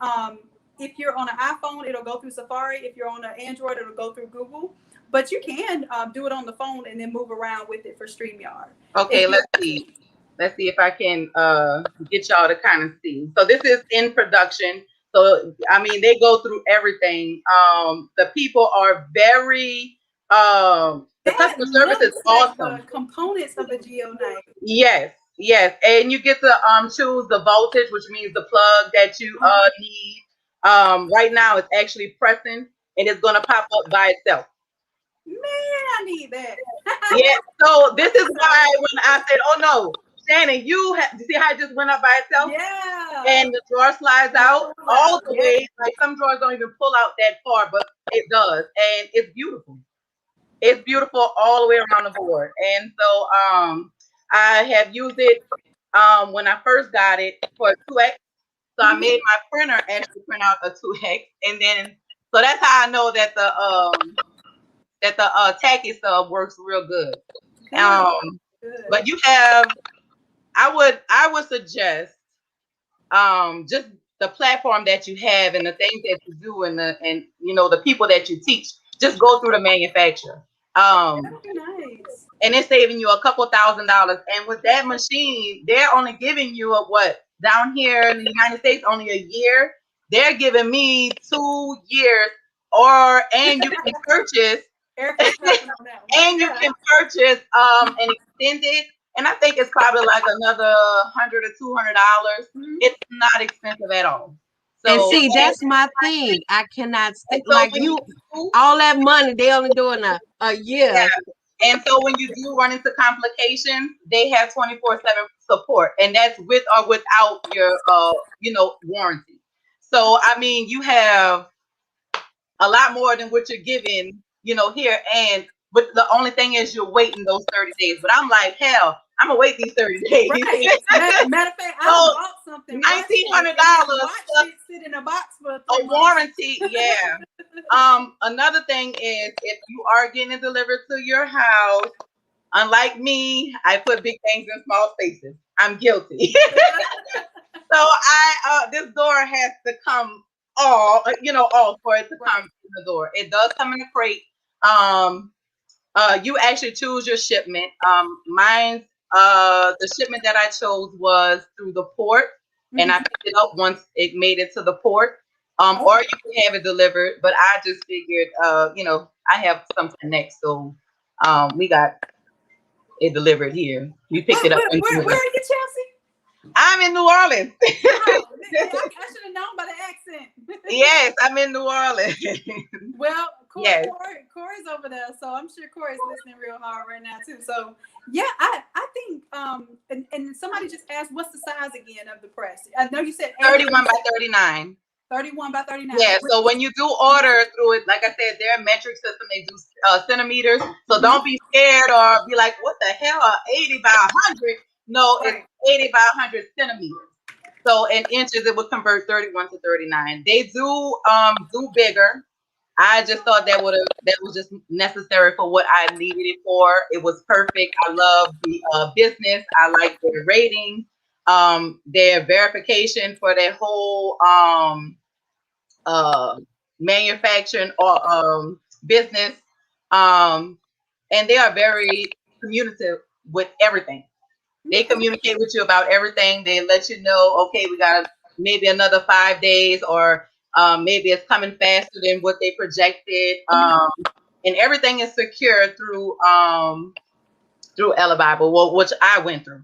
if you're on an iPhone, it'll go through Safari. If you're on an Android, it'll go through Google. But you can do it on the phone and then move around with it for StreamYard. Okay, let's see. Let's see if I can get y'all to kind of see. So this is in production. So, I mean, they go through everything. The people are very, the customer service is awesome. The components of the Geo Nice. Yes, yes. And you get to choose the voltage, which means the plug that you need. Right now it's actually pressing, and it's going to pop up by itself. Man, I need that. Yeah, so this is why when I said, oh no, Shannon, you see how it just went up by itself? Yeah. And the drawer slides out all the way. Like some drawers don't even pull out that far, but it does. And it's beautiful. It's beautiful all the way around the board. And so I have used it when I first got it for a 2X. So I made my printer actually print out a 2X. And then, so that's how I know that the tacky stuff works real good. But you have, I would suggest just the platform that you have and the things that you do, and you know, the people that you teach, just go through the manufacturer. Nice. And it's saving you a couple $1,000s. And with that machine, they're only giving you down here in the United States, only a year. They're giving me 2 years, and you can purchase and you can purchase an extended, and I think it's probably like another $100 or $200. It's not expensive at all. So, and see, that's my thing. I cannot stick like you. All that money, they only doing a year. Yeah. And so when you do run into complications, they have 24/7 support, and that's with or without your warranty. So I mean, you have a lot more than what you're giving, here. But the only thing is you're waiting those 30 days. But I'm like, hell, I'm gonna wait these 30 days. Right. Matter of fact, I bought something. $1,900. Watch it sit in a box for 3 A months. warranty. Yeah. Another thing is if you are getting it delivered to your house, unlike me, I put big things in small spaces. I'm guilty. So this door has to come all for it to come in the door. It does come in a crate. You actually choose your shipment. Mine's the shipment that I chose was through the port, and I picked it up once it made it to the port. Or you can have it delivered, but I just figured, I have something next, so we got it delivered here. We picked it up. Where are you, Chelsea? I'm in New Orleans. Oh, I should have known by the accent. Yes, I'm in New Orleans. Well, Yes. Corey's over there, so I'm sure Corey's listening real hard right now too. So yeah, I think and somebody just asked, what's the size again of the press? I know you said 31 by 39. 31 by 39. Yeah, so when you do order through it, like I said, their metric system, they do centimeters. So don't be scared or be like, what the hell, 80 by 100? No, it's 80 by 100 centimeters. So in inches, it would convert 31 to 39. They do bigger. I just thought that was just necessary for what I needed it for. It was perfect. I love the business. I like their rating, their verification for their whole manufacturing or business, and they are very communicative with everything. They communicate with you about everything. They let you know, okay, we got maybe another 5 days, or maybe it's coming faster than what they projected. And everything is secure through Elebible, which I went through.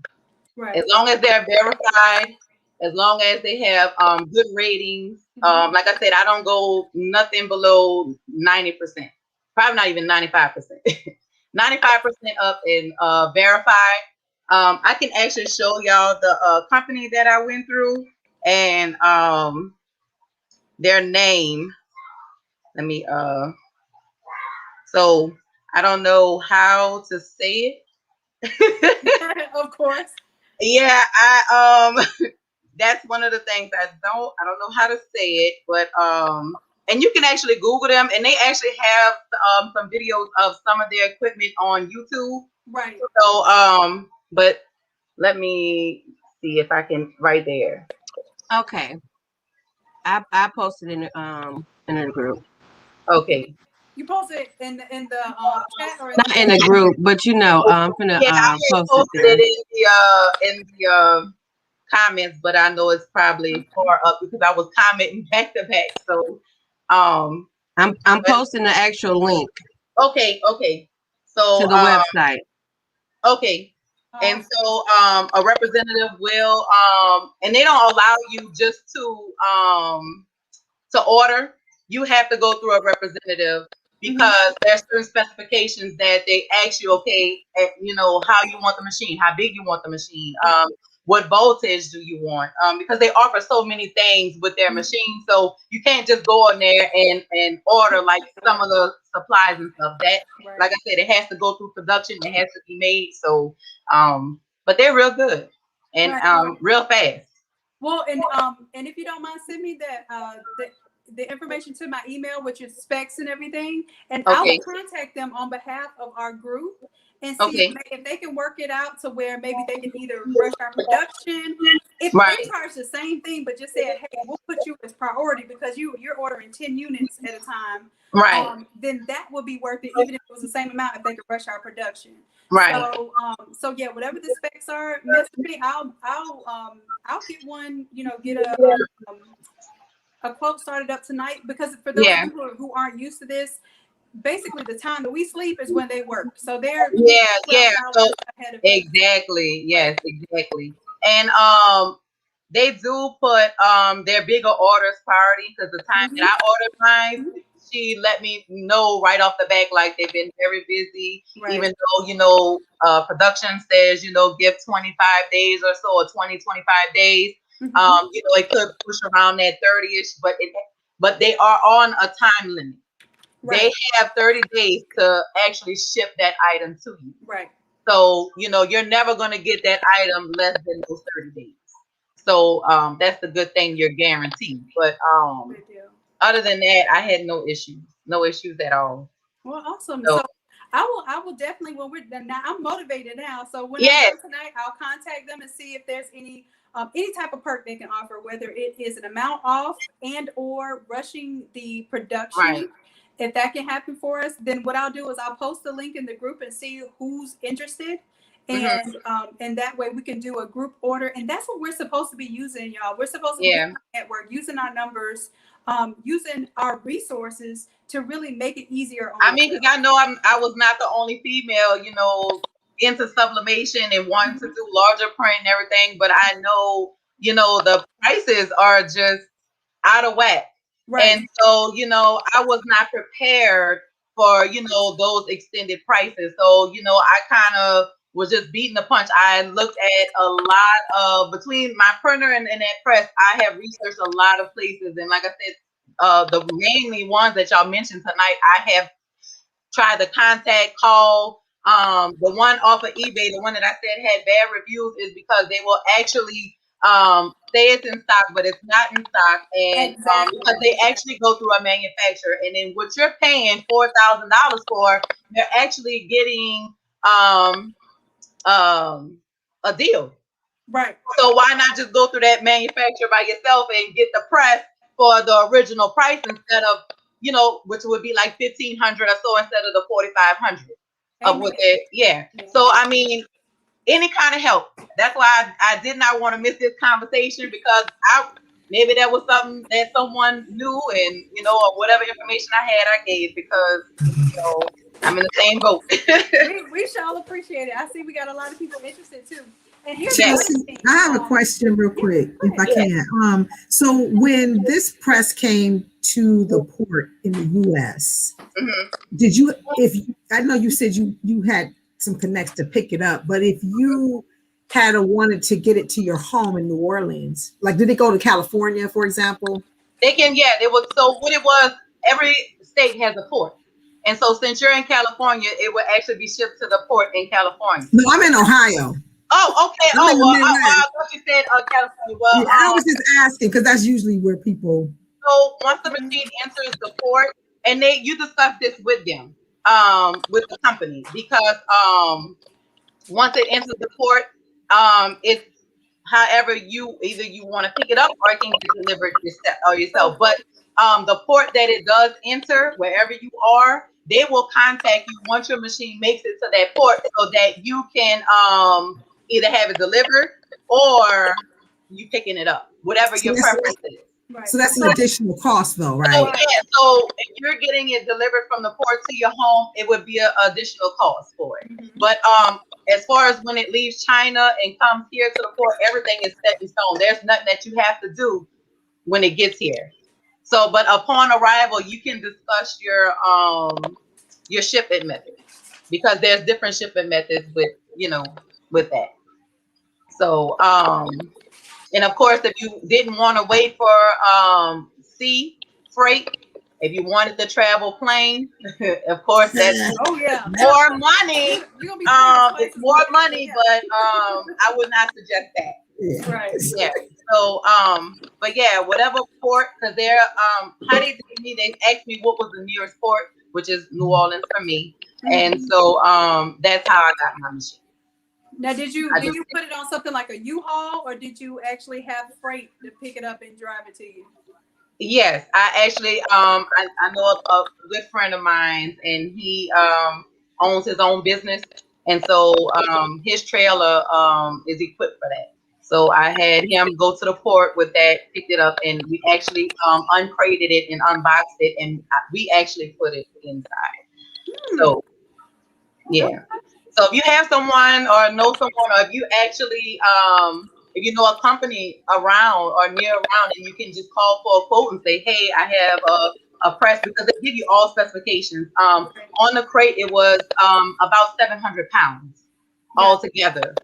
Right. As long as they're verified, as long as they have good ratings. Like I said, I don't go nothing below 90%. Probably not even 95%. 95% up and verified. I can actually show y'all the company that I went through and their name. Let me so I don't know how to say it. Of course. Yeah, I that's one of the things I don't know how to say it, but and you can actually Google them, and they actually have some videos of some of their equipment on YouTube. Right. So but let me see if I can right there. Okay. I posted in the group. Okay. You posted in the chat or not in the group, but I'm gonna post it in the comments, but I know it's probably far up because I was commenting back to back. So I'm posting the actual link. Okay. So to the website. Okay. And so a representative will and they don't allow you just to order. You have to go through a representative because there's certain specifications that they ask you, okay, how you want the machine, how big you want the machine, what voltage do you want? Because they offer so many things with their machine. So you can't just go in there and order like some of the supplies and stuff. That, like I said, it has to go through production. It has to be made. So, but they're real good and real fast. Well, and if you don't mind, send me the information to my email with your specs and everything, and I will contact them on behalf of our group and see if they can work it out to where maybe they can either rush our production. If they charge the same thing, but just said, hey, we'll put you as priority because you're ordering 10 units at a time. Right. Then that would be worth it, even if it was the same amount, if they could rush our production. Right. So yeah, whatever the specs are, message me. I'll get one. Get a quote started up tonight, because for those people who aren't used to this, basically the time that we sleep is when they work. So they're So exactly. Yes, exactly. And they do put their bigger orders priority, because the time that I ordered mine, she let me know right off the back, like they've been very busy, even though, production says, give 25 days or so, or 20, 25 days. It could push around that 30-ish, but they are on a time limit. They have 30 days to actually ship that item to you. Right. So, you're never going to get that item less than those 30 days. So that's the good thing, you're guaranteed. But other than that, I had no issues at all. Well, awesome. So So I will definitely, when we're done now, I'm motivated now. So when I'm yes, done tonight, I'll contact them and see if there's any type of perk they can offer, whether it is an amount off and or rushing the production. right. If that can happen for us, then what I'll do is I'll post the link in the group and see who's interested. Mhm. And that way we can do a group order. And that's what we're supposed to be using, y'all. We're supposed to be Yeah. using our network, using our numbers, using our resources to really make it easier on I mean, because I know I was not the only female, into sublimation and wanting to do larger print and everything, but I know, the prices are just out of whack. Right. And so, I was not prepared for, those extended prices. So, I kind of was just beating the punch. I looked at a lot of, between my printer and that press, I have researched a lot of places. And like I said, the mainly ones that y'all mentioned tonight, I have tried to contact, call. The one off of eBay, the one that I said had bad reviews, is because they will actually say it's in stock, but it's not in stock, and because they actually go through a manufacturer, and then what you're paying $4,000 for, they're actually getting a deal. Right. So why not just go through that manufacturer by yourself and get the press for the original price instead of, which would be like $1,500 or so instead of the $4,500 of what they, yeah. So I mean, any kind of help. That's why I did not want to miss this conversation, because maybe that was something that someone knew, and or whatever information I had, I gave, because I'm in the same boat. we shall appreciate it. I see we got a lot of people interested too. And here's Chelsea, I have a question real quick, if I can. So when this press came to the port in the U.S., did you? I know you said you had some connects to pick it up, but if you had wanted to get it to your home in New Orleans, like did it go to California, for example? They can, yeah. It was, so what it was. Every state has a port. And so since you're in California, it would actually be shipped to the port in California. No, I'm in Ohio. Oh, okay. I thought you said California. Well, yeah, I was just asking because that's usually where people. So once the machine enters the port, and you discuss this with them, with the company, because once it enters the port, it's however either you want to pick it up or it can get delivered yourself. But the port that it does enter, wherever you are, they will contact you once your machine makes it to that port, so that you can either have it delivered or you picking it up, whatever your preference is. Right. So that's an additional cost, though, right? So, yeah, so if you're getting it delivered from the port to your home, it would be an additional cost for it. But as far as when it leaves China and comes here to the port, everything is set in stone. There's nothing that you have to do when it gets here. So, but upon arrival, you can discuss your shipping method, because there's different shipping methods with that. So, and of course, if you didn't want to wait for sea freight, if you wanted to travel plane, of course, that's more money. It's more money, but I would not suggest that. Yeah. Right. Yeah. So, but yeah, whatever port, because they're how they did me, they asked me what was the nearest port, which is New Orleans for me, and so that's how I got my machine. Now, did you put it on something like a U-Haul, or did you actually have freight to pick it up and drive it to you? Yes, I actually I know a good friend of mine, and he owns his own business, and so his trailer is equipped for that. So I had him go to the port with that, picked it up, and we actually uncrated it and unboxed it, and we actually put it inside. So yeah. So if you have someone or know someone, or if you actually if you know a company around or near around, and you can just call for a quote and say, hey, I have a press, because they give you all specifications. On the crate, it was about 700 pounds altogether,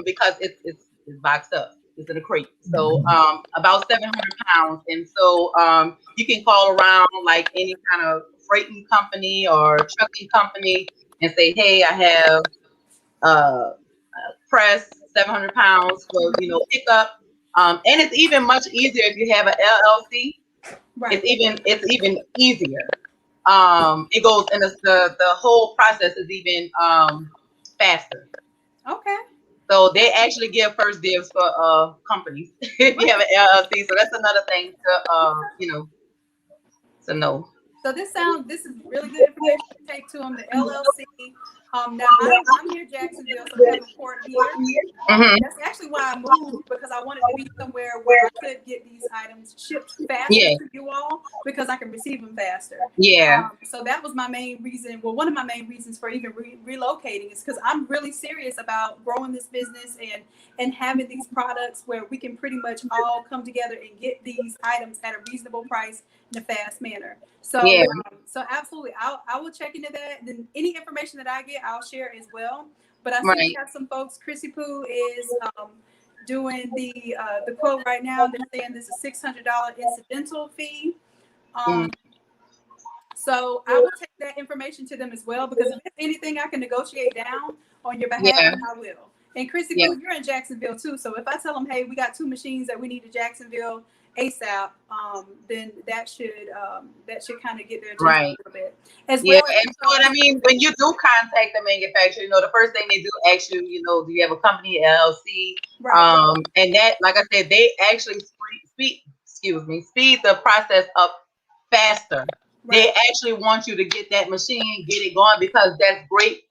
because it's boxed up. It's in a crate. So about 700 pounds. And so you can call around like any kind of freighting company or trucking company and say, hey, I have press, 700 pounds for pickup. And it's even much easier if you have an LLC. Right. It's even easier. It goes and the whole process is even faster. Okay. So they actually give first dibs for companies if you have an LLC. So that's another thing to know. So this is really good information to take to them. The LLC. Now I'm near Jacksonville, so we have a port here. That's actually why I moved, because I wanted to be somewhere where I could get these items shipped faster to you all, because I can receive them faster. Yeah. So that was my main reason. Well, one of my main reasons for even relocating is because I'm really serious about growing this business and having these products where we can pretty much all come together and get these items at a reasonable price in a fast manner. So, so absolutely, I will check into that. Then any information that I get, I'll share as well. But I see we have some folks. Chrissy Poo is doing the quote right now. They're saying this is $600 incidental fee. So I will take that information to them as well, because if there's anything I can negotiate down on your behalf, I will. And Chrissy Poo, you're in Jacksonville too. So if I tell them, hey, we got 2 machines that we need to Jacksonville ASAP, then that should kind of get their attention a little bit. As well as, and so what I mean, when you do contact the manufacturer, the first thing they do ask you, do you have a company, LLC? Right. And that, like I said, they actually speed the process up faster. Right. They actually want you to get that machine, get it going, because that's great,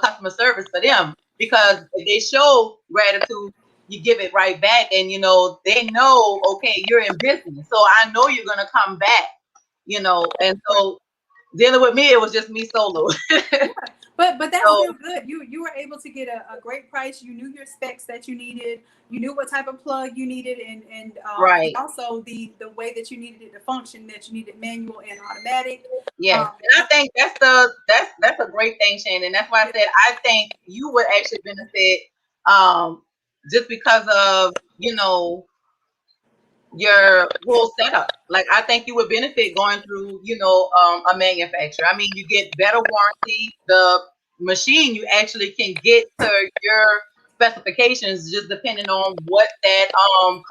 customer service for them. Because if they show gratitude, you give it right back, and they know, okay, you're in business, so I know you're gonna come back, and so dealing with me, it was just me solo. But that's still good. You were able to get a great price. You knew your specs that you needed. You knew what type of plug you needed, and also the way that you needed it to function. That you needed manual and automatic. Yeah, and I think that's a great thing, Shannon. That's why I said I think you would actually benefit, just because of your whole setup. Like, I think you would benefit going through, a manufacturer. I mean, you get better warranty. The machine, you actually can get to your specifications, just depending on what that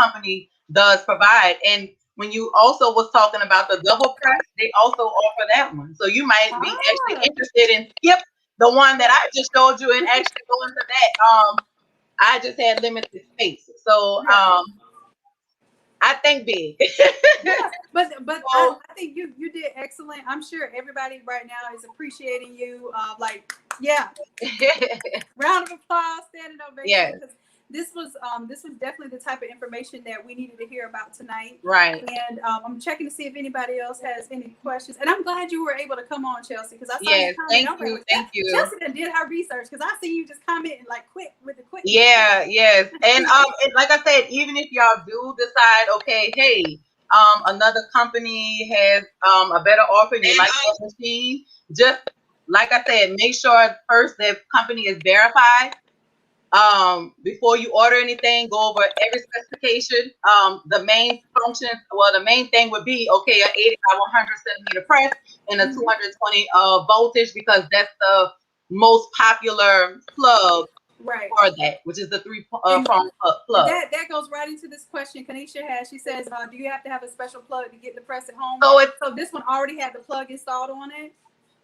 company does provide. And when you also was talking about the double press, they also offer that one. So you might be actually interested in the one that I just showed you, and actually go into that. I just had limited space. So I think big. But I think you did excellent. I'm sure everybody right now is appreciating you. Round of applause, standing ovation. Yes. Because this was definitely the type of information that we needed to hear about tonight. Right. And I'm checking to see if anybody else has any questions. And I'm glad you were able to come on, Chelsea, because I saw you comment. Thank you. Chelsea did her research, because I see you just commenting quick. Yeah, yes. And like I said, even if y'all do decide, okay, hey, another company has a better offer, you like that machine, just like I said, make sure first that company is verified. Before you order anything, go over every specification. The main thing would be, okay, an 80 by 100 centimeter press and a 220 voltage, because that's the most popular plug for that, which is the 3-prong plug. That goes right into this question Kanisha has. She says, do you have to have a special plug to get the press at home? So this one already had the plug installed on it?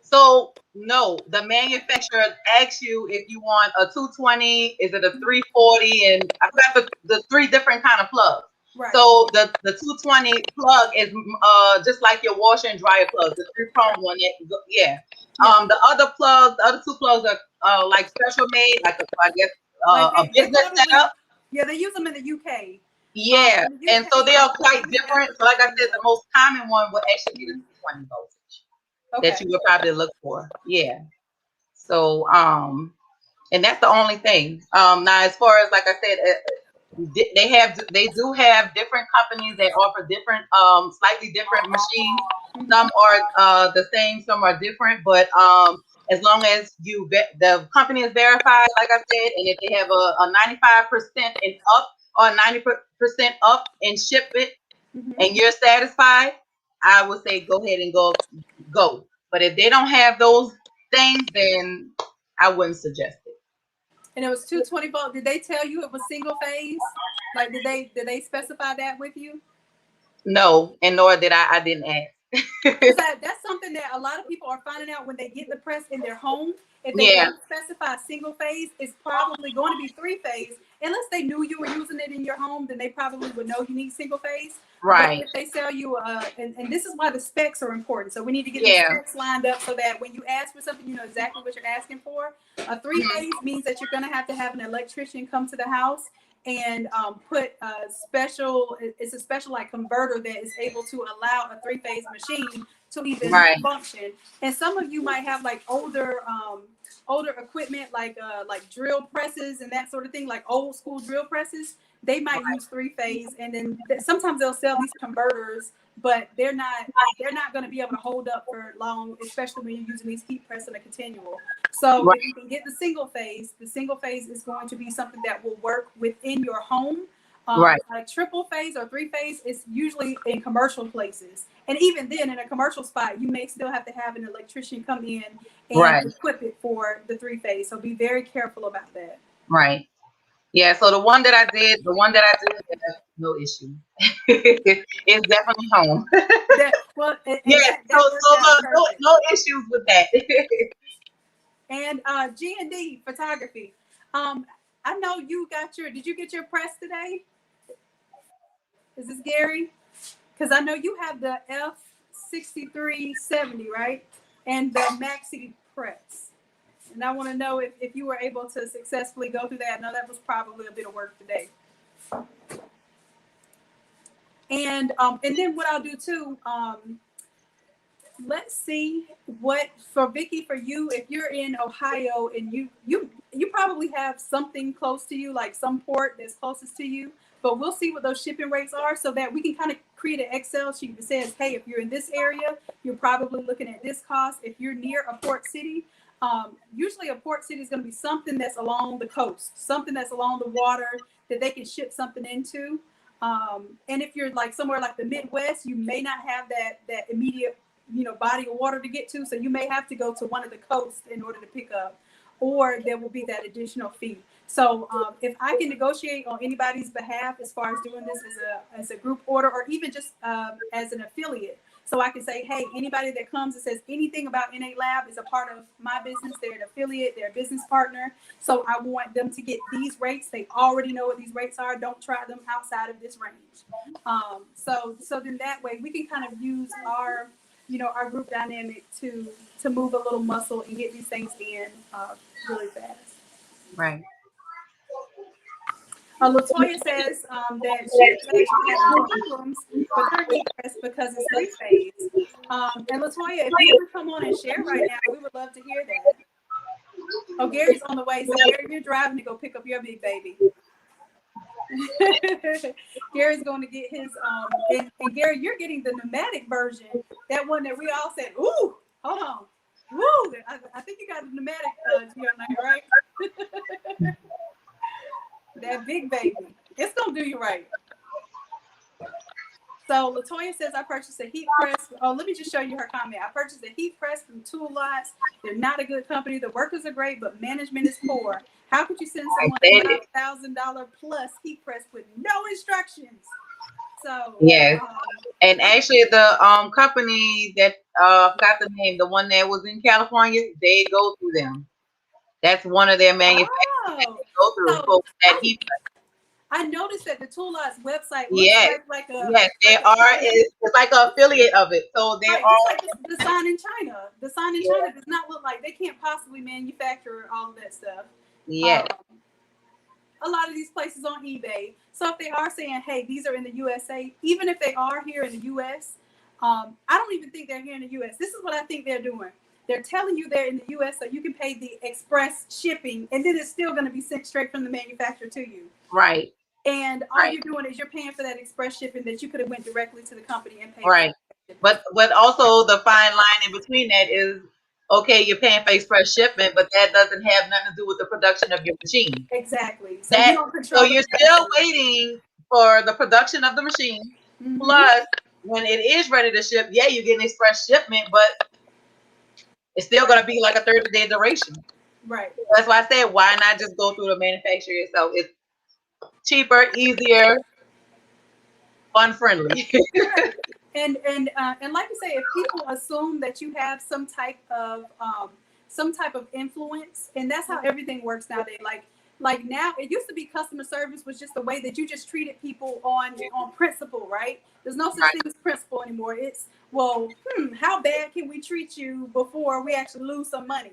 So no, the manufacturer asks you if you want a 220, is it a 340, and I forgot the 3 different kind of plugs. Right. So the 220 plug is just like your washer and dryer plug, the 3-prong one. The other 2 plugs are like special made, like a business setup. Yeah, they use them in the UK. Yeah, and so they are quite different. So like I said, the most common one would actually be the 220 voltage. That you would probably look for. Yeah. So and that's the only thing. Now, as far as, like I said, they do have different companies that offer different slightly different machines. Some are the same, some are different, but as long as the company is verified, like I said, and if they have a 95% and up or 90% up and ship it, and you're satisfied, I would say go ahead and go. But if they don't have those things, then I wouldn't suggest it. And it was 220 volt. Did they tell you it was single phase? Like, did they specify that with you? No, and nor did I. I didn't ask. That's something that a lot of people are finding out when they get the press in their home. If they don't specify single phase, it's probably going to be 3-phase. Unless they knew you were using it in your home, then they probably would know you need single phase. Right. But if they sell you, and this is why the specs are important. So we need to get the specs lined up so that when you ask for something, you know exactly what you're asking for. A 3-phase means that you're going to have an electrician come to the house and put a special, it's a special like converter that is able to allow a 3-phase machine to even function. And some of you might have like older equipment like drill presses and that sort of thing, like old school drill presses. They might use 3-phase, and then sometimes they'll sell these converters, but they're not going to be able to hold up for long, especially when you're using these heat press in a continual. So if you can get the single phase is going to be something that will work within your home. Like triple phase or 3-phase is usually in commercial places. And even then, in a commercial spot, you may still have to have an electrician come in and equip it for the 3-phase. So be very careful about that. Right. Yeah. So the one that I did have no issue. It's definitely home. No issues with that. And G&D photography. I know you got did you get your press today? Is this Gary? Because I know you have the F6370, right? And the Maxi press. And I want to know if you were able to successfully go through that. I know that was probably a bit of work today. And then what I'll do too, let's see what for Vicky, for you, if you're in Ohio and you probably have something close to you, like some port that's closest to you, but we'll see what those shipping rates are so that we can kind of create an Excel sheet that says, hey, if you're in this area, you're probably looking at this cost. If you're near a port city, usually a port city is going to be something that's along the coast, something that's along the water that they can ship something into. And if you're like somewhere like the Midwest, you may not have that immediate body of water to get to. So you may have to go to one of the coasts in order to pick up, or there will be that additional fee. So if I can negotiate on anybody's behalf as far as doing this as a group order, or even just as an affiliate, so I can say, hey, anybody that comes and says anything about Innate Lab is a part of my business. They're an affiliate, they're a business partner. So I want them to get these rates. They already know what these rates are. Don't try them outside of this range. So then that way we can kind of use our group dynamic to move a little muscle and get these things in really fast. Right. Latoya says that she's actually having problems with her heat press because it's 3-phase. And Latoya, if you would come on and share right now, we would love to hear that. Oh, Gary's on the way. So Gary, you're driving to go pick up your big baby. Gary's going to get his and Gary, you're getting the pneumatic version, that one that we all said, ooh, hold on, woo, I think you got the pneumatic right? That big baby, it's gonna do you right. So Latoya says, I purchased a heat press. Oh, let me just show you her comment. I purchased a heat press from Tool Lots. They're not a good company. The workers are great, but management is poor. How could you send someone a $1,000 plus heat press with no instructions? So and actually the company that got the name, the one that was in California, they go through them. That's one of their manufacturers that they go through for that heat press. I noticed that the Tool Lots website looks like they are. It's like an affiliate of it. So they are like the sign in China. The sign in China does not look like, they can't possibly manufacture all of that stuff. Yeah. A lot of these places on eBay. So if they are saying, hey, these are in the USA, even if they are here in the US, I don't even think they're here in the US. This is what I think they're doing. They're telling you they're in the US so you can pay the express shipping, and then it's still going to be sent straight from the manufacturer to you. Right. And all you're doing is you're paying for that express shipping that you could have went directly to the company and paid. Right. But also the fine line in between that is, okay, you're paying for express shipment, but that doesn't have nothing to do with the production of your machine. Exactly. So you're still waiting for the production of the machine. Mm-hmm. Plus, when it is ready to ship, you get an express shipment, but it's still going to be like a 30-day duration. Right. That's why I said, why not just go through the manufacturer yourself? It's cheaper, easier, fun friendly. Right. And like you say, if people assume that you have some type of influence, and that's how everything works nowadays. Like now, it used to be customer service was just the way that you just treated people on principle, right? There's no such thing as principle anymore. It's, well, how bad can we treat you before we actually lose some money?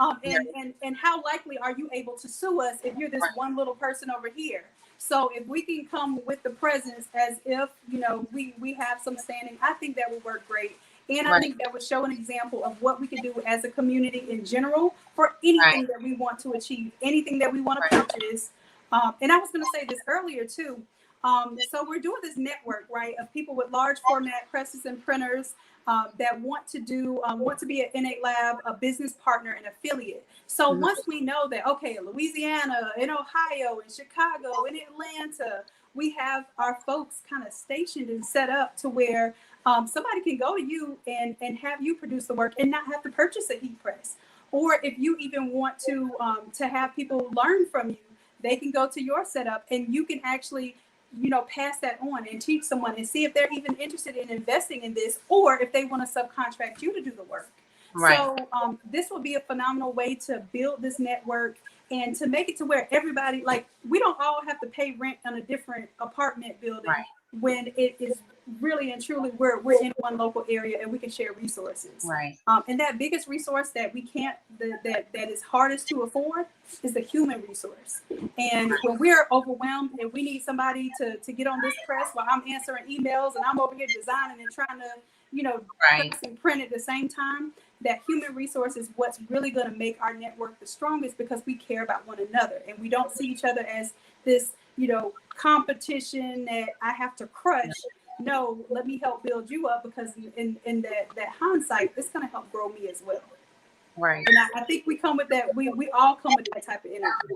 And how likely are you able to sue us if you're this one little person over here? So if we can come with the presence as if, we have some standing, I think that would work great. And I think that would show an example of what we can do as a community in general for anything that we want to achieve, anything that we want to purchase. And I was going to say this earlier too. So we're doing this network, right, of people with large format presses and printers that want to be an Innate Lab, a business partner and affiliate. So once we know that, okay, Louisiana, in Ohio, in Chicago, in Atlanta, we have our folks kind of stationed and set up to where somebody can go to you and have you produce the work and not have to purchase a heat press. Or if you even want to have people learn from you, they can go to your setup and you can actually pass that on and teach someone and see if they're even interested in investing in this, or if they want to subcontract you to do the work. Right. So this will be a phenomenal way to build this network and to make it to where everybody, like, we don't all have to pay rent on a different apartment building when it is really and truly we're in one local area and we can share resources. Right. And that biggest resource that we can't, that is hardest to afford is the human resource. And when we're overwhelmed and we need somebody to get on this press while I'm answering emails and I'm over here designing and trying to, press and print at the same time, that human resource is what's really going to make our network the strongest, because we care about one another and we don't see each other as this, competition that I have to crush. No, let me help build you up, because in that hindsight, it's going to help grow me as well. Right. And I think we come with that. We all come with that type of energy.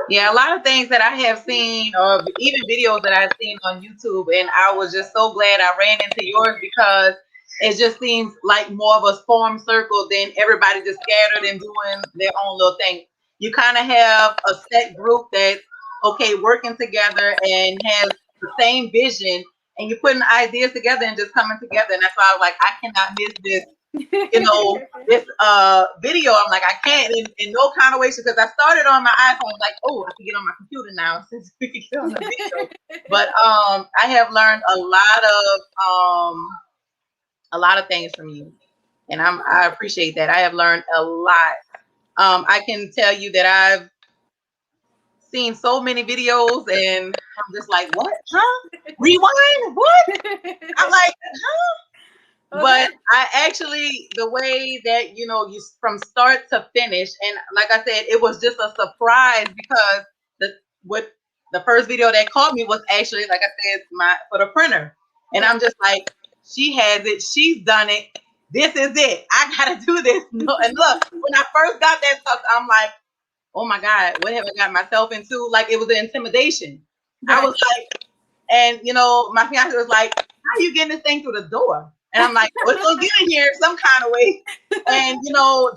Yeah, a lot of things that I have seen, or even videos that I've seen on YouTube, and I was just so glad I ran into yours, because it just seems like more of a form circle than everybody just scattered and doing their own little thing. You kind of have a set group that's working together and has the same vision, and you're putting ideas together and just coming together. And that's why I was like, I cannot miss this, this video. I'm like, I can't in no kind of way, because I started on my iPhone, like, oh, I can get on my computer now since we can get on the video. But I have learned a lot of things from you, and I appreciate that. I have learned a lot. I can tell you that I've seen so many videos, and I'm just like, what? Huh? Rewind? What? I'm like, huh? But I actually, the way that, you from start to finish, and like I said, it was just a surprise, because the first video that caught me was actually, like I said, for the printer. And I'm just like, she has it, she's done it, this is it, I gotta do this. And look, when I first got that stuff, I'm like, oh my God, what have I got myself into? Like, it was an intimidation. Right. I was like, and my fiance was like, how are you getting this thing through the door? And I'm like, well, it's gonna get in here some kind of way. And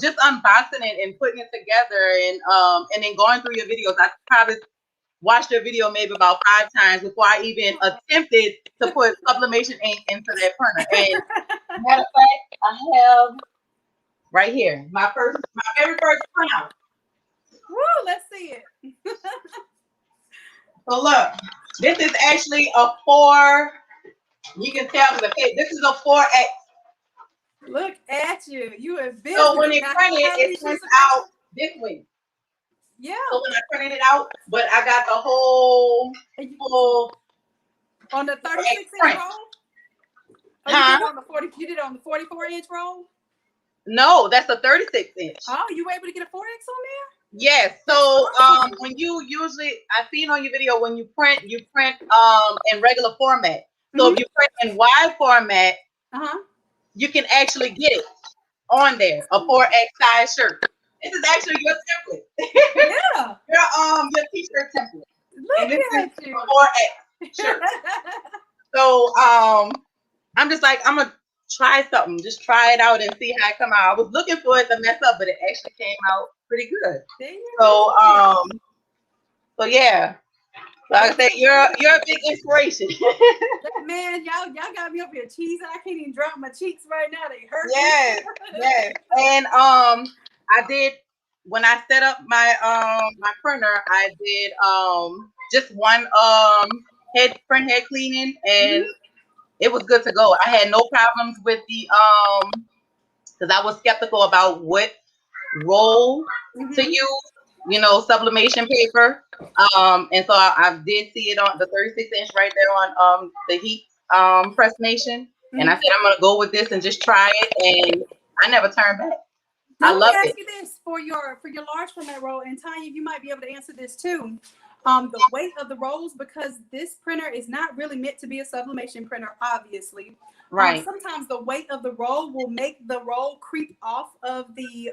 just unboxing it and putting it together, and then going through your videos. I probably watched your video maybe about 5 times before I even attempted to put sublimation ink into that printer. And matter of fact, I have right here my very first printout. Woo, let's see it. So look, this is actually a 4. You can tell this is a 4X. Look at you. You are busy. So when it printed, it prints out this way. Yeah. So when I printed it out, but I got the whole full on the 36-inch roll. You did it on the 44-inch roll? No, that's a 36-inch. Oh, you were able to get a 4X on there? Yes. So when you usually, I've seen on your video, when you print in regular format. So if you print in wide format, you can actually get it on there, a 4X size shirt. This is actually your template. Yeah. your t-shirt template. Look and this at is a 4X shirt. So I'm just like, I'm gonna try something. Just try it out and see how it come out. I was looking for it to mess up, but it actually came out pretty good. There you So go. so yeah. Like I said, you're a big inspiration. Man, y'all got me up here cheesing. I can't even drop my cheeks right now. They hurt. Yes, yes. And I did when I set up my my printer, I did just one print head cleaning, and it was good to go. I had no problems with the because I was skeptical about what roll to use, you know, sublimation paper. And so I did see it on the 36-inch right there on the heat press nation. And I said, I'm gonna go with this and just try it, and I never turned back. Now, I love let me it. ask you this for your large format roll, and Tanya, you might be able to answer this too. The weight of the rolls, because this printer is not really meant to be a sublimation printer, obviously. Right. Sometimes the weight of the roll will make the roll creep off of the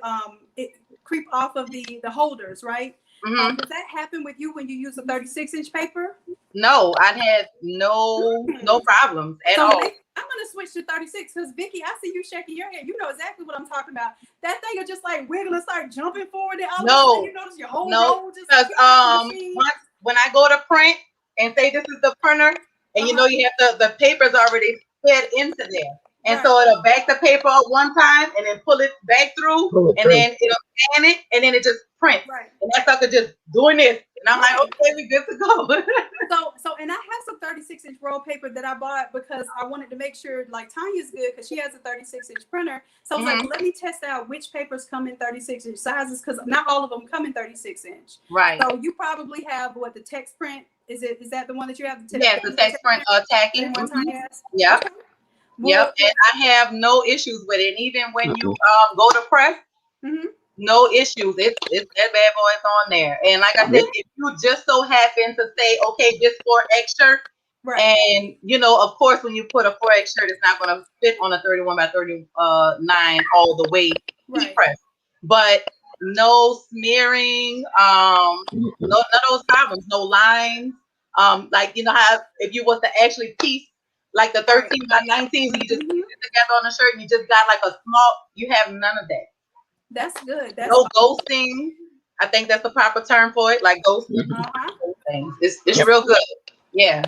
the holders, right? Does that happen with you when you use a 36-inch paper? No, I had no problems at all. I'm gonna switch to 36 because Vicky, I see you shaking your head. You know exactly what I'm talking about. That thing will just like wiggle and start jumping forward, and all of a sudden you notice your whole roll just once when I go to print and say this is the printer, and you know you have the paper's already fed into there. And so it'll back the paper up one time and then pull it back through, and then it'll scan it, and then it just prints. Right. And that sucker just doing this. And I'm like, okay, we good to go. And I have some 36-inch roll paper that I bought because I wanted to make sure like Tanya's good because she has a 36-inch printer. So I was like, well, let me test out which papers come in 36-inch sizes because not all of them come in 36-inch. Right. So you probably have what the text print is that the one that you have? Yes, the text print tacking. Yeah. Okay. Well, yep, and I have no issues with it. And even when you go to press, no issues. It's that bad boy is on there. And like I said, if you just so happen to say, okay, this 4X shirt, and you know, of course, when you put a 4X shirt, it's not going to fit on a 31 by 39 all the way heat press. But no smearing, none of those problems, no lines. Like you know how if you was to actually piece like the 13 by 19, you just put it together on the shirt and you just got like a small, you have none of that. That's good. No ghosting. I think that's the proper term for it, like ghosting. It's real good. Yeah.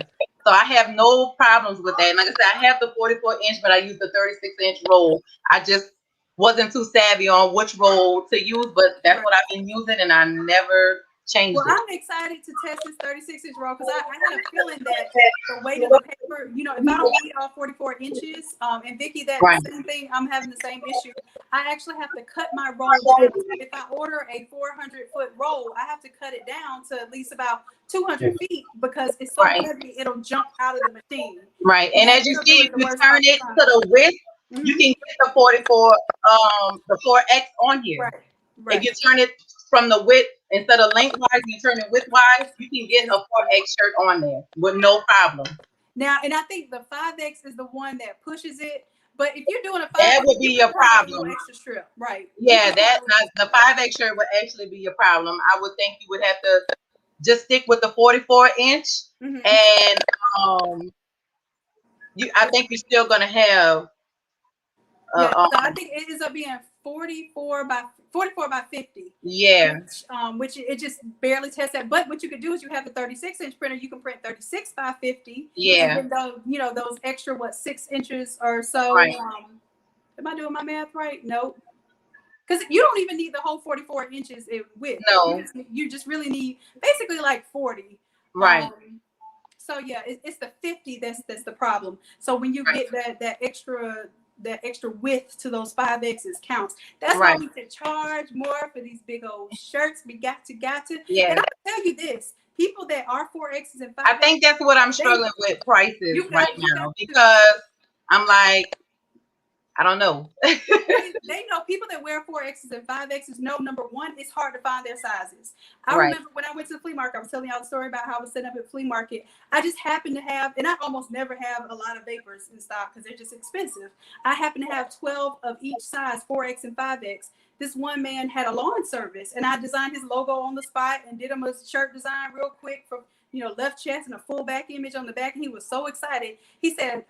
So I have no problems with that. And like I said, I have the 44-inch, but I use the 36-inch roll. I just wasn't too savvy on which roll to use, but that's what I've been using, and I never changed it. I'm excited to test this 36-inch roll because I had a feeling that the weight of the paper, you know, if I don't need all 44 inches, and Vicky, that same thing, I'm having the same issue. I actually have to cut my roll down. If I order a 400-foot roll, I have to cut it down to at least about 200 feet because it's so heavy, it'll jump out of the machine. Right, and as you see, if you turn it to the width, you can get the 44, the 4X on here. If you turn it from the width instead of lengthwise, you turn it widthwise, you can get a 4X shirt on there with no problem. Now, and I think the 5X is the one that pushes it. But if you're doing a 5X, that would be your problem. Extra strip, right? Yeah, that's not the 5X shirt would actually be your problem. I would think you would have to just stick with the 44-inch, and I think you're still gonna have. So I think it ends up being 44 by 50. Yeah. Which it just barely tests that. But what you could do is you have the 36-inch printer, you can print 36 by 50. Yeah. And then those extra 6 inches or so. Right. Am I doing my math right? Nope. Because you don't even need the whole 44 inches in width. No. You just really need basically like 40. Right. So yeah, it's the 50 that's the problem. So when you get that extra width to those 5X's counts. That's why we could charge more for these big old shirts. We got to. Yeah. And I'll tell you this, people that are 4X's and 5X's. I think that's what I'm struggling with prices right now because I'm like, I don't know. They know people that wear 4X's and 5X's know, number one, it's hard to find their sizes. I remember when I went to the flea market, I was telling y'all the story about how I was setting up at the flea market. I just happened to have, and I almost never have a lot of vapors in stock because they're just expensive. I happen to have 12 of each size, 4X and 5X. This one man had a lawn service, and I designed his logo on the spot and did him a shirt design real quick for left chest and a full back image on the back. And he was so excited. He said,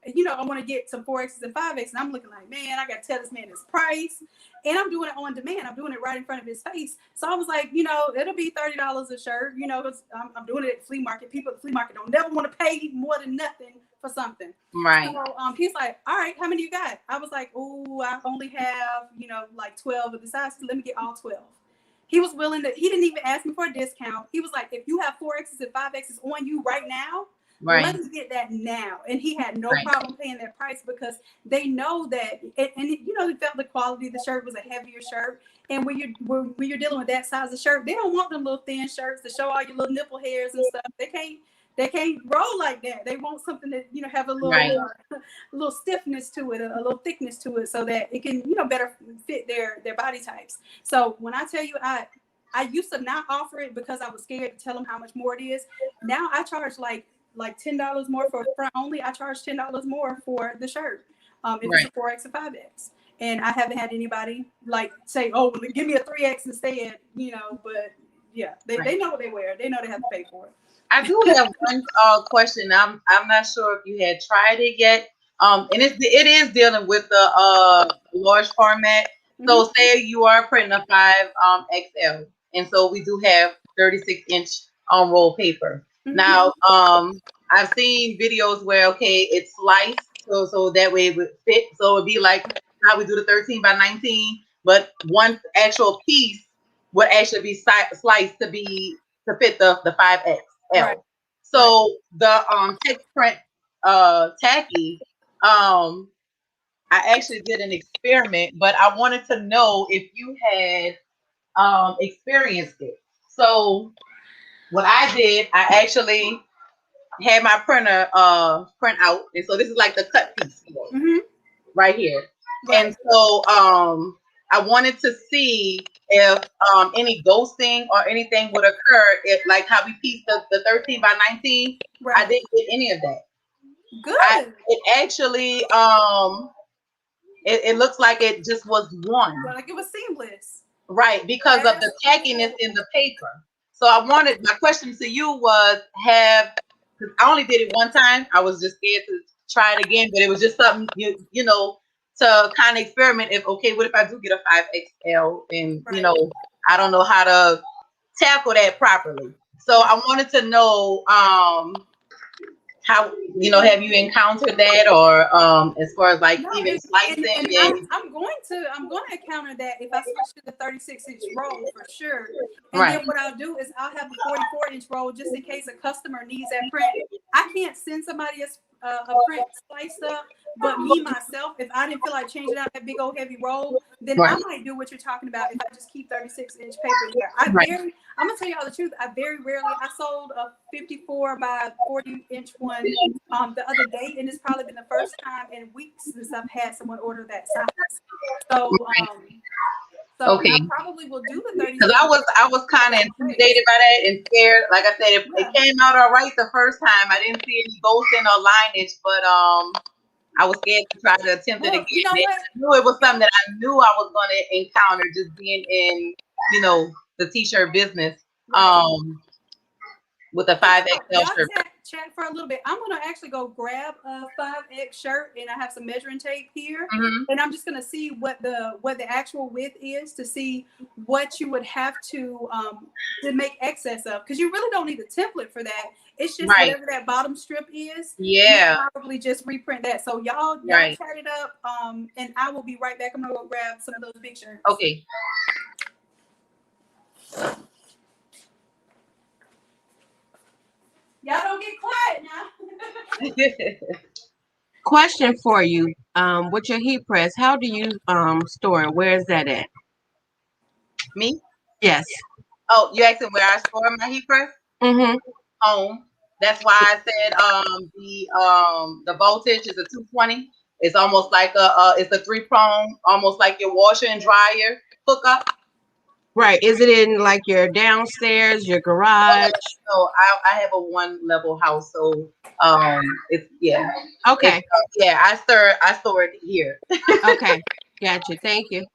I want to get some 4Xs and 5X, and I'm looking like, man, I got to tell this man his price, and I'm doing it on demand. I'm doing it right in front of his face. So I was like, it'll be $30 a shirt, because I'm doing it at the flea market. People at the flea market don't never want to pay more than nothing for something. Right. So he's like, all right, how many you got? I was like, oh, I only have, like 12 of the sizes. Let me get all 12. He was willing to, he didn't even ask me for a discount. He was like, if you have 4Xs and 5Xs on you right now, let me get that now. And he had no problem paying that price because they know that, and they felt the quality of the shirt was a heavier shirt. And when you're dealing with that size of shirt, they don't want them little thin shirts to show all your little nipple hairs and stuff. They can't roll like that. They want something that have a little a little stiffness to it, a little thickness to it, so that it can better fit their body types. So when I tell you, I used to not offer it because I was scared to tell them how much more it is. Now I charge like $10 more for front only. I charge $10 more for the shirt. If it's a 4X or 5X. And I haven't had anybody like say, oh, well, give me a 3X instead, but yeah, they know what they wear. They know they have to pay for it. I do have one question. I'm not sure if you had tried it yet. And it is dealing with the large format. So say you are printing a 5 XL, and so we do have 36-inch roll paper. Now, I've seen videos where it's sliced so that way it would fit. So it'd be like how we do the 13 by 19, but one actual piece would actually be sliced to fit the 5X. Right. So the text print tacky, I actually did an experiment, but I wanted to know if you had experienced it. So what I did, I actually had my printer print out, and so this is like the cut piece right here. Right. And so I wanted to see if any ghosting or anything would occur if, like how we pieced the 13 by 19. I didn't get any of that. Good. It actually it looks like it just was one. Like it was seamless. Right, because of the tackiness in the paper. So my question to you was, because I only did it one time. I was just scared to try it again, but it was just something to kind of experiment. What if I do get a 5XL and I don't know how to tackle that properly. So I wanted to know how have you encountered that, or as far as even slicing? And I'm going to encounter that if I switch to the 36-inch roll for sure. And then what I'll do is I'll have a 44-inch roll just in case a customer needs that print. I can't send somebody a print sliced up, but me myself, if I didn't feel like changing out that big old heavy roll, then I might do what you're talking about if I just keep 36-inch paper here. I'm gonna tell you all the truth. I sold a 54 by 40-inch one the other day, and it's probably been the first time in weeks since I've had someone order that size. So I probably will do the 30. Because I was kind of intimidated by that and scared. Like I said, it came out all right the first time. I didn't see any ghosting or lineage, but I was scared to try to attempt it again. You know what? I knew it was something that I knew I was going to encounter just being in, the t-shirt business with a 5XL shirt. Chat for a little bit. I'm going to actually go grab a 5X shirt, and I have some measuring tape here. And I'm just going to see what the actual width is to see what you would have to make excess of. Because you really don't need a template for that. It's just whatever that bottom strip is. Yeah. You probably just reprint that. So y'all chat it up. And I will be right back. I'm going to go grab some of those big shirts. Okay. Y'all don't get quiet now. Question for you. With your heat press, how do you store it? Where is that at? Me? Yes. Oh, you asking where I store my heat press? Home. That's why I said the voltage is a 220. It's almost like it's a 3-prong, almost like your washer and dryer hookup. Right. Is it in like your downstairs, your garage? No, I have a 1-level house, so it's Okay. I store it here. Okay. Gotcha. Thank you.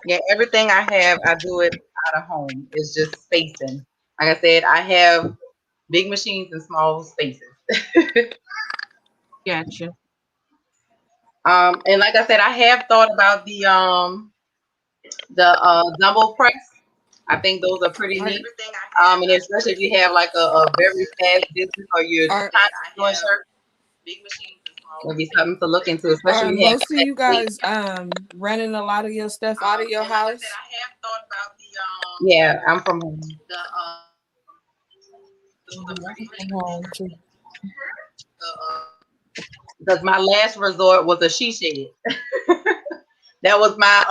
Yeah, everything I have, I do it out of home. It's just spacing. Like I said, I have big machines and small spaces. Gotcha. And like I said, I have thought about the Jumbo press. I think those are pretty neat. And especially if you have like a very fast business or you're Are constantly doing shirts, it'll be something to look into, especially are if you have most of you capacity. guys running a lot of your stuff out of your house? Yeah, I'm from home. From home too. Because my last resort was a she shed. That was my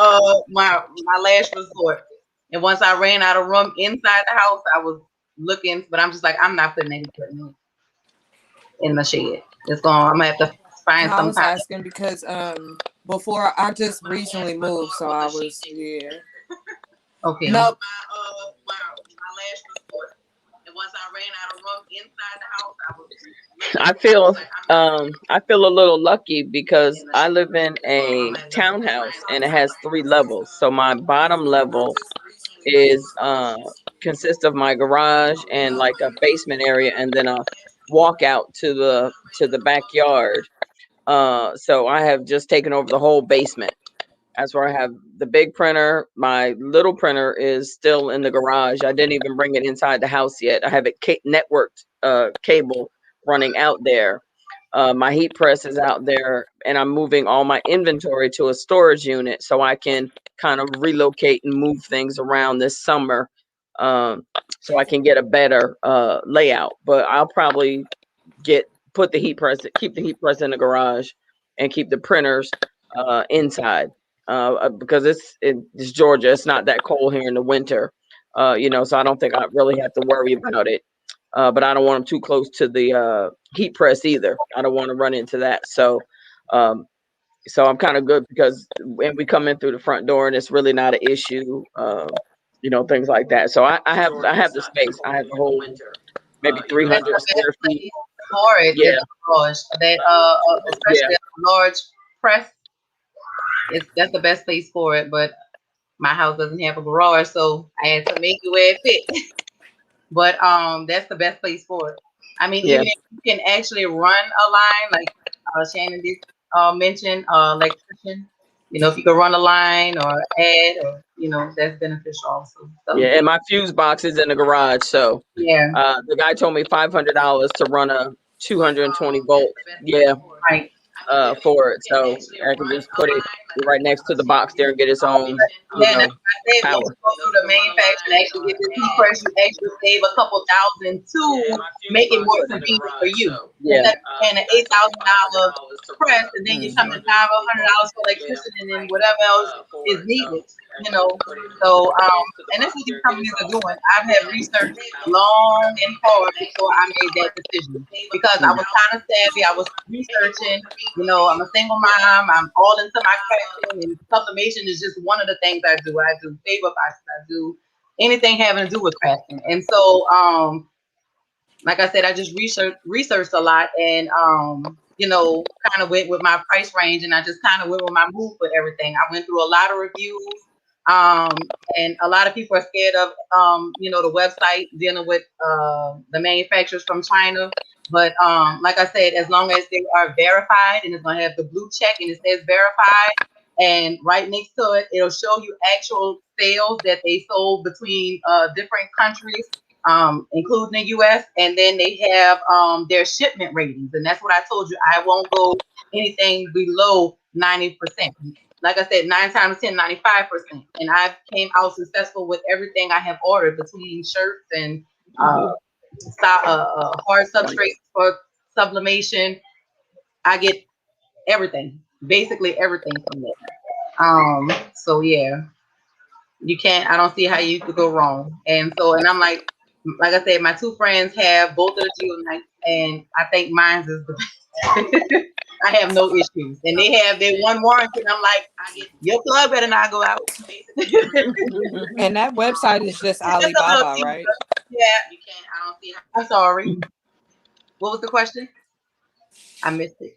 last resort. And once I ran out of room inside the house, I was looking, but I'm just like, I'm not putting any equipment in the shed. It's going. I'm gonna have to find I some was time. asking because before I just recently moved, so I was Okay. Nope. My last resort. And once I ran out of room inside the house, I was. I feel a little lucky because I live in a townhouse and it has 3 levels. So my bottom level is consists of my garage and like a basement area and then a walkout to the backyard. So I have just taken over the whole basement. That's where I have the big printer. My little printer is still in the garage. I didn't even bring it inside the house yet. I have it networked cable running out there. My heat press is out there, and I'm moving all my inventory to a storage unit so I can kind of relocate and move things around this summer, um, so I can get a better layout. But I'll probably keep the heat press in the garage, and keep the printers inside because it's Georgia. It's not that cold here in the winter, so I don't think I really have to worry about it. But I don't want them too close to the heat press either. I don't want to run into that. Um, so I'm kind of good because when we come in through the front door and it's really not an issue, things like that. So I have the space. I have the whole maybe That's 300 the best square feet. place for it Yeah, is the garage. That yeah. especially a large press, that's the best place for it. But my house doesn't have a garage, so I had to make it where it fit. But that's the best place for it. I mean, Yeah. even if you can actually run a line, like Shannon did mention, electrician. If you could run a line or add, or that's beneficial also. So Yeah, and my fuse box is in the garage. So yeah, the guy told me $500 to run a 220 volt. Yeah, right. for it. So I can just put it right next to the box there and get its own, Yeah, and that's what I said. When you power. go through the manufacturer and actually get this heat press, you actually save a couple thousand to make it more convenient for you. Yeah, Instead of paying an $8,000 press, and then you're coming $500 for electricity and then whatever else is needed. You know, so and that's what these companies are doing. I've had research long and hard before I made that decision because I was kind of savvy. I was researching. I'm a single mom. I'm all into my crafting, and sublimation is just one of the things I do. I do favor boxes. I do anything having to do with crafting. And so, like I said, I just researched a lot, and kind of went with my price range, and I just kind of went with my move for everything. I went through a lot of reviews, and a lot of people are scared of, the website dealing with the manufacturers from China. But like I said, as long as they are verified and it's gonna have the blue check and it says verified, and right next to it, it'll show you actual sales that they sold between different countries, including the U.S. And then they have their shipment ratings, and that's what I told you. I won't go anything below 90%. Like I said, 9 times 10, 95%. And I came out successful with everything I have ordered between shirts and hard substrates for sublimation. I get everything, basically everything from there. So yeah, I don't see how you could go wrong. And I'm like I said, my 2 friends have both of the geonites, and I think mine's is the best. I have no issues, and they have their 1 warranty. And I'm like, your plug better not go out. And that website is just Just a little Alibaba, thing. right? Yeah, you can't. I don't see how. I'm sorry. What was the question? I missed it.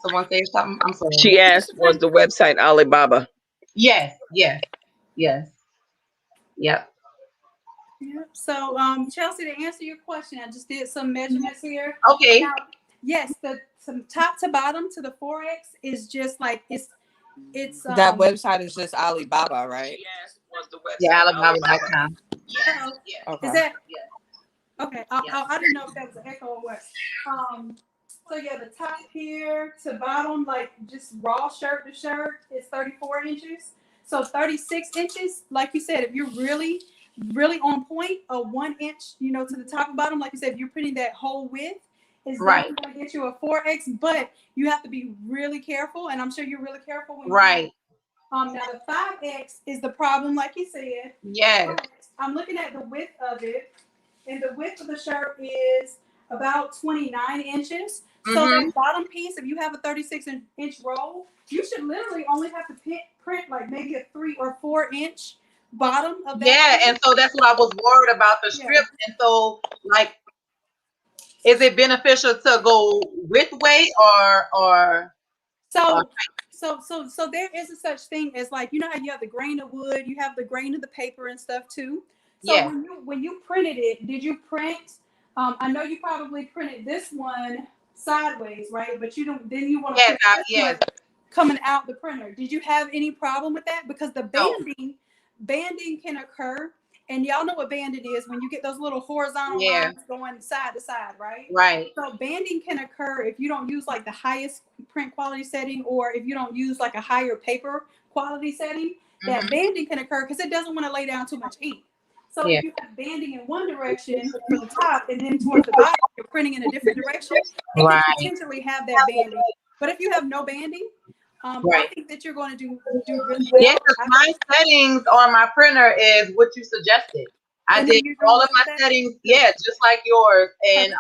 Someone say something. I'm sorry. She asked, was the website Alibaba? Yes, yes, yes. Yep. Yeah. So, Chelsea, to answer your question, I just did some measurements here. Okay. Now, yes, the from top to bottom to the 4X is just like it's That website is just Alibaba, right? Yeah, Alibaba.com. uh-oh. Okay. Is that okay? I didn't know if that was an echo or what. So yeah, the top here to bottom, like just raw shirt to shirt, is 34 inches. So 36 inches, like you said, if you're really, really on point, a 1 inch, to the top and bottom, like you said, if you're putting that whole width, is Right. definitely going to get you a 4X. But you have to be really careful, and I'm sure you're really careful when Right. now the 5X is the problem, like you said. Yes. I'm looking at the width of it, and the width of the shirt is about 29 inches. So that bottom piece, if you have a 36-inch roll, you should literally only have to print like maybe a 3 or 4 inch bottom of that. Yeah, piece. and so that's what I was worried about the strips. And so, like, is it beneficial to go with weight or? So there is a such thing as, like, how you have the grain of wood, you have the grain of the paper and stuff too. So Yeah. when you printed it, did you print? I know you probably printed this one sideways, right? But you don't. Then you want to print this one coming out the printer. Did you have any problem with that? Because the banding can occur, and y'all know what banding is when you get those little horizontal lines going side to side, right? Right. So banding can occur if you don't use like the highest print quality setting, or if you don't use like a higher paper quality setting. That banding can occur because it doesn't want to lay down too much ink. So if you have banding in one direction for the top and then towards the bottom, you're printing in a different direction, it can potentially have that banding. But if you have no banding, I think that you're going to do really well. Yeah, because my settings on my printer is what you suggested. I did all of my settings, just like yours. And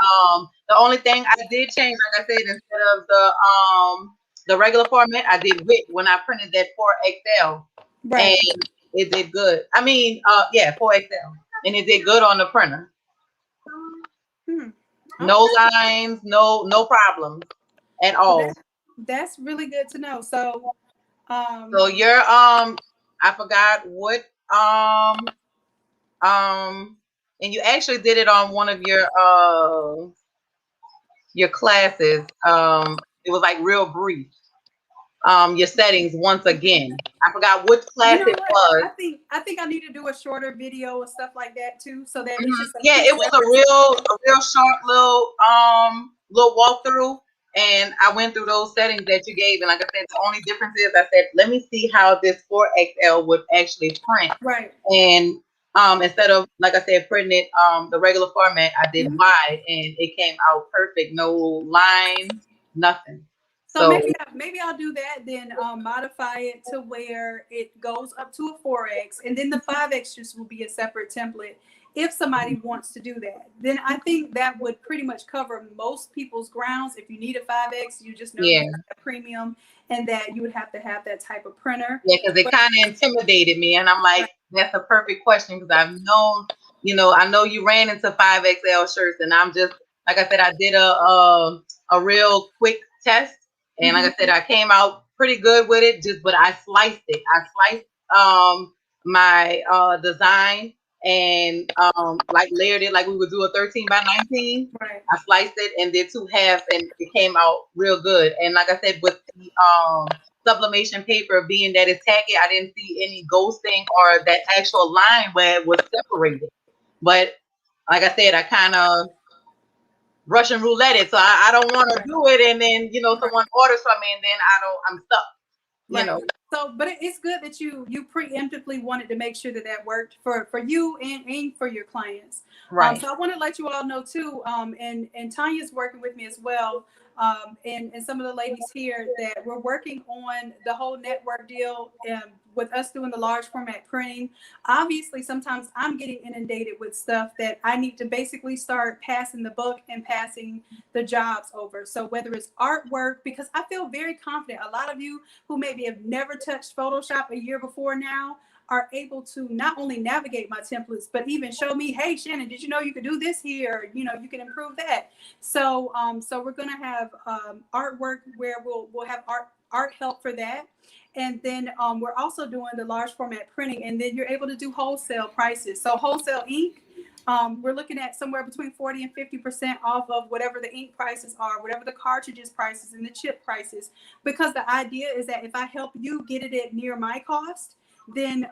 the only thing I did change, like I said, instead of the regular format, I did width when I printed that 4XL. Right. And it did good. I mean, 4XL. And it did good on the printer. No lines, no problems at all. That's really good to know. So you're I forgot what and you actually did it on one of your classes. It was like real brief. Your settings once again. I forgot which class it was. I think I need to do a shorter video or stuff like that too, so that it's just it was a real short little walkthrough, and I went through those settings that you gave, and like I said, the only difference is I said, let me see how this 4XL would actually print. Right. And instead of, like I said, printing it the regular format, I did wide, and it came out perfect. No lines, nothing. So maybe I'll do that, then modify it to where it goes up to a 4X, and then the 5X just will be a separate template. If somebody wants to do that, then I think that would pretty much cover most people's grounds. If you need a 5X, you just know you have a premium, and that you would have to have that type of printer. Yeah, because it kind of intimidated me, and I'm like, that's a perfect question, because I've known, I know you ran into 5XL shirts, and I'm just, like I said, I did a real quick test. And like I said, I came out pretty good with it, but I sliced it. I sliced my design and like layered it like we would do a 13 by 19. Right. I sliced it and did 2 halves, and it came out real good. And like I said, with the sublimation paper being that it's tacky, I didn't see any ghosting or that actual line where it was separated. But like I said, I kind of Russian roulette it, so I don't want to do it, and then someone orders from me, and then I'm stuck. So, but it's good that you preemptively wanted to make sure that worked for you and for your clients. Right. So I want to let you all know too, and Tanya's working with me as well, and some of the ladies here, that we're working on the whole network deal with us doing the large format printing. Obviously, sometimes I'm getting inundated with stuff that I need to basically start passing the book and passing the jobs over. So whether it's artwork, because I feel very confident, a lot of you who maybe have never touched Photoshop a year before now are able to not only navigate my templates, but even show me, hey, Shannon, did you know you could do this here? You can improve that. So we're going to have artwork where we'll have art help for that. And then we're also doing the large format printing, and then you're able to do wholesale prices. So wholesale ink, we're looking at somewhere between 40 and 50% off of whatever the ink prices are, whatever the cartridges prices and the chip prices. Because the idea is that if I help you get it at near my cost, then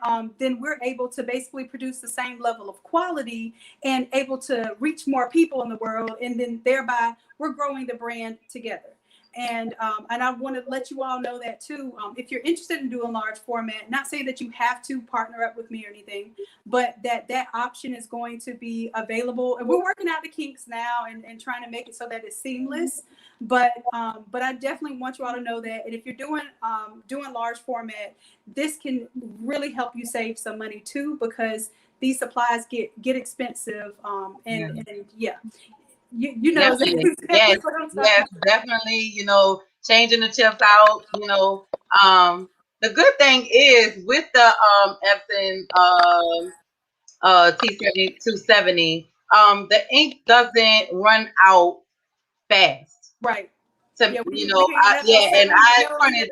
we're able to basically produce the same level of quality and able to reach more people in the world, and then thereby we're growing the brand together. And I want to let you all know that too. If you're interested in doing large format, not saying that you have to partner up with me or anything, but that option is going to be available. And we're working out the kinks now and trying to make it so that it's seamless. But I definitely want you all to know that. And if you're doing large format, this can really help you save some money too, because these supplies get expensive. And yeah. You know Definitely. exactly Yes, what I'm talking yes, about. definitely, changing the chips out, the good thing is with the Epson T7270, the ink doesn't run out fast. Right. To Yeah, we can't have those and 700 I million. printed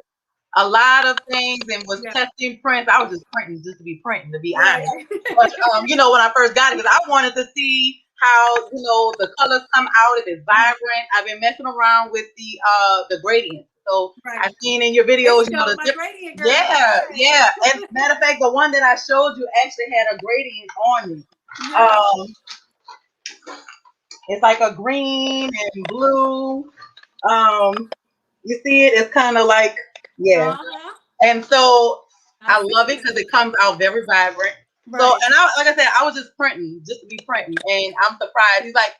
a lot of things and was Yeah. testing prints. I was just printing just to be printing, to be Right. honest. But when I first got it, because I wanted to see how the colors come out, if it's vibrant. I've been messing around with the gradients. So Right. I've seen in your There videos, you go, my gradient girl. yeah, Right. yeah. And matter of fact, the one that I showed you actually had a gradient on it. Yeah. It's like a green and blue. You see it? It's kind of like, yeah. Uh-huh. And so I see love it because it comes out very vibrant. Right. So, and like I said, I was just printing, just to be printing. And I'm surprised. He's like,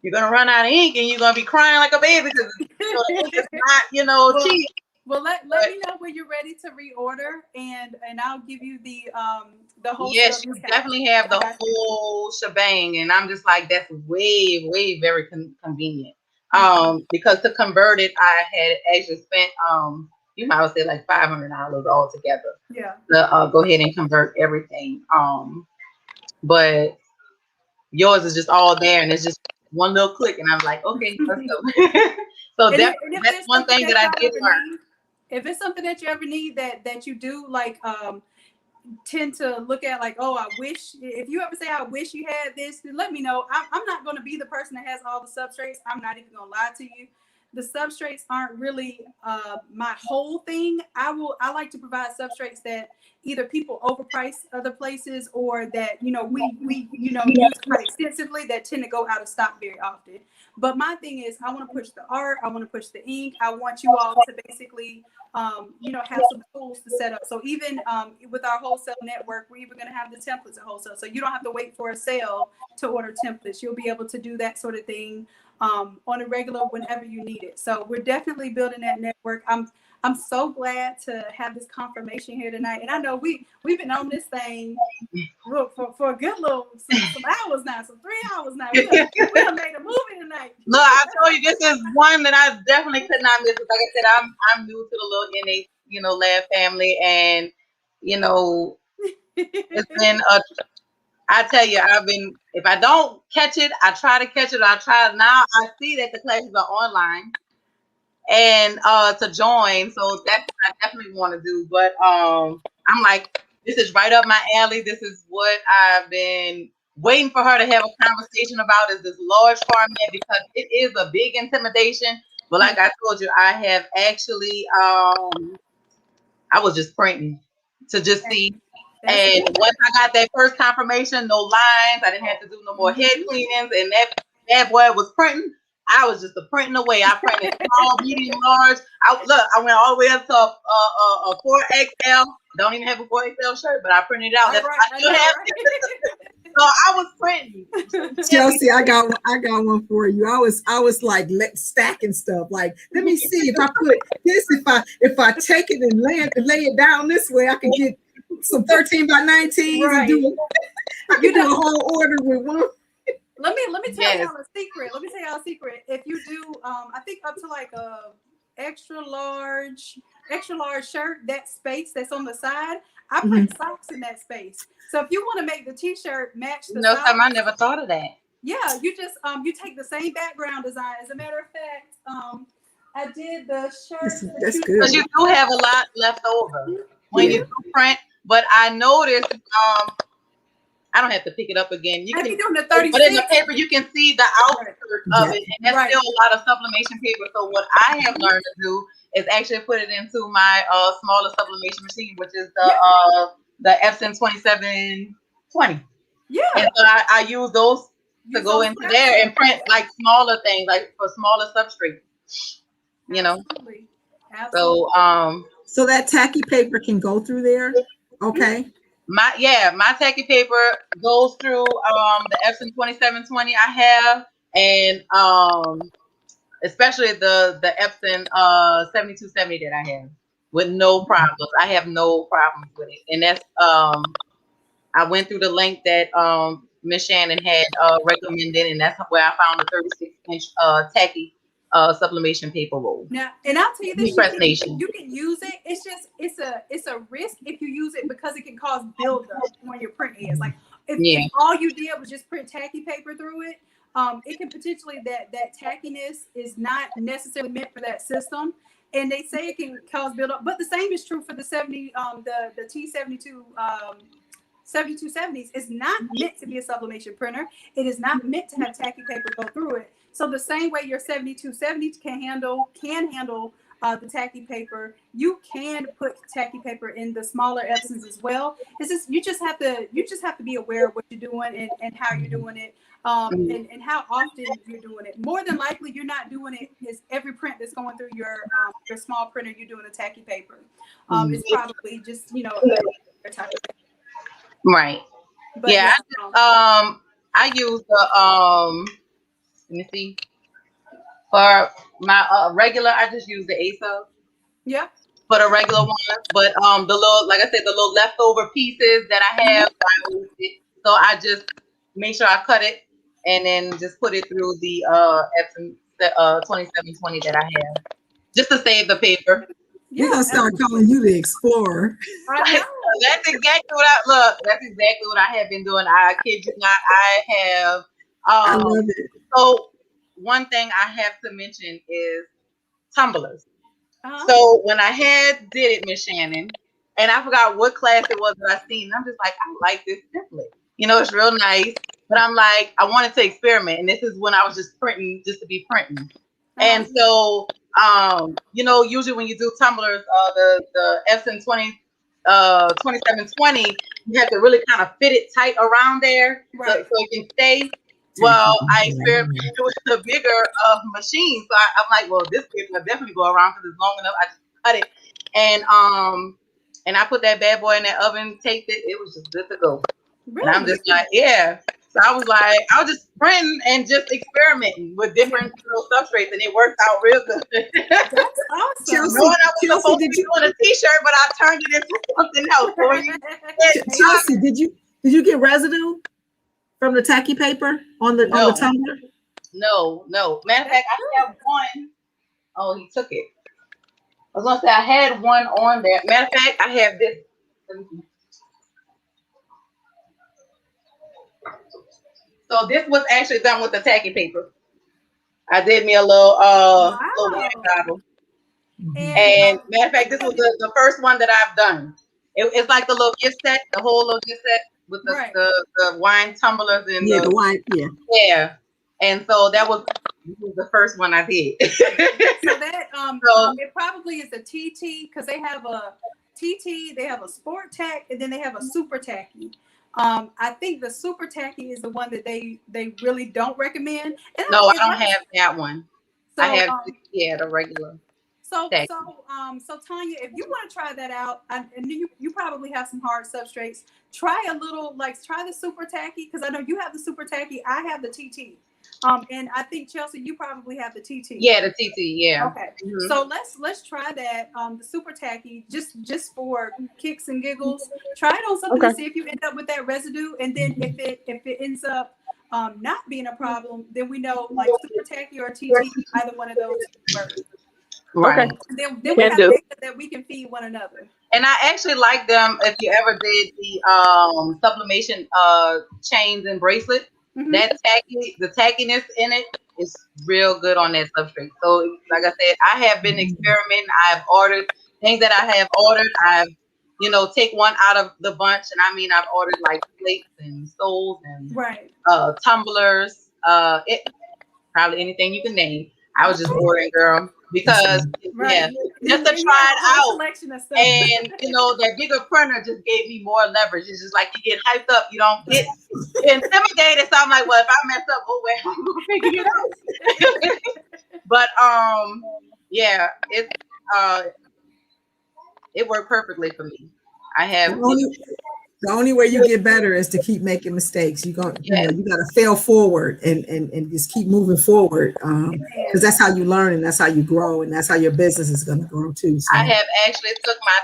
you're going to run out of ink and you're going to be crying like a baby because the ink is not, cheap. Well, let me know when you're ready to reorder, and I'll give you the wholesale. Yes, you discount. definitely have the whole shebang. And I'm just like, that's way, way very convenient. Because to convert it, I had actually spent, you might say like $500 altogether. Yeah. To go ahead and convert everything. But yours is just all there, and it's just one little click, and I'm like, okay, let's go. So that's one thing that I did learn. If it's something that you ever need that you do like tend to look at like, oh, I wish, if you ever say I wish you had this, then let me know. I'm not going to be the person that has all the substrates. I'm not even going to lie to you. The substrates aren't really my whole thing. I like to provide substrates that either people overprice other places, or that we use quite extensively, that tend to go out of stock very often. But my thing is, I want to push the art, I want to push the ink, I want you all to basically have some tools to set up. So even with our wholesale network, we're even going to have the templates at wholesale, so you don't have to wait for a sale to order templates. You'll be able to do that sort of thing on a regular whenever you need it. So we're definitely building that network. I'm so glad to have this confirmation here tonight. And I know we've been on this thing for a good little some hours now, some 3 hours now. We done made a movie tonight. No, I told you this is one that I definitely could not miss. Like I said, I'm new to the little NA lab family, and it's been I tell you, if I don't catch it, I try to catch it. I try now. I see that the classes are online and to join. So that's what I definitely want to do. But I'm like, this is right up my alley. This is what I've been waiting for her to have a conversation about, is this large format, because it is a big intimidation. But like I told you, I have actually I was just printing to just see. And once I got that first confirmation, no lines, I didn't have to do no more head cleanings, and that boy was printing. I was just printing away. I printed small, medium, large. I went all the way up to a 4XL. Don't even have a 4XL shirt, but I printed it out. That's I still have it. So I was printing. Chelsea, I got one for you. I was like stacking stuff. Like, let me see if I put this. If I take it and lay it down this way, I can get some 13 by 19s and do a whole order with one. Let me tell y'all a secret. If you do, I think up to like a extra large shirt, that space that's on the side, I print socks in that space. So if you want to make the t-shirt match the socks, I never thought of that. Yeah, you just you take the same background design. As a matter of fact, I did the shirt. That's good. Because you do have a lot left over when you do print. But I noticed, I don't have to pick it up again. You I can, be doing the 36. but in the paper you can see the outskirts of it, and that's still a lot of sublimation paper. So what I have learned to do is actually put it into my smaller sublimation machine, which is the Epson 2720. Yeah. And so I use those to go into there and print like smaller things, like for smaller substrate. You know. Absolutely. Absolutely. So so that tacky paper can go through there. Okay. My tacky paper goes through the Epson 2720 I have, and especially the Epson 7270 that I have with no problems. I have no problems with it, and that's I went through the link that Miss Shannon had recommended, and that's where I found the 36-inch tacky sublimation paper roll. Now, and I'll tell you this: you can use it. It's just it's a risk if you use it because it can cause buildup on your print heads. Like if all you did was just print tacky paper through it, it can potentially that tackiness is not necessarily meant for that system. And they say it can cause buildup, but the same is true for the the T72 7270s. It's not meant to be a sublimation printer. It is not meant to have tacky paper go through it. So the same way your 7270s can handle the tacky paper, you can put tacky paper in the smaller Epsons as well. It's just you just have to be aware of what you're doing and how you're doing it, and how often you're doing it. More than likely, you're not doing it is every print that's going through your small printer. You're doing a tacky paper. It's probably just a type of paper. Right. But yeah. I use the let me see. For my regular, I just use the ASO. Yeah. For the regular one, but the little, like I said, the little leftover pieces that I have, so I just make sure I cut it and then just put it through the Epson 2720 that I have, just to save the paper. We're gonna start calling you the explorer. That's exactly what That's exactly what I have been doing. I kid you not. I have. I love it. So one thing I have to mention is tumblers. So when I did it, Miss Shannon, and I forgot what class it was that I seen, I'm just like, I like this template. It's real nice. But I'm like, I wanted to experiment, and this is when I was just printing, just to be printing. And so, usually when you do tumblers, the Epson 2720, you have to really kind of fit it tight around there, so it can stay. Well, I experimented with the bigger machine, so I'm like, well, this paper will definitely go around because it's long enough. I just cut it, and I put that bad boy in that oven, taped it. It was just good to go. Really? And I'm just like, yeah. So I was just printing and just experimenting with different substrates, and it worked out real good. That's awesome. Chelsea, Knowing I was supposed to be doing a T-shirt, but I turned it into something else for you. Chelsea, did you get residue from the tacky paper on the tumbler? No. Matter of fact, I have one. Oh, he took it. I was gonna say I had one on there. Matter of fact, I have this. So this was actually done with the tacky paper. I did me a little little wine bottle. And matter of fact, this was the first one that I've done. It's like the little gift set, the whole little gift set with the wine tumblers and the wine, yeah. And so that was the first one I did. So that it probably is a TT because they have a TT, they have a sport tack, and then they have a super tacky. I think the super tacky is the one that they really don't recommend. And no, I don't have that one. So, I have the regular. So Tanya, if you want to try that out, and you probably have some hard substrates. Try try the super tacky because I know you have the super tacky. I have the TT. And I think Chelsea, you probably have the TT. Yeah, the TT. Yeah. Okay. Mm-hmm. So let's try that. The super tacky, just for kicks and giggles. Try it on something to see if you end up with that residue, and then if it ends up not being a problem, then we know like super tacky or TT, either one of those work. Right. And then we have data that we can feed one another. And I actually like them if you ever did the sublimation chains and bracelet. Mm-hmm. That the tackiness in it it's real good on that substrate. So like I said, I have been experimenting. I've ordered things that I have ordered. I've, take one out of the bunch, and I mean I've ordered like plates and stoves and Right. tumblers, probably anything you can name. I was just Okay. ordering, girl, because Right. just to And you try have it a whole out. collection of stuff. And that bigger printer just gave me more leverage. It's just like you get hyped up, you don't get intimidated. So I'm like, well, if I mess up, oh well, I'm gonna figure it out. But yeah, it worked perfectly for me. I have The only way you get better is to keep making mistakes. You got to fail forward and just keep moving forward. Because that's how you learn, and that's how you grow, and that's how your business is going to grow too. So. I have actually took my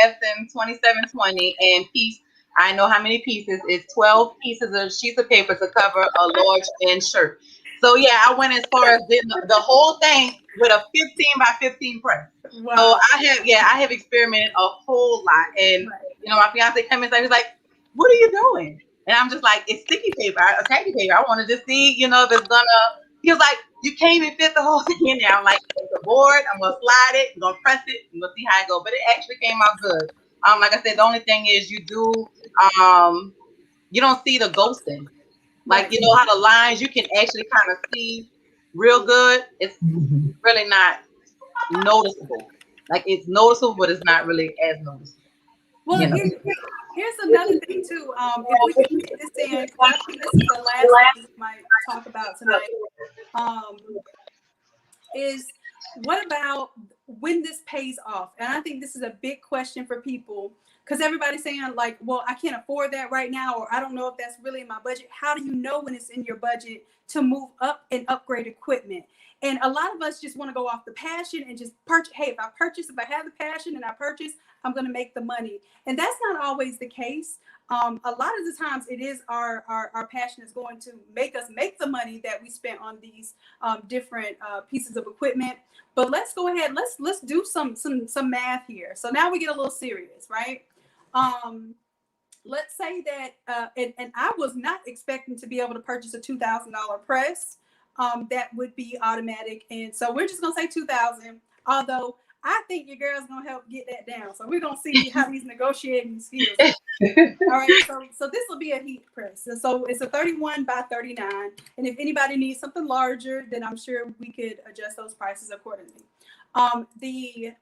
Epson 2720 and piece. I know how many pieces. It's 12 pieces of sheets of paper to cover a large thin shirt. So yeah, I went as far as the whole thing with a 15 by 15 press. Wow. So I have experimented a whole lot. And my fiance came in and he's like, "What are you doing?" And I'm just like, "It's sticky paper, a tacky paper. I want to just see, if it's gonna." He was like, "You can't even fit the whole thing in there." I'm like, "It's a board. I'm gonna slide it. I'm gonna press it. And we'll see how it goes." But it actually came out good. Like I said, the only thing is you don't see the ghosting. Like, how the lines, you can actually kind of see real good. It's really not noticeable. Like, it's noticeable, but it's not really as noticeable. Well, here's another thing too. If we can get this in, because I think this is the last thing we might talk about tonight. Is what about when this pays off? And I think this is a big question for people, because everybody's saying like, well, I can't afford that right now, or I don't know if that's really in my budget. How do you know when it's in your budget to move up and upgrade equipment? And a lot of us just want to go off the passion and just purchase. Hey, if I have the passion and I purchase, I'm going to make the money. And that's not always the case. A lot of the times it is our passion is going to make us make the money that we spent on these different pieces of equipment. But let's go ahead. Let's do some math here. So now we get a little serious, right? Let's say that, and I was not expecting to be able to purchase a $2,000 press. That would be automatic. And so we're just going to say 2,000, although I think your girl's going to help get that down. So we're going to see how these negotiating skills are. All right. So this will be a heat press. So it's a 31 by 39. And if anybody needs something larger, then I'm sure we could adjust those prices accordingly. The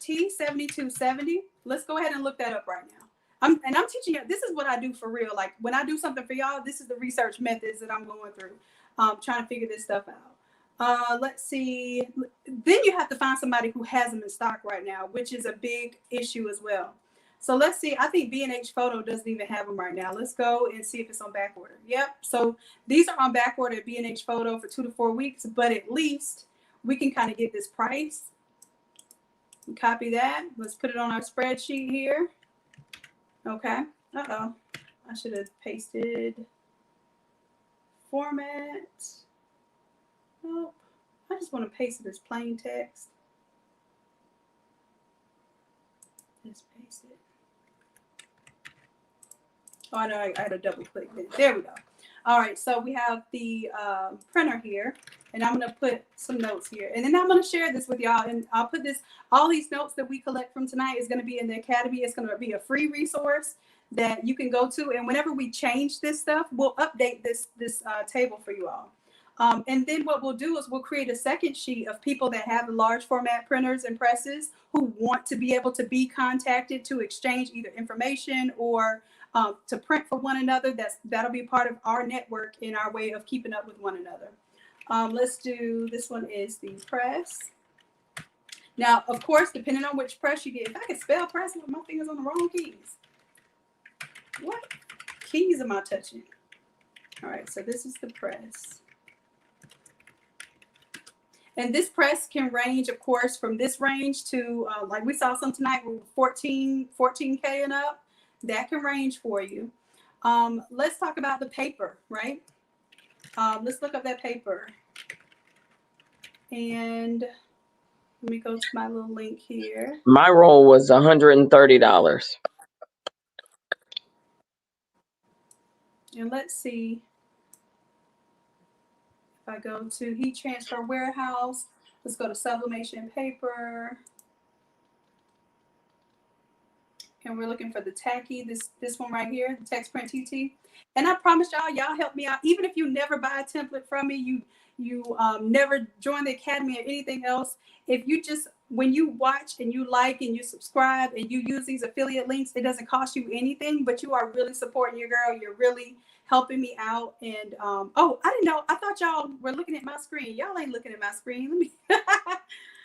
T7270, let's go ahead and look that up right now. I'm teaching you, this is what I do for real. Like when I do something for y'all, this is the research methods that I'm going through. Trying to figure this stuff out. Let's see. Then you have to find somebody who has them in stock right now, which is a big issue as well. So let's see. I think B&H Photo doesn't even have them right now. Let's go and see if it's on back order. Yep. So these are on back order at B&H Photo for 2 to 4 weeks, but at least we can kind of get this price. Copy that. Let's put it on our spreadsheet here. Okay. Uh-oh. I should have pasted format. Nope. I just want to paste it as plain text. Just paste it. Oh, I know I had to double click it. There we go. All right, so we have the printer here, and I'm going to put some notes here. And then I'm going to share this with y'all, and I'll put all these notes that we collect from tonight is going to be in the Academy. It's going to be a free resource that you can go to, and whenever we change this stuff, we'll update this table for you all. And then what we'll do is we'll create a second sheet of people that have large format printers and presses who want to be able to be contacted to exchange either information or to print for one another. That'll be part of our network in our way of keeping up with one another. Let's do, this one is the press. Now, of course, depending on which press you get, if I can spell press with my fingers on the wrong keys. What keys am I touching? All right, so this is the press. And this press can range, of course, from this range to, like we saw some tonight, 14K and up. That can range for you. Let's talk about the paper, right? Let's look up that paper. And let me go to my little link here. My roll was $130. And let's see If I go to heat transfer warehouse, let's go to sublimation paper. And we're looking for the tacky, this one right here, the text print TT. And I promise y'all help me out. Even if you never buy a template from me, you never join the academy or anything else. If you just, when you watch and you like and you subscribe and you use these affiliate links, it doesn't cost you anything, but you are really supporting your girl. You're really helping me out. And oh, I didn't know. I thought y'all were looking at my screen. Y'all ain't looking at my screen. Let me.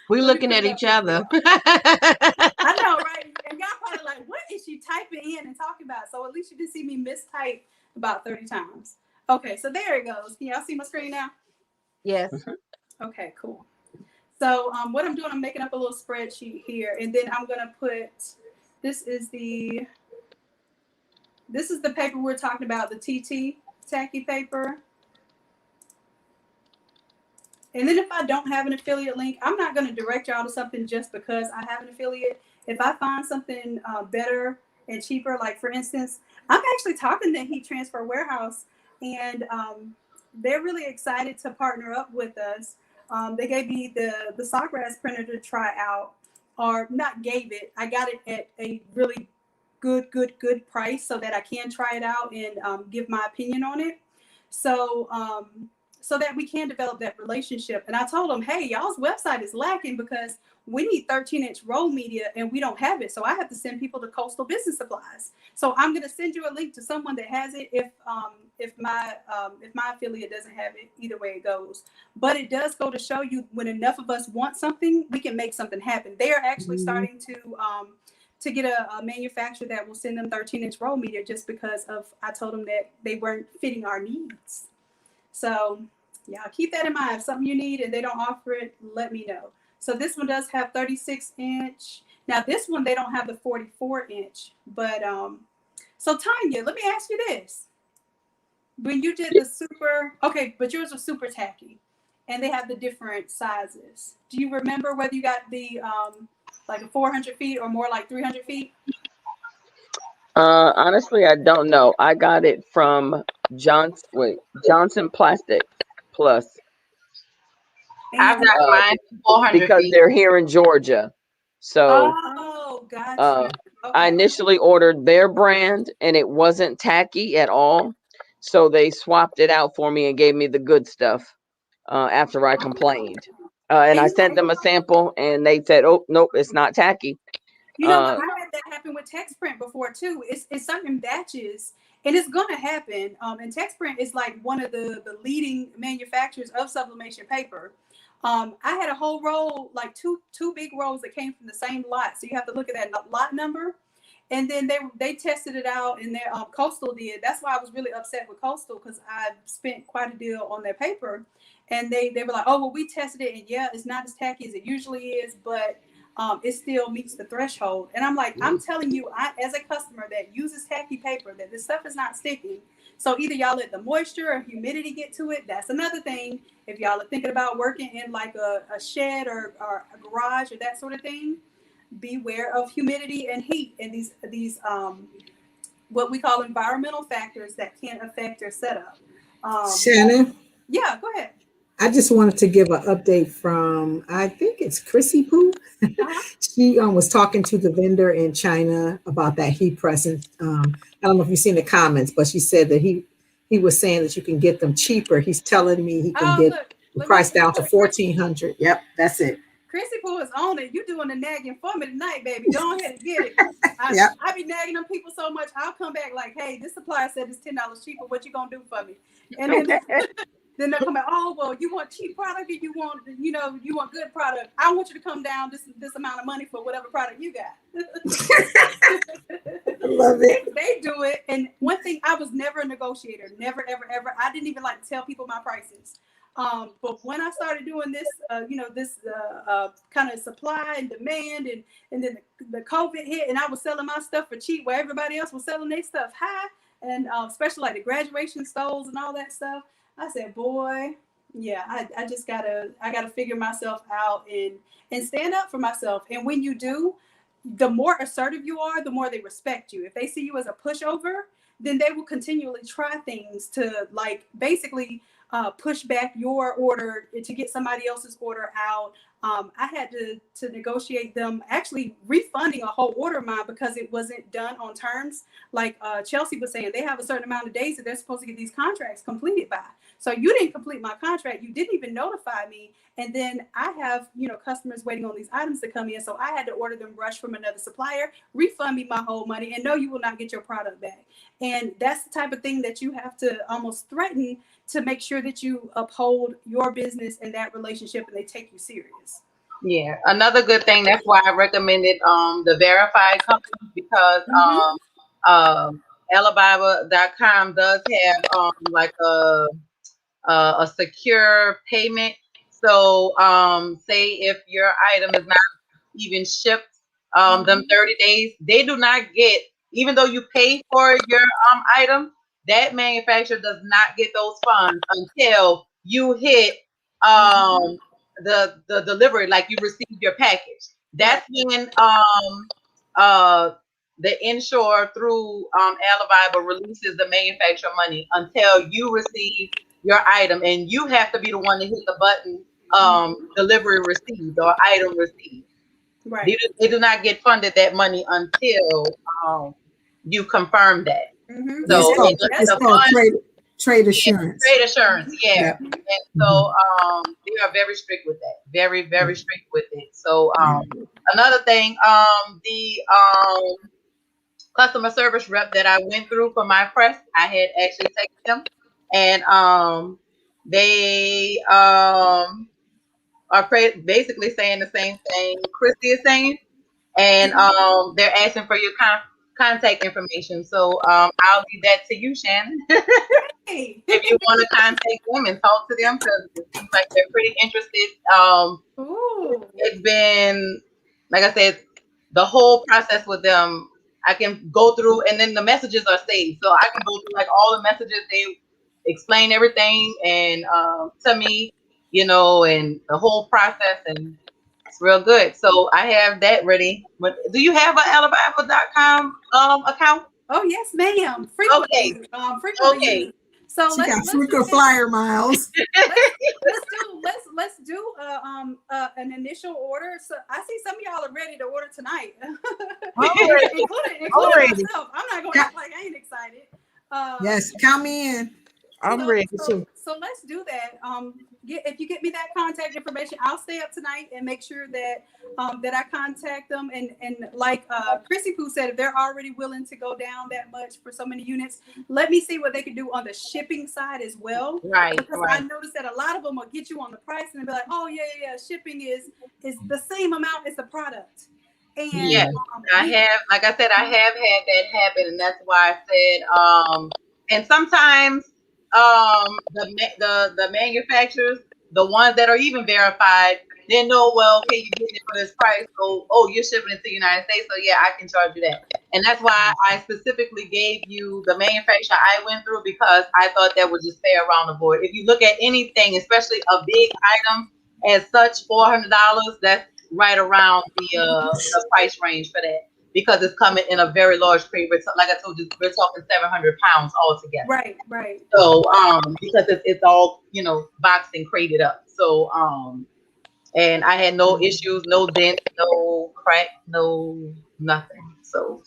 We're looking at each other. I know, right? And y'all probably like, what is she typing in and talking about? So at least you did see me mistype about 30 times. Okay, so there it goes. Can y'all see my screen now? Yes. Okay, cool. So what I'm doing, I'm making up a little spreadsheet here, and then I'm gonna put, this is the paper we're talking about, the TT tacky paper. And then if I don't have an affiliate link, I'm not going to direct y'all to something just because I have an affiliate. If I find something better and cheaper, like for instance, I'm actually talking to Heat Transfer Warehouse, and they're really excited to partner up with us. They gave me the Sawgrass printer to try out, or not gave it. I got it at a really good price so that I can try it out and give my opinion on it. So so that we can develop that relationship. And I told them, hey, y'all's website is lacking because we need 13-inch roll media and we don't have it. So I have to send people to Coastal Business Supplies. So I'm going to send you a link to someone that has it if my affiliate doesn't have it. Either way it goes. But it does go to show you, when enough of us want something, we can make something happen. They are actually starting to get a manufacturer that will send them 13-inch roll media just because I told them that they weren't fitting our needs. So yeah, keep that in mind. If something you need and they don't offer it, let me know. So this one does have 36-inch. Now this one, they don't have the 44-inch. But so Tanya, let me ask you this. When you did the super, okay, but yours was super tacky and they have the different sizes. Do you remember whether you got the like a 400 feet or more like 300 feet? Honestly, I don't know. I got it from Johnson Plastic Plus. I've got mine 400 because feet. they're here in Georgia. So gotcha. Okay. I initially ordered their brand and it wasn't tacky at all. So they swapped it out for me and gave me the good stuff after I complained. And I sent them a sample and they said, oh, nope, it's not tacky. You know what? I had that happen with text print before too. It's certain batches, and it's gonna happen. And text print is like one of the leading manufacturers of sublimation paper. I had a whole roll, like two big rolls that came from the same lot. So you have to look at that lot number. And then they tested it out, and their Coastal did. That's why I was really upset with Coastal, because I spent quite a deal on their paper. And they were like, oh, well, we tested it, and yeah, it's not as tacky as it usually is, but it still meets the threshold. And I'm like, I'm telling you, as a customer that uses tacky paper, that this stuff is not sticking. So either y'all let the moisture or humidity get to it. That's another thing. If y'all are thinking about working in like a shed or a garage or that sort of thing, beware of humidity and heat and these what we call environmental factors that can affect your setup. Shannon? Yeah, go ahead. I just wanted to give an update from, I think it's Chrissy Poo. She was talking to the vendor in China about that heat pressing. I don't know if you've seen the comments, but she said that he was saying that you can get them cheaper. He's telling me he can get the price down to $1,400. Yep, that's it. Chrissy Poo is on it. You doing the nagging for me tonight, baby. Go ahead and get it. I be nagging them people so much. I'll come back like, hey, this supplier said it's $10 cheaper. What you gonna do for me? And then they'll come back, oh, well, you want cheap product or you want good product? I want you to come down this amount of money for whatever product you got. I love it. They do it. And one thing, I was never a negotiator. Never, ever, ever. I didn't even like to tell people my prices. But when I started doing this, this kind of supply and demand, and then the COVID hit, and I was selling my stuff for cheap where everybody else was selling their stuff high, and especially like the graduation stoles and all that stuff. I said, boy, yeah, I just gotta figure myself out and stand up for myself. And when you do, the more assertive you are, the more they respect you. If they see you as a pushover, then they will continually try things to like basically push back your order to get somebody else's order out. I had to negotiate them actually refunding a whole order of mine because it wasn't done on terms. Like Chelsea was saying, they have a certain amount of days that they're supposed to get these contracts completed by. So you didn't complete my contract. You didn't even notify me. And then I have, customers waiting on these items to come in. So I had to order them rush from another supplier, refund me my whole money, and no, you will not get your product back. And that's the type of thing that you have to almost threaten to make sure that you uphold your business and that relationship and they take you serious. Yeah, another good thing. That's why I recommended the verified company because Alibaba.com does have like a secure payment. So say if your item is not even shipped them 30 days, they do not get, even though you pay for your item, that manufacturer does not get those funds until you hit the delivery, like you receive your package. That's when the insurer through Alibaba releases the manufacturer money until you receive your item, and you have to be the one to hit the button delivery received or item received. Right. They do not get funded that money until you confirm that. So it's called trade assurance. Trade assurance, yeah. And so they are very strict with that. Very, very strict with it. So another thing, the customer service rep that I went through for my press, I had actually texted them, and they are basically saying the same thing Christy is saying, and they're asking for your contact information. So I'll leave that to you, Shannon. Hey. If you want to contact them and talk to them, because it seems like they're pretty interested. It's been, like I said, the whole process with them, I can go through, and then the messages are saved. So I can go through like all the messages. They explain everything and to me, and the whole process, and it's real good. So I have that ready. But do you have an Alibaba.com account? Oh yes, ma'am. Frequently. Okay. Frequently. So she got frequent flyer miles. let's do an initial order. So I see some of y'all are ready to order tonight. including myself. I'm not going to act like I ain't excited. Yes, count me in. I'm ready too. So let's do that. If you get me that contact information, I'll stay up tonight and make sure that that I contact them. And like Chrissy Poo said, if they're already willing to go down that much for so many units, let me see what they can do on the shipping side as well. Right. Because I noticed that a lot of them will get you on the price and be like, oh yeah, shipping is the same amount as the product. And yes, I have, like I said, I have had that happen, and that's why I said, and sometimes the manufacturers, the ones that are even verified, they know, well, okay, you're getting it for this price, so you're shipping it to the United States, so yeah, I can charge you that. And that's why I specifically gave you the manufacturer I went through, because I thought that was just fair around the board. If you look at anything, especially a big item as such, $400, that's right around the price range for that, because it's coming in a very large crate. Like I told you, we're talking 700 pounds altogether. Right. So because it's all boxed and crated up. So and I had no issues, no dent, no crack, no nothing. So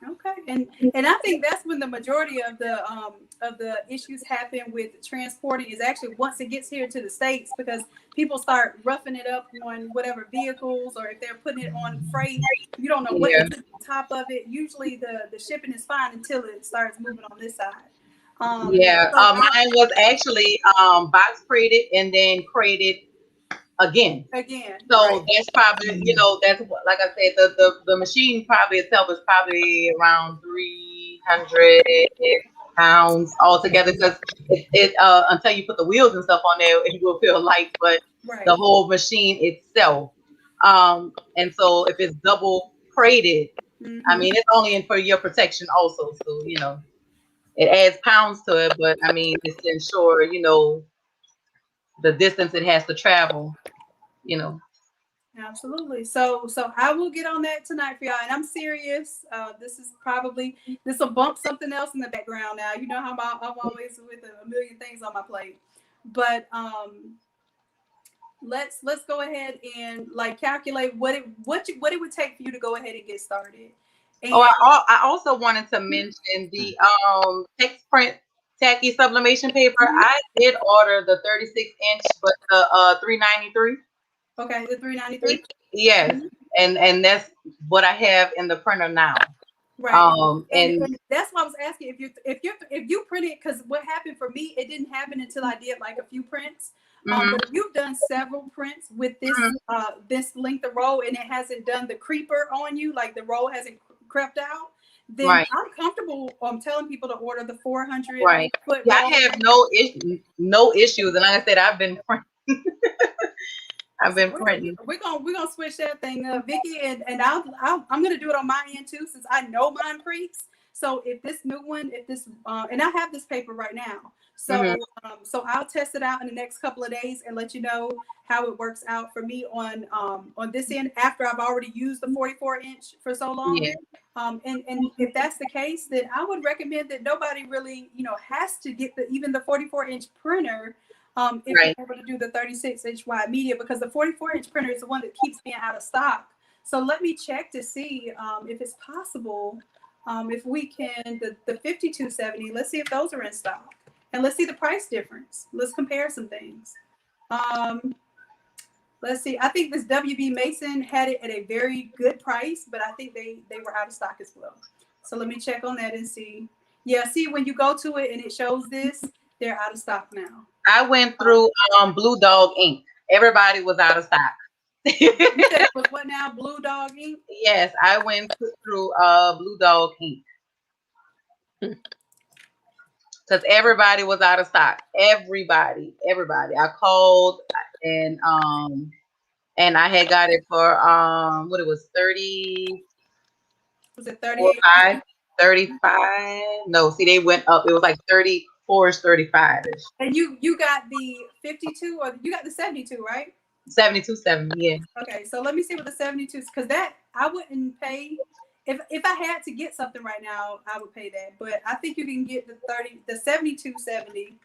okay, and I think that's when the majority of the issues happen with transporting is actually once it gets here to the States, because people start roughing it up on whatever vehicles, or if they're putting it on freight, you don't know what is on top of it. Usually the shipping is fine until it starts moving on this side. Mine was actually box crated and then crated again. So that's probably, that's what, like I said, the machine probably itself is probably around 300 pounds altogether, because it until you put the wheels and stuff on there, it will feel light, but the whole machine itself. And so if it's double crated, I mean, it's only in for your protection also. So, it adds pounds to it, but I mean, it's to ensure, the distance it has to travel. Absolutely. So I will get on that tonight for y'all, and I'm serious. This will bump something else in the background now. You know how I'm always with a million things on my plate. but let's go ahead and like calculate what it would take for you to go ahead and get started. And I also wanted to mention the text print tacky sublimation paper. I did order the 36-inch, but the 393. Okay, the 393. Yes, and that's what I have in the printer now. Right. And that's why I was asking if you printed, because what happened for me, it didn't happen until I did like a few prints. But if you've done several prints with this this length of roll and it hasn't done the creeper on you, like the roll hasn't crept out, then I'm comfortable telling people to order the 400 foot roll. I have no issues, and like I said, I've been printing. We're gonna switch that thing up, Vicky, and I'm gonna do it on my end too, since I know mine creeps. So if this new one, and I have this paper right now, so so I'll test it out in the next couple of days and let you know how it works out for me on this end after I've already used the 44-inch for so long. And if that's the case, then I would recommend that nobody really has to get even the 44-inch printer. If you're able to do the 36-inch wide media, because the 44-inch printer is the one that keeps being out of stock. So let me check to see if it's possible, if we can, the 5270, let's see if those are in stock. And let's see the price difference. Let's compare some things. Let's see. I think this WB Mason had it at a very good price, but I think they were out of stock as well. So let me check on that and see. Yeah, see, when you go to it and it shows this, they're out of stock now. I went through Blue Dog ink. Everybody was out of stock. You said it was what now? Blue Dog ink? Yes, I went through Blue Dog ink. Because everybody was out of stock. Everybody. I called and I had got it for what it was 30. Was it 38? 35? No, see, they went up. It was like 34, 35 ish. And you got the 52 or you got the 72, right? 72, 70, yeah. Okay, so let me see what the 72 is, because that I wouldn't pay. If I had to get something right now, I would pay that. But I think you can get the 7270,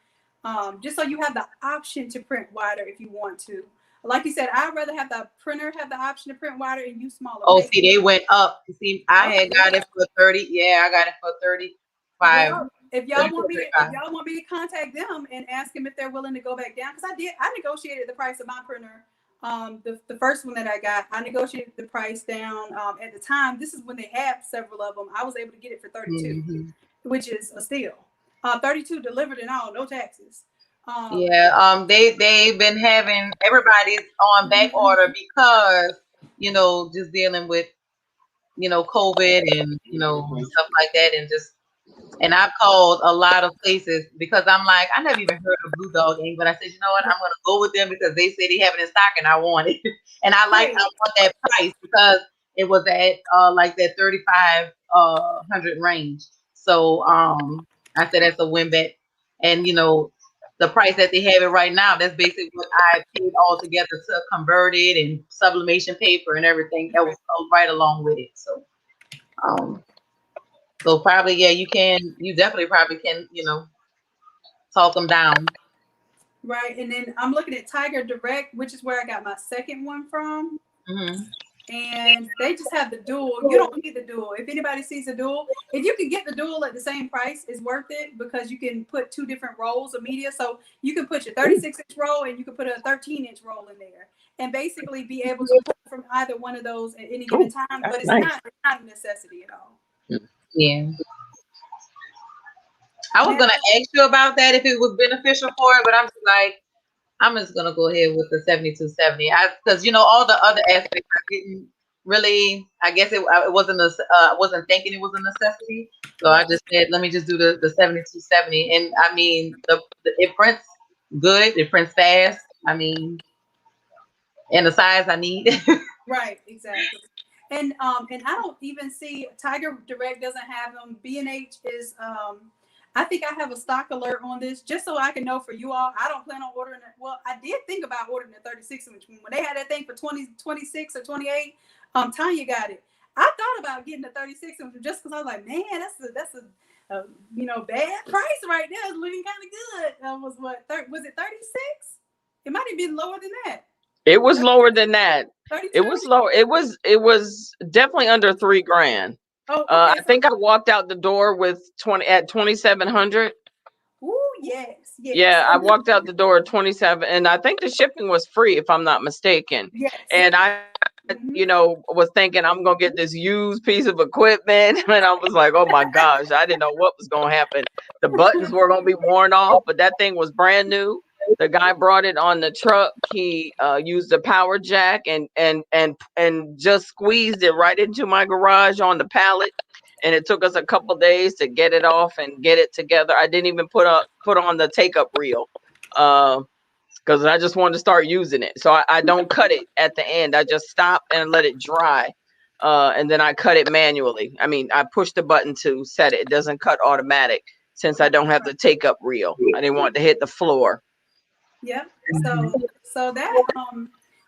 just so you have the option to print wider if you want to. Like you said, I'd rather have the printer have the option to print wider and use smaller. Oh, see, they went up. See, I had got it for 30. Yeah, I got it for 35. Well, if y'all want me to contact them and ask them if they're willing to go back down, because I negotiated the price of my printer. The first one that I got, I negotiated the price down. At the time, this is when they had several of them. I was able to get it for 32, which is a steal. 32 delivered and all, no taxes. They've been having everybody's on back order because just dealing with COVID and stuff like that, and I've called a lot of places because I'm like, I never even heard of Blue Dog ink, but I said, you know what, I'm gonna go with them because they say they have it in stock and I want it. And I want that price because it was at like that 3,500 range. So I said that's a win bet. And the price that they have it right now, that's basically what I paid all together to convert it and sublimation paper and everything that was right along with it. So probably, you definitely probably can, talk them down. Right. And then I'm looking at Tiger Direct, which is where I got my second one from. And they just have the dual. You don't need the dual. If anybody sees a dual, if you can get the dual at the same price, it's worth it because you can put two different rolls of media. So you can put your 36-inch roll and you can put a 13-inch roll in there and basically be able to pull from either one of those at any given time. But it's not a necessity at all. Yeah. I was going to ask you about that if it was beneficial for it, but I'm just gonna go ahead with the 7270. Because all the other aspects I didn't really. I guess it wasn't. I wasn't thinking it was a necessity. So I just said, let me just do the 7270. And I mean, it prints good. It prints fast. I mean, and the size I need. Right. Exactly. And I don't even see Tiger Direct doesn't have them. B&H is I think I have a stock alert on this just so I can know for you all. I don't plan on ordering it. Well, I did think about ordering the 36-inch when they had that thing for 26 or 28. Tanya got it. I thought about getting the 36-inch just because I was like, man, bad price right there. It's looking kind of good. Was it 36? It might have been lower than that. It was lower than that. 32? It was lower. It was definitely under $3,000. Oh, okay. I think I walked out the door with 2,700. Ooh, yes. Yeah, I walked out the door at 27, and I think the shipping was free, if I'm not mistaken. Yes. And I, was thinking I'm gonna get this used piece of equipment, and I was like, oh my gosh, I didn't know what was gonna happen. The buttons were gonna be worn off, but that thing was brand new. The guy brought it on the truck. He used a power jack and just squeezed it right into my garage on the pallet. And it took us a couple days to get it off and get it together. I didn't even put on the take up reel because I just wanted to start using it. So I don't cut it at the end. I just stop and let it dry. And then I cut it manually. I mean, I push the button to set it. It doesn't cut automatic since I don't have the take up reel. I didn't want to hit the floor. Yep.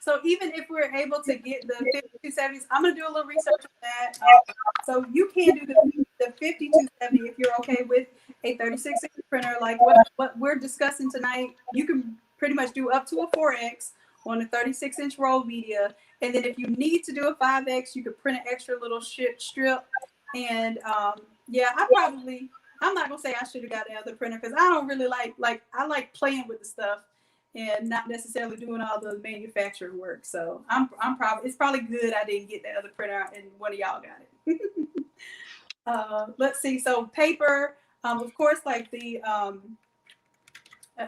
So even if we're able to get the 5270s, I'm gonna do a little research on that. So you can do the 5270 if you're okay with a 36-inch printer, like what we're discussing tonight. You can pretty much do up to a 4X on a 36-inch roll media, and then if you need to do a 5X, you could print an extra little strip. And I'm not gonna say I should have got the other printer because I don't really I like playing with the stuff and not necessarily doing all the manufacturing work. So it's probably good I didn't get the other printer and one of y'all got it. Let's see. So paper, of course, like the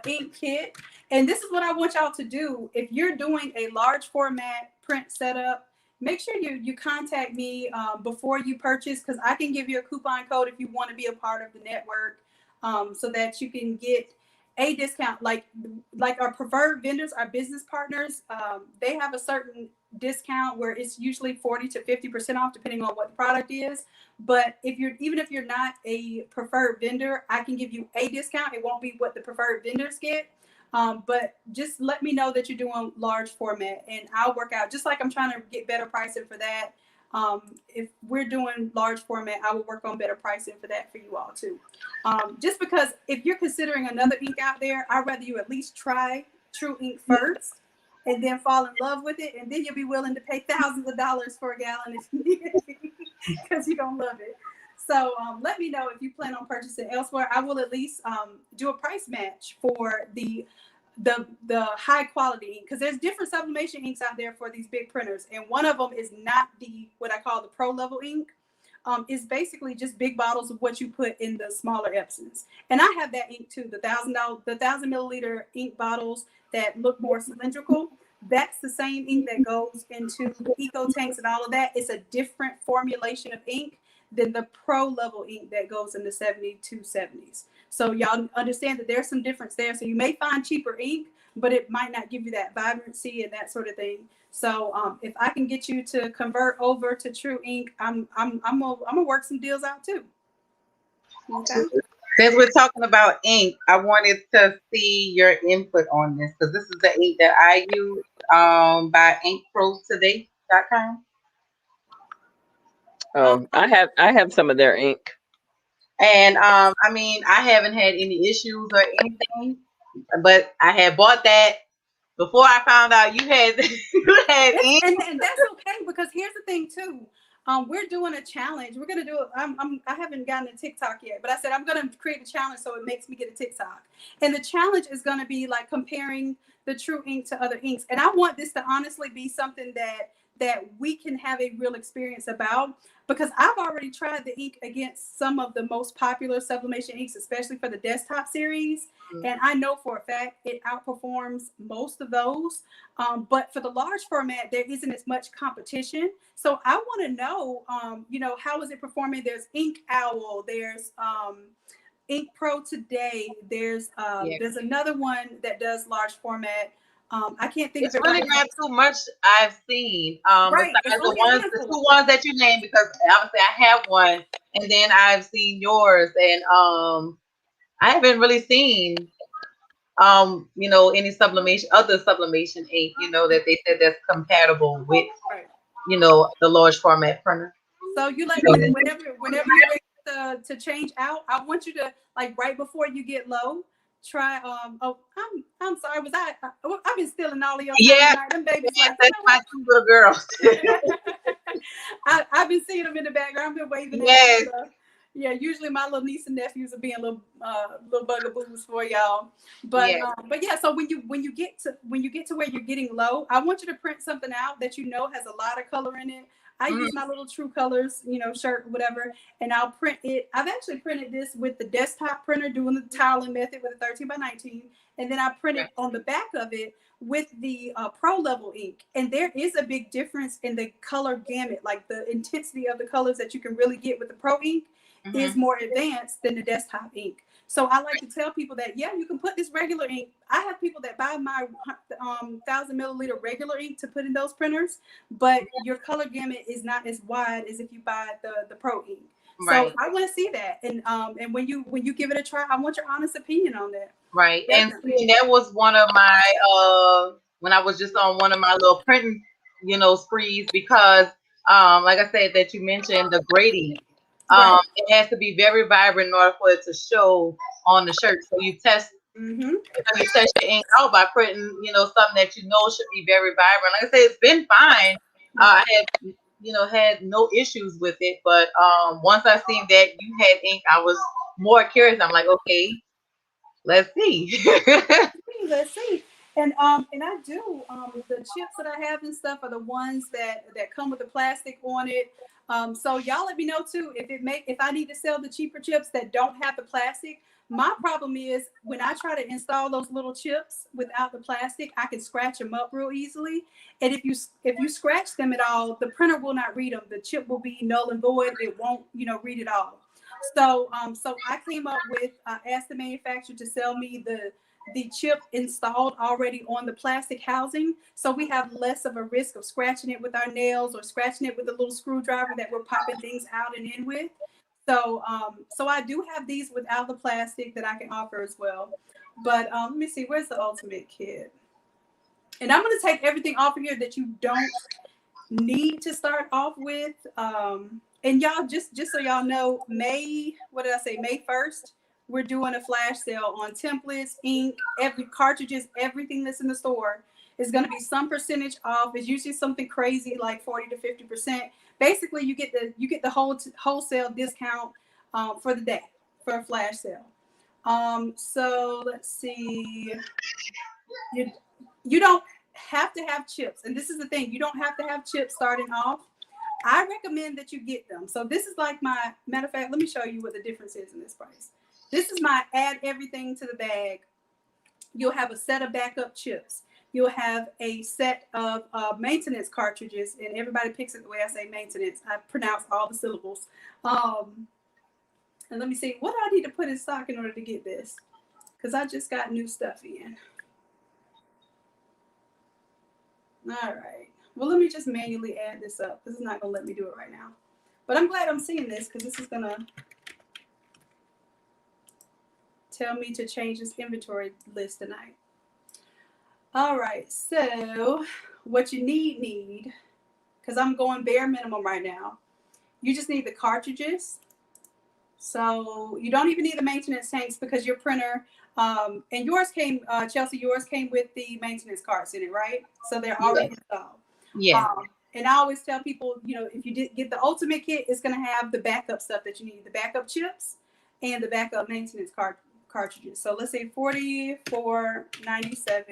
ink kit. And this is what I want y'all to do. If you're doing a large format print setup, make sure you contact me before you purchase, because I can give you a coupon code if you want to be a part of the network, so that you can get a discount. Like our preferred vendors, our business partners, they have a certain discount where it's usually 40 to 50% off depending on what the product is. But even if you're not a preferred vendor, I can give you a discount. It won't be what the preferred vendors get. But just let me know that you're doing large format and I'll work out, just like I'm trying to get better pricing for that. If we're doing large format, I will work on better pricing for that for you all too. Just because if you're considering another ink out there, I'd rather you at least try True Ink first and then fall in love with it. And then you'll be willing to pay thousands of dollars for a gallon if you need it, because you're going to love it. So let me know if you plan on purchasing elsewhere. I will at least do a price match for the high quality ink, because there's different sublimation inks out there for these big printers, and one of them is not what I call the pro level ink. It's basically just big bottles of what you put in the smaller Epsons, and I have that ink too. The 1,000 milliliter ink bottles that look more cylindrical. That's the same ink that goes into the eco tanks and all of that. It's a different formulation of ink than the pro level ink that goes in the 7270s. So y'all understand that there's some difference there. So you may find cheaper ink, but it might not give you that vibrancy and that sort of thing. So if I can get you to convert over to True Ink, I'm gonna work some deals out too. Okay. Since we're talking about ink, I wanted to see your input on this, because this is the ink that I use by inkprostoday.com. Oh, I have some of their ink. And I mean, I haven't had any issues or anything, but I had bought that before I found out you had ink. And that's okay, because here's the thing too. We're doing a challenge. We're gonna do it. I haven't gotten a TikTok yet, but I said I'm gonna create a challenge so it makes me get a TikTok. And the challenge is gonna be like comparing the True Ink to other inks. And I want this to honestly be something that we can have a real experience about, because I've already tried the ink against some of the most popular sublimation inks, especially for the desktop series. Mm-hmm. And I know for a fact it outperforms most of those. But for the large format, there isn't as much competition. So I want to know, how is it performing? There's Ink Owl, there's Ink Pro Today, there's another one that does large format. I can't think it's of it. Really not too much I've seen. Right. Besides the two ones that you named, because obviously I have one, and then I've seen yours, and I haven't really seen any other sublimation ink, that they said that's compatible with the large format printer. So you whenever you're ready to change out, I want you to, like, right before you get low, try I'm sorry, I've been stealing all of your time Yeah, tonight. Them babies yeah, like, you that's know my what? two little girls. I've been seeing them in the background. I've been waving at them Yes, and stuff. Yeah, usually my little niece and nephews are being little bugaboos for y'all. yes. But yeah, so when you get to where you're getting low, I want you to print something out that you know has a lot of color in it. I Mhm. use my little True Colors, shirt, whatever, and I'll print it. I've actually printed this with the desktop printer, doing the tiling method with a 13x19, and then I printed on the back of it with the pro level ink. And there is a big difference in the color gamut, like the intensity of the colors that you can really get with the pro ink is more advanced than the desktop ink. So I like to tell people that, yeah, you can put this regular ink. I have people that buy my 1,000 milliliter regular ink to put in those printers, but your color gamut is not as wide as if you buy the pro ink. Right. So I want to see that, and when you give it a try, I want your honest opinion on that. Right. And Definitely. see, that was one of my when I was just on one of my little printing, sprees, because like I said, that you mentioned the gradient. Right. It has to be very vibrant in order for it to show on the shirt. So you test Mm-hmm. you test your ink out by printing, something that should be very vibrant. Like I say, it's been fine. I had had no issues with it, but once I seen that you had ink, I was more curious. I'm like, okay, let's see. Let's see. And I do the chips that I have and stuff are the ones that come with the plastic on it. So y'all let me know too if I need to sell the cheaper chips that don't have the plastic. My problem is when I try to install those little chips without the plastic, I can scratch them up real easily. And if you scratch them at all, the printer will not read them. The chip will be null and void. It won't read it all. So I came up with asked the manufacturer to sell me the chip installed already on the plastic housing, so we have less of a risk of scratching it with our nails or scratching it with a little screwdriver that we're popping things out and in with. So I do have these without the plastic that I can offer as well. But let me see, where's the ultimate kit? And I'm going to take everything off of here that you don't need to start off with. And y'all, just so y'all know, May 1st, we're doing a flash sale on templates, ink, every cartridges, everything that's in the store is going to be some percentage off. It's usually something crazy like 40 to 50%. Basically, you get the wholesale discount for the day for a flash sale. So let's see. You don't have to have chips, and this is the thing. You don't have to have chips starting off. I recommend that you get them. So this is like my, matter of fact, let me show you what the difference is in this price. This is my add everything to the bag. You'll have a set of backup chips. You'll have a set of maintenance cartridges, and everybody picks it the way I say maintenance. I pronounce all the syllables. And let me see, what do I need to put in stock in order to get this? Because I just got new stuff in. All right. Well, let me just manually add this up. This is not going to let me do it right now. But I'm glad I'm seeing this because this is going to tell me to change this inventory list tonight. All right. So what you need, because I'm going bare minimum right now, you just need the cartridges. So you don't even need the maintenance tanks because your printer, and yours came, Chelsea, yours came with the maintenance carts in it, right? So they're already installed. Yeah. And I always tell people, if you did get the ultimate kit, it's going to have the backup stuff that you need, the backup chips and the backup maintenance cartridges. So let's say $44.97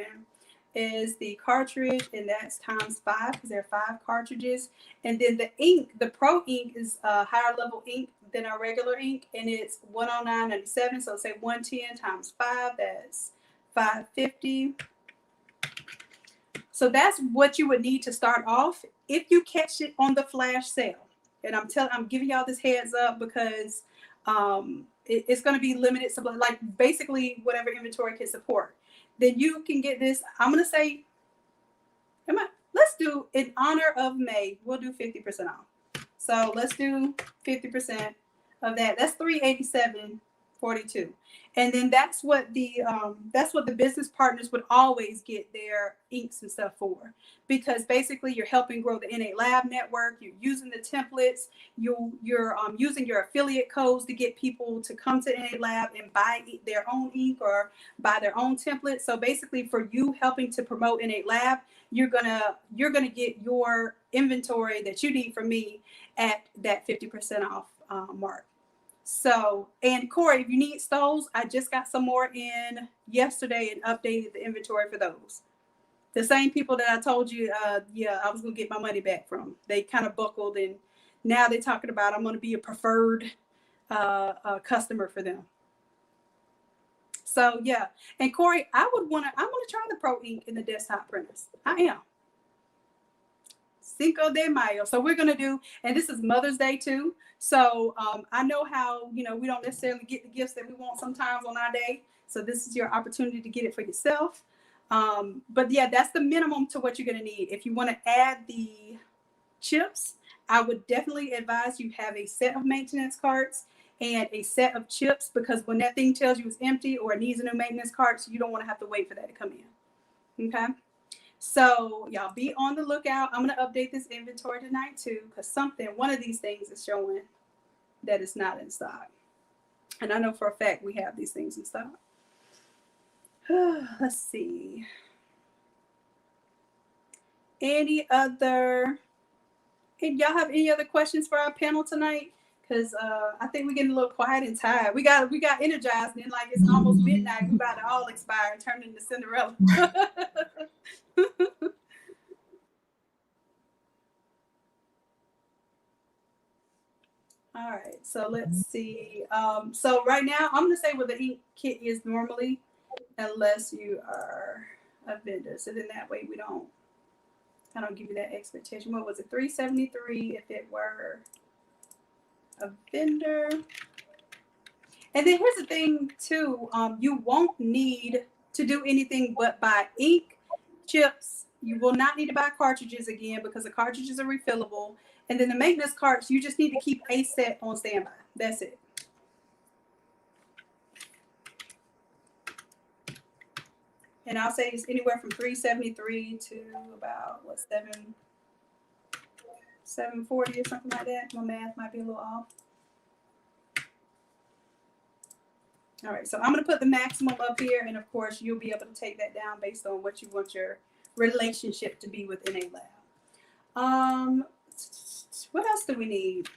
is the cartridge, and that's times 5 because there are 5 cartridges. And then the ink, the pro ink is a higher level ink than our regular ink, and it's $109.97. So say 110 times 5, that's $550. So that's what you would need to start off if you catch it on the flash sale. And I'm giving y'all this heads up because it's going to be limited supply, like basically whatever inventory can support. Then you can get this. I'm going to say, let's do, in honor of May, we'll do 50% off. So let's do 50% of that. That's $387.42. And then that's what the business partners would always get their inks and stuff for, because basically you're helping grow the Innate Lab network. You're using the templates. You're using your affiliate codes to get people to come to Innate Lab and buy their own ink or buy their own template. So basically, for you helping to promote Innate Lab, you're gonna get your inventory that you need from me at that 50% off mark. So, and Corey, if you need stoles, I just got some more in yesterday and updated the inventory for those. The same people that I told you, I was gonna get my money back from. They kind of buckled, and now they're talking about I'm gonna be a preferred customer for them. So yeah, and Corey, I'm gonna try the Pro Ink in the desktop printers. I am. Cinco de Mayo. So we're gonna do, and this is Mother's Day too. So I know how, we don't necessarily get the gifts that we want sometimes on our day. So this is your opportunity to get it for yourself. But yeah, that's the minimum to what you're gonna need. If you want to add the chips, I would definitely advise you have a set of maintenance carts and a set of chips, because when that thing tells you it's empty or it needs a new maintenance cart, so you don't want to have to wait for that to come in. Okay. So y'all be on the lookout. I'm going to update this inventory tonight too, because one of these things is showing that it's not in stock. And I know for a fact we have these things in stock. Let's see. Y'all have any other questions for our panel tonight? Because I think we're getting a little quiet and tired. We got energized, and like it's almost midnight. We're about to all expire and turn into Cinderella. All right, so let's see. So right now, I'm going to say what the ink kit is normally, unless you are a vendor. So then that way I don't give you that expectation. What was it? $373 if it were a vendor. And then here's the thing too. You won't need to do anything but buy ink, chips. You will not need to buy cartridges again, because the cartridges are refillable. And then the maintenance carts, you just need to keep a set on standby. That's it. And I'll say it's anywhere from $373 to about $740 or something like that. My math might be a little off. All right, so I'm going to put the maximum up here, and of course you'll be able to take that down based on what you want your relationship to be with Innate Lab. What else do we need?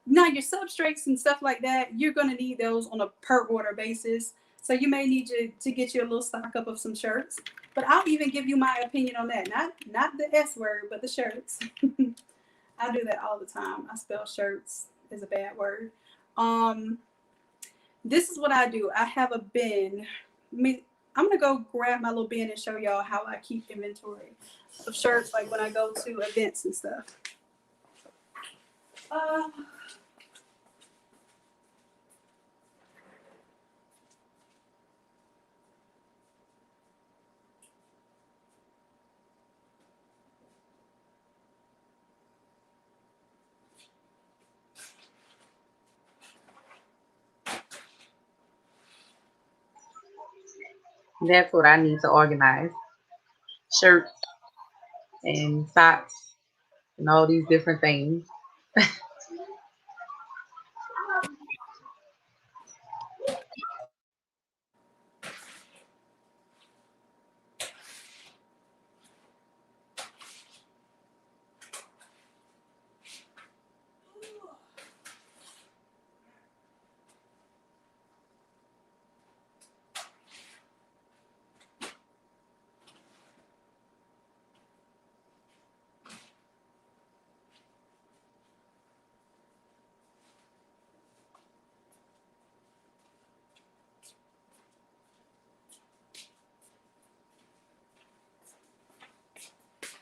Now, your substrates and stuff like that, you're going to need those on a per order basis. So you may need to get you a little stock up of some shirts. But I'll even give you my opinion on that. Not the S word, but the shirts. I do that all the time. I spell shirts as a bad word. This is what I do. I have a bin. I'm going to go grab my little bin and show y'all how I keep inventory of shirts, like when I go to events and stuff. That's what I need to organize. Shirts and socks and all these different things.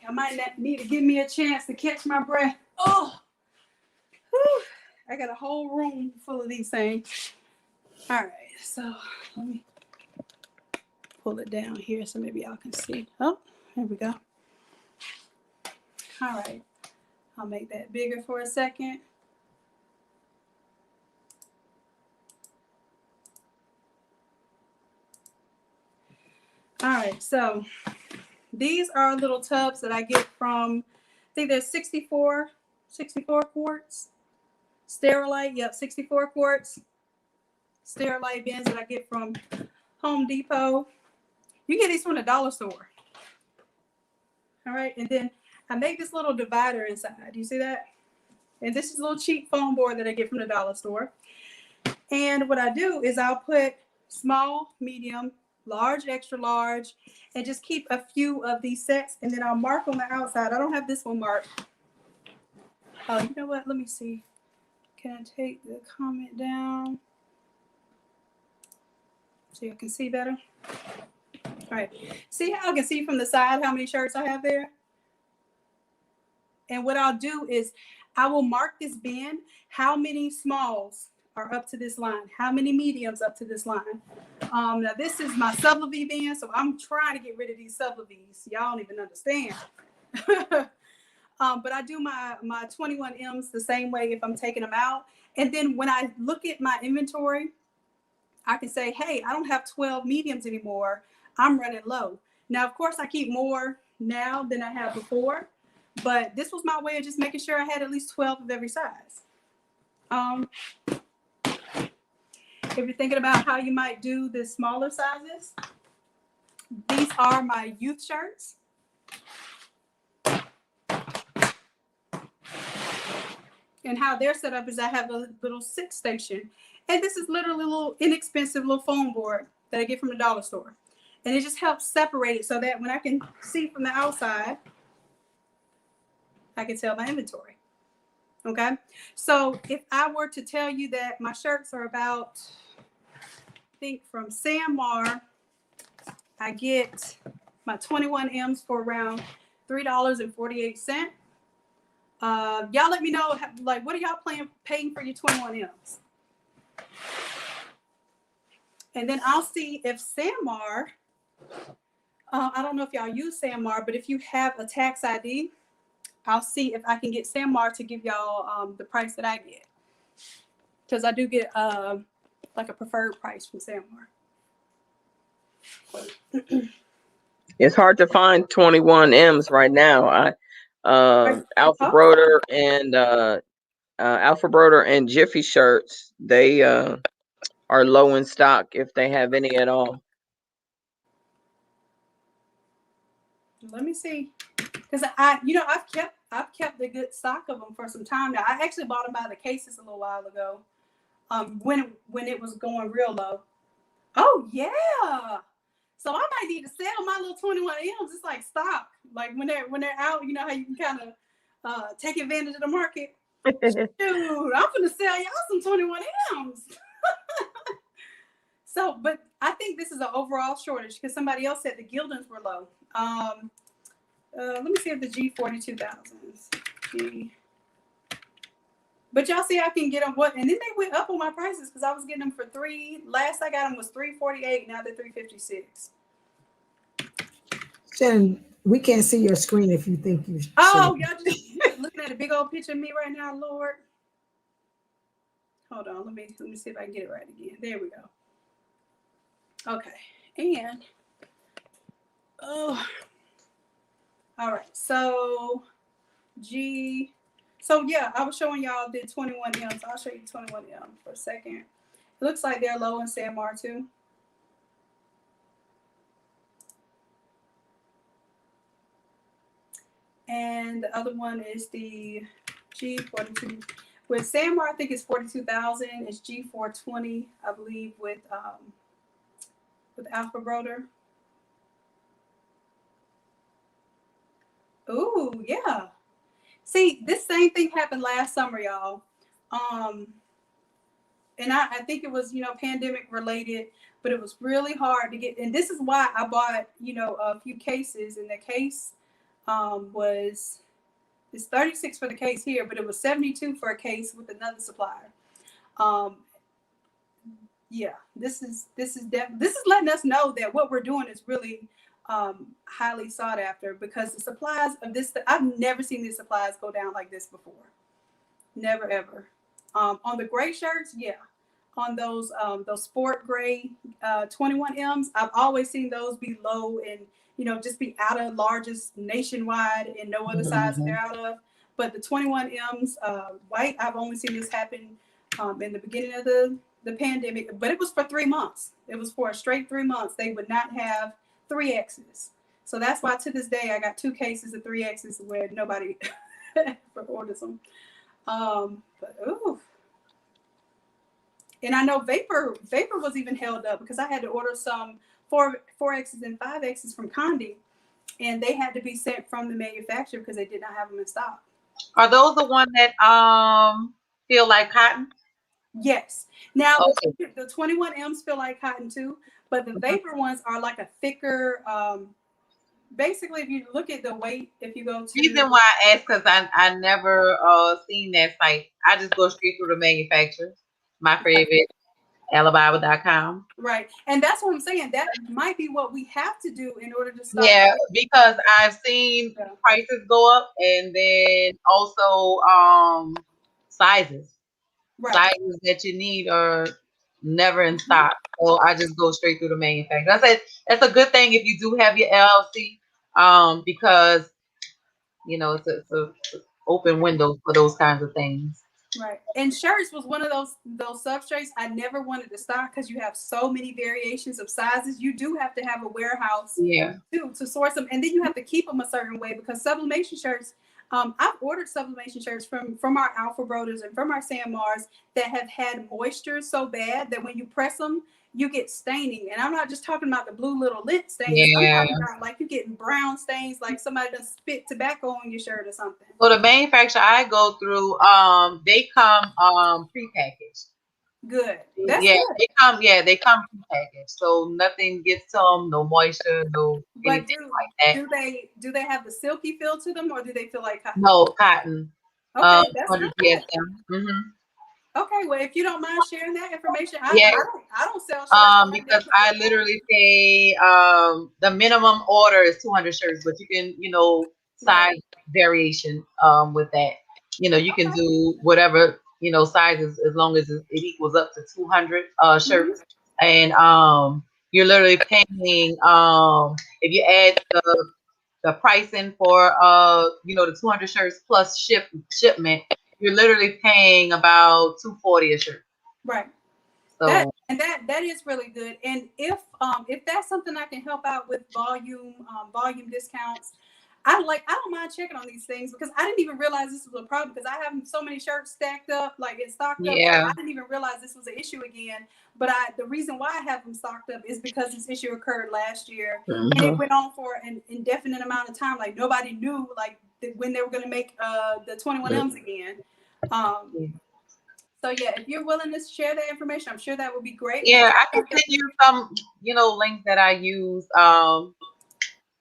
I might need to give me a chance to catch my breath. Oh, whew. I got a whole room full of these things. All right, so let me pull it down here so maybe y'all can see. Oh, there we go. All right, I'll make that bigger for a second. All right, so these are little tubs that I get from, I think there's 64 quarts. Sterilite, yep, 64 quarts. Sterilite bins that I get from Home Depot. You get these from the dollar store. All right, and then I make this little divider inside. Do you see that? And this is a little cheap foam board that I get from the dollar store. And what I do is I'll put small, medium, large, extra large, and just keep a few of these sets. And then I'll mark on the outside. I don't have this one marked. Oh, you know what? Let me see. Can I take the comment down so you can see better? All right. See how I can see from the side how many shirts I have there? And what I'll do is I will mark this bin, how many smalls are up to this line, how many mediums up to this line. Now this is my Sublavie bin, so I'm trying to get rid of these Sublavies. Y'all don't even understand. But I do my 21 M's the same way if I'm taking them out. And then when I look at my inventory, I can say, hey, I don't have 12 mediums anymore. I'm running low. Now, of course, I keep more now than I have before, but this was my way of just making sure I had at least 12 of every size. If you're thinking about how you might do the smaller sizes, these are my youth shirts. And how they're set up is I have a little sit station. And this is literally a little inexpensive little foam board that I get from the dollar store. And it just helps separate it so that when I can see from the outside, I can tell my inventory. Okay. So if I were to tell you that my shirts are about, I think from Sanmar, I get my 21 M's for around $3.48. Y'all let me know, like, what are y'all paying for your 21 M's? And then I'll see if Sanmar, I don't know if y'all use Sanmar, but if you have a tax ID, I'll see if I can get Sanmar to give y'all the price that I get. Because I do get like a preferred price from Sanmar. It's hard to find 21 M's right now. Alpha Broder and Jiffy shirts, they are low in stock if they have any at all. Let me see, because I've kept a good stock of them for some time now. I actually bought them by the cases a little while ago, when it was going real low. Oh yeah, so I might need to sell my little 21 M's. It's like stock, like when they're out. You know how you can kind of take advantage of the market. Dude, I'm gonna sell y'all some 21 M's. So, but I think this is an overall shortage because somebody else said the Gildans were low. Let me see if the G42,000s. But y'all see, I can get them and then they went up on my prices because I was getting them for $3. Last I got them was $348. Now they're $356. Shannon, we can't see your screen if you think you. Oh, y'all just looking at a big old picture of me right now, Lord. Hold on, let me see if I can get it right again. There we go. Okay, and all right. So yeah, I was showing y'all the 21 M's. I'll show you 21 M for a second. It looks like they're low in Sanmar too. And the other one is the G42. With Sanmar, I think it's 42,000. It's G420, I believe, with Alpha Broder. Ooh, yeah. See, this same thing happened last summer, y'all. And I think it was, pandemic related, but it was really hard to get. And this is why I bought, a few cases. And the case it's 36 for the case here, but it was 72 for a case with another supplier. Yeah, this is letting us know that what we're doing is really highly sought after, because the supplies of this, I've never seen these supplies go down like this before. Never ever. On the gray shirts, yeah. those sport gray 21Ms. I've always seen those be low and just be out of largest nationwide and no other size they're out of. But the 21Ms white, I've only seen this happen in the beginning of the pandemic, but it was for 3 months. It was for a straight 3 months. They would not have 3Xs. So that's why to this day I got 2 cases of 3Xs where nobody orders them. But ooh. And I know Vapor was even held up because I had to order some 4Xs and 5Xs from Condi, and they had to be sent from the manufacturer because they did not have them in stock. Are those the one that feel like cotton? Yes. Now okay. the 21Ms feel like cotton too, but the Vapor ones are like a thicker. Basically, if you look at the weight, if you go to reason why I asked because I never seen that site. I just go straight through the manufacturer. My favorite, Alibaba.com. Right, and that's what I'm saying. That might be what we have to do in order to stop. Yeah, because I've seen prices go up, and then also sizes. Right. Sizes that you need are never in stock. So I just go straight through the manufacturer. I said that's a good thing if you do have your LLC, because it's a open window for those kinds of things. Right. And shirts was one of those substrates I never wanted to stock because you have so many variations of sizes. You do have to have a warehouse to source them, and then you have to keep them a certain way because sublimation shirts. I've ordered sublimation shirts from our Alpha Brothers and from our San Mars that have had moisture so bad that when you press them, you get staining. And I'm not just talking about the blue little lint stains. Yeah. I'm talking about like you getting brown stains, like somebody done spit tobacco on your shirt or something. Well, the manufacturer I go through, they come prepackaged. Good. That's good. They come prepackaged, so nothing gets to them, no moisture, no anything like that. Do they have the silky feel to them, or do they feel like cotton? No, cotton. Okay, that's 100 good. PSM. Okay, well, if you don't mind sharing that information, I don't sell shirts. Because I literally pay the minimum order is 200 shirts, but you can size variation with that. You can do whatever sizes as long as it equals up to 200 shirts, and you're literally paying if you add the pricing for the 200 shirts plus shipment, you're literally paying about $240 a shirt. Right. So that is really good. And if that's something I can help out with volume discounts, I don't mind checking on these things because I didn't even realize this was a problem because I have so many shirts stacked up, like it's stocked up. Yeah. I didn't even realize this was an issue again. But the reason why I have them stocked up is because this issue occurred last year and it went on for an indefinite amount of time. Like nobody knew when they were going to make the 21Ms again. So yeah, if you're willing to share that information, I'm sure that would be great. Yeah, I can send you some, links that I use.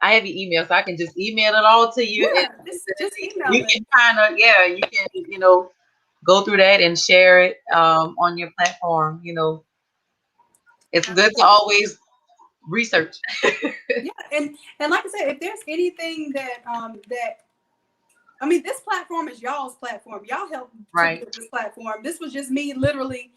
I have your email, so I can just email it all to you. Yeah, just email you can kind of, you can, go through that and share it on your platform. It's good to always research. Yeah, and like I said, if there's anything that I mean, this platform is y'all's platform. Y'all helped to build this platform. This was just me literally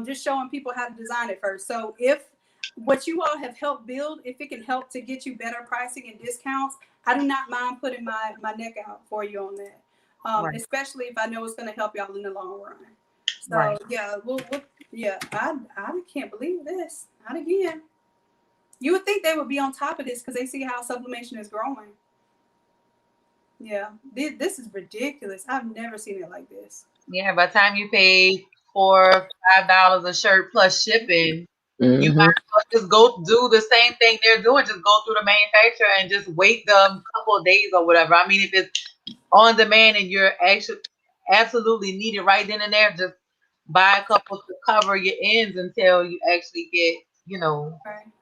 just showing people how to design it first. So if what you all have helped build, if it can help to get you better pricing and discounts, I do not mind putting my neck out for you on that. Especially if I know it's going to help y'all in the long run. So I can't believe this. Not again. You would think they would be on top of this because they see how sublimation is growing. Yeah, this is ridiculous. I've never seen it like this. Yeah, by the time you pay $4 or $5 a shirt plus shipping, you might as well just go do the same thing they're doing. Just go through the manufacturer and just wait them a couple of days or whatever. I mean, if it's on demand and you're actually absolutely need it right then and there, just buy a couple to cover your ends until you actually get,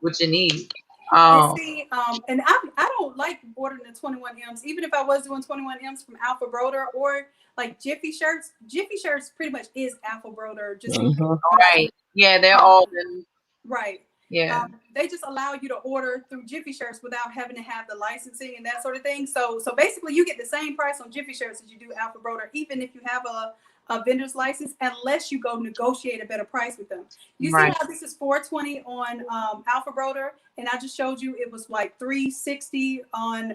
what you need. And see, and I don't like ordering the 21Ms, even if I was doing 21Ms from Alpha Broder or like Jiffy Shirts. Jiffy Shirts pretty much is Alpha Broder. Just right. Yeah, they're all right. Yeah. They just allow you to order through Jiffy Shirts without having to have the licensing and that sort of thing. So basically you get the same price on Jiffy Shirts as you do Alpha Broder, even if you have a vendor's license unless you go negotiate a better price with them. You see Right. how this is $420 on Alpha Broder, and I just showed you it was like $360 on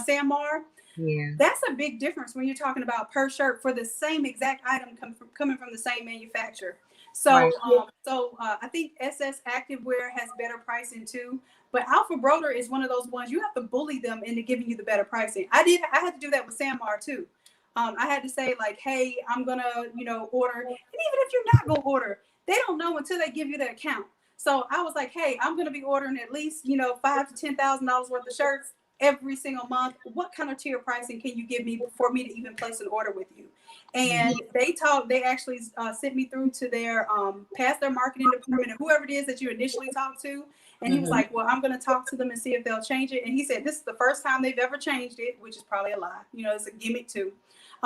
Sanmar. Yeah. That's a big difference when you're talking about per shirt for the same exact item coming from the same manufacturer. So, Right. I think SS Activewear has better pricing too. But Alpha Broder is one of those ones you have to bully them into giving you the better pricing. I had to do that with Sanmar too. I had to say like, hey, I'm gonna, order. And even if you're not gonna order, they don't know until they give you the account. So I was like, hey, I'm gonna be ordering at least, $5,000 to $10,000 worth of shirts every single month. What kind of tier pricing can you give me for me to even place an order with you? And they actually sent me through to their past their marketing department and whoever it is that you initially talked to. And he was like, well, I'm going to talk to them and see if they'll change it. And he said, this is the first time they've ever changed it, which is probably a lie. It's a gimmick too.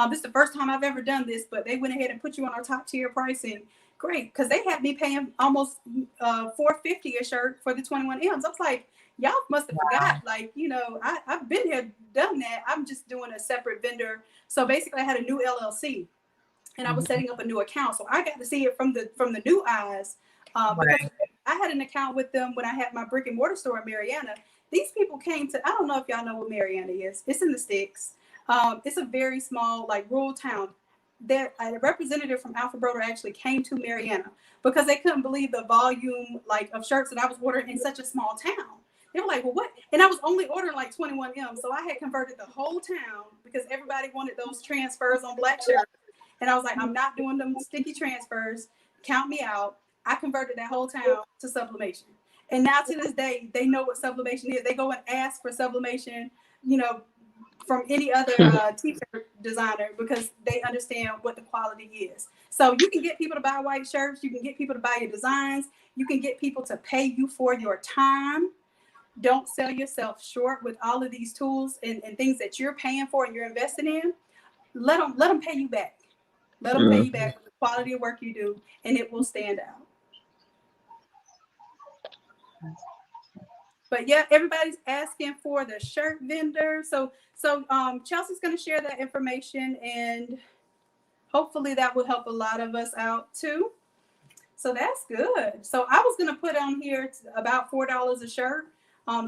This is the first time I've ever done this, but they went ahead and put you on our top tier pricing. Great. Because they had me paying almost $450 a shirt for the 21 M's. I was like, y'all must have forgot. Like, I've been here, done that. I'm just doing a separate vendor. So basically I had a new LLC and I was setting up a new account. So I got to see it from the new eyes. Because I had an account with them when I had my brick and mortar store in Mariana. These people came to, I don't know if y'all know what Mariana is. It's in the sticks. It's a very small, like rural town. A representative from Alpha Broder actually came to Mariana because they couldn't believe the volume of shirts that I was ordering in such a small town. They were like, well, what? And I was only ordering like 21 M. So I had converted the whole town because everybody wanted those transfers on black shirts. And I was like, I'm not doing them sticky transfers. Count me out. I converted that whole town to sublimation. And now to this day, they know what sublimation is. They go and ask for sublimation, from any other t-shirt designer because they understand what the quality is. So you can get people to buy white shirts. You can get people to buy your designs. You can get people to pay you for your time. Don't sell yourself short with all of these tools and things that you're paying for and you're investing in. Let them pay you back. Let them pay you back with the quality of work you do, and it will stand out. But yeah, everybody's asking for the shirt vendor. So Chelsea's going to share that information, and hopefully that will help a lot of us out too. So that's good. So I was going to put on here about $4 a shirt.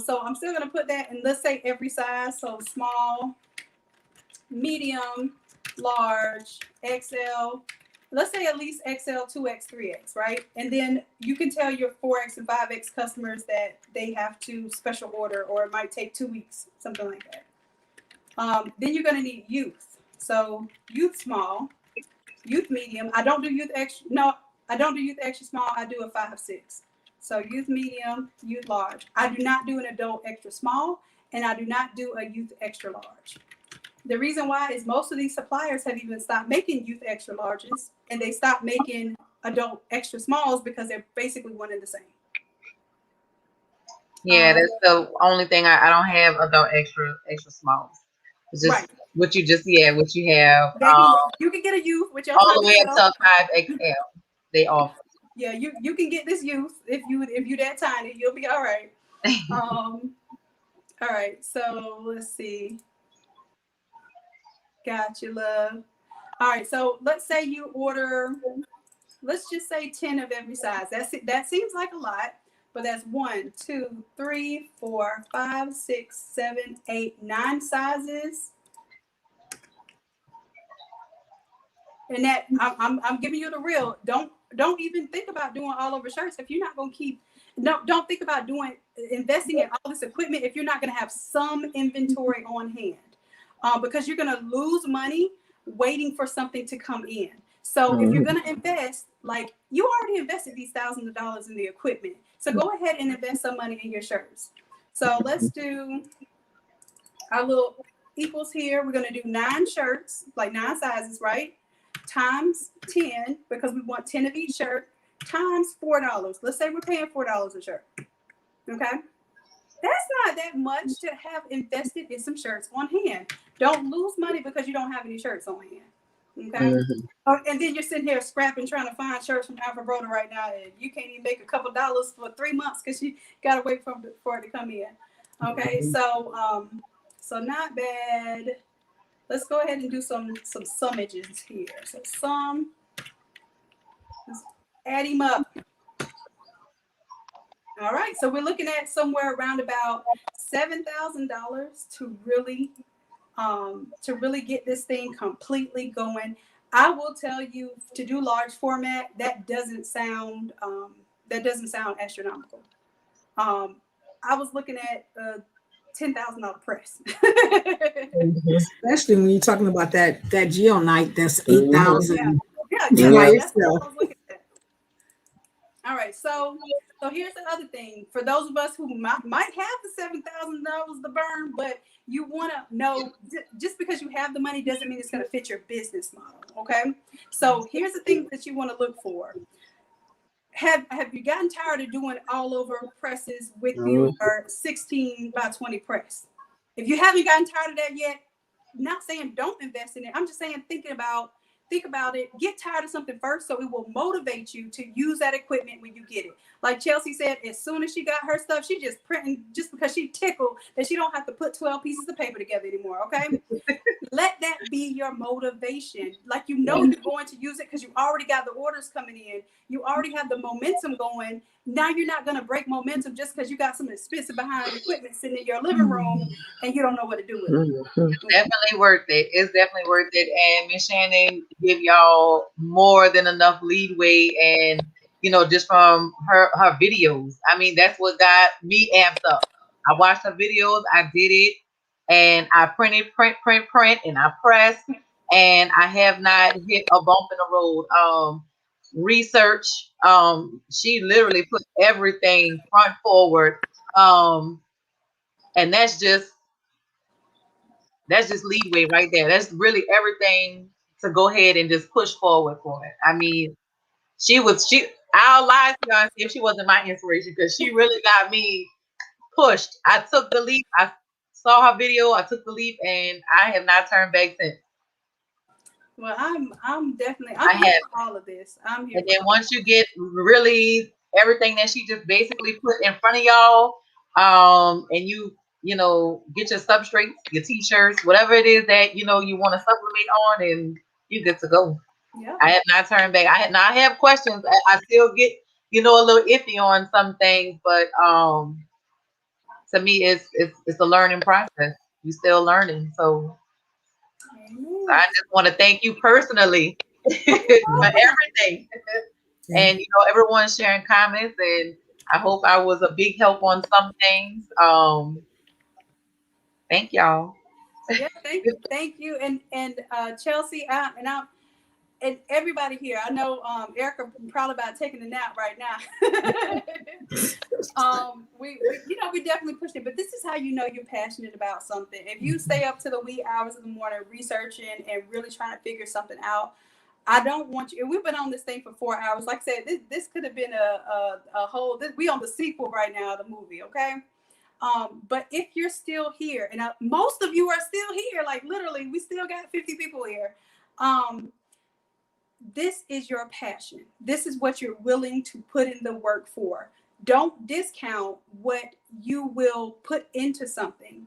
So I'm still going to put that in, let's say every size. So small, medium, large, XL. Let's say at least XL, 2X, 3X, right? And then you can tell your 4X and 5X customers that they have to special order, or it might take 2 weeks, something like that. Then you're going to need youth. So youth small, youth medium. I don't do youth extra. No, I don't do youth extra small. I do a 5'6". So youth medium, youth large. I do not do an adult extra small, and I do not do a youth extra large. The reason why is most of these suppliers have even stopped making youth extra larges, and they stopped making adult extra smalls because they're basically one and the same. Yeah, that's the only thing I don't have adult extra smalls. It's just what you have. You can get a youth with your all the way up to 5XL. They offer. Yeah, you can get this youth if you that tiny, you'll be all right. All right, so let's see. Got you, love. All right, so let's say you order, let's just say 10 of every size. That seems like a lot, but that's 1, 2, 3, 4, 5, 6, 7, 8, 9 sizes. And that I'm giving you the real. Don't even think about doing all over shirts if you're not going to keep. Don't think about investing in all this equipment if you're not going to have some inventory on hand. Because you're going to lose money waiting for something to come in. So if you're going to invest, like you already invested these thousands of dollars in the equipment. So go ahead and invest some money in your shirts. So let's do our little equals here. We're going to do 9 shirts, like 9 sizes, right? Times 10, because we want 10 of each shirt, times $4. Let's say we're paying $4 a shirt. Okay? That's not that much to have invested in some shirts on hand. Don't lose money because you don't have any shirts on hand. Okay? And then you're sitting here scrapping, trying to find shirts from Alpha Broder right now, and you can't even make a couple dollars for 3 months because you got to wait for it to come in. Okay? So not bad. let's go ahead and do some summages here. So let's add him up. All right, so we're looking at somewhere around about $7,000 to really get this thing completely going. I will tell you, to do large format, that doesn't sound astronomical. I was looking at a $10,000 press. Especially when you're talking about that geonite, that's 8,000. Yeah. That's what I was looking at. All right, so here's the other thing. For those of us who might have the $7,000 to burn, but you want to know, just because you have the money doesn't mean it's going to fit your business model. Okay, so here's the thing that you want to look for. Have you gotten tired of doing all over presses with your 16 by 20 press? If you haven't gotten tired of that yet, not saying don't invest in it. I'm just saying think about it. Get tired of something first, so it will motivate you to use that equipment when you get it. Like Chelsea said, as soon as she got her stuff, she just printing just because she tickled that she don't have to put 12 pieces of paper together anymore. Okay, let that be your motivation. Like, you know, you're going to use it because you already got the orders coming in. You already have the momentum going. Now you're not going to break momentum just because you got some expensive behind equipment sitting in your living room and you don't know what to do with it. It's definitely worth it. It's definitely worth it. And Miss Shannon give y'all more than enough leadway, and just from her videos. I mean, that's what got me amped up. I watched her videos, I did it, and I print, and I pressed, and I have not hit a bump in the road. Research, she literally put everything front forward, and that's just leeway right there. That's really everything to go ahead and just push forward for it. I mean, I'll lie to y'all if she wasn't my inspiration, because she really got me pushed. I took the leap. I saw her video, I took the leap, and I have not turned back since. Well, I'm definitely here for all of this. I'm here. And then once you get really everything that she just basically put in front of y'all, and you get your substrates, your t-shirts, whatever it is that you want to supplement on, and you're good to go. Yeah. I have not turned back. I have questions. I still get a little iffy on some things, but to me, it's a learning process. You're still learning, so I just want to thank you personally for everything. And everyone sharing comments, and I hope I was a big help on some things. Thank y'all. Yeah, thank you, and Chelsea, and everybody here. I know Erica probably about taking a nap right now. We definitely pushed it, but this is how you know you're passionate about something. If you stay up to the wee hours of the morning researching and really trying to figure something out, I don't want you. And we've been on this thing for 4 hours. Like I said, this could have been a whole. We on the sequel right now, the movie. Okay. But if you're still here, and most of you are still here, like literally, we still got 50 people here. This is your passion. This is what you're willing to put in the work for. Don't discount what you will put into something,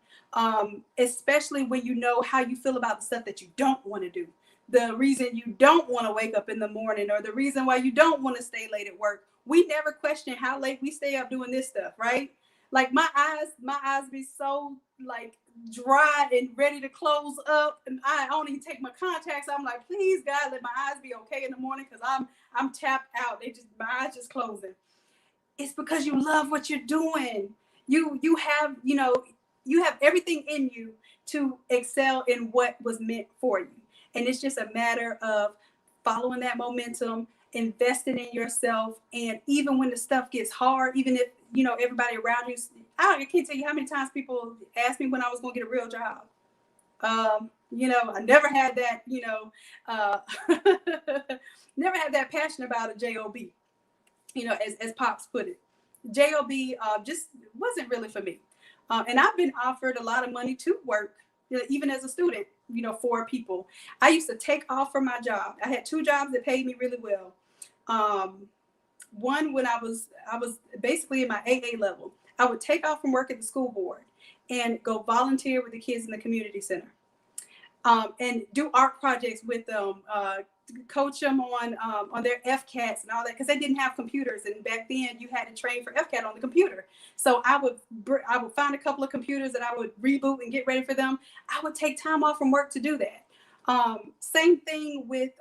especially when you know how you feel about the stuff that you don't want to do. The reason you don't want to wake up in the morning, or the reason why you don't want to stay late at work. We never question how late we stay up doing this stuff, right? Like my eyes be so like dry and ready to close up, and I don't even take my contacts. I'm like, please God, let my eyes be okay in the morning, because I'm tapped out. My eyes just closing. It's because you love what you're doing. You have everything in you to excel in what was meant for you, and it's just a matter of following that momentum, investing in yourself, and even when the stuff gets hard, even if everybody around you, I can't tell you how many times people asked me when I was going to get a real job. I never had that, never had that passion about a job. As Pops put it, job just wasn't really for me. And I've been offered a lot of money to work, even as a student, for people. I used to take off from my job. I had 2 jobs that paid me really well. One, when I was basically in my AA level, I would take off from work at the school board and go volunteer with the kids in the community center. and do art projects with them, coach them on their FCATs and all that, because they didn't have computers, and back then you had to train for FCAT on the computer. So I would find a couple of computers that I would reboot and get ready for them. I would take time off from work to do that. Same thing with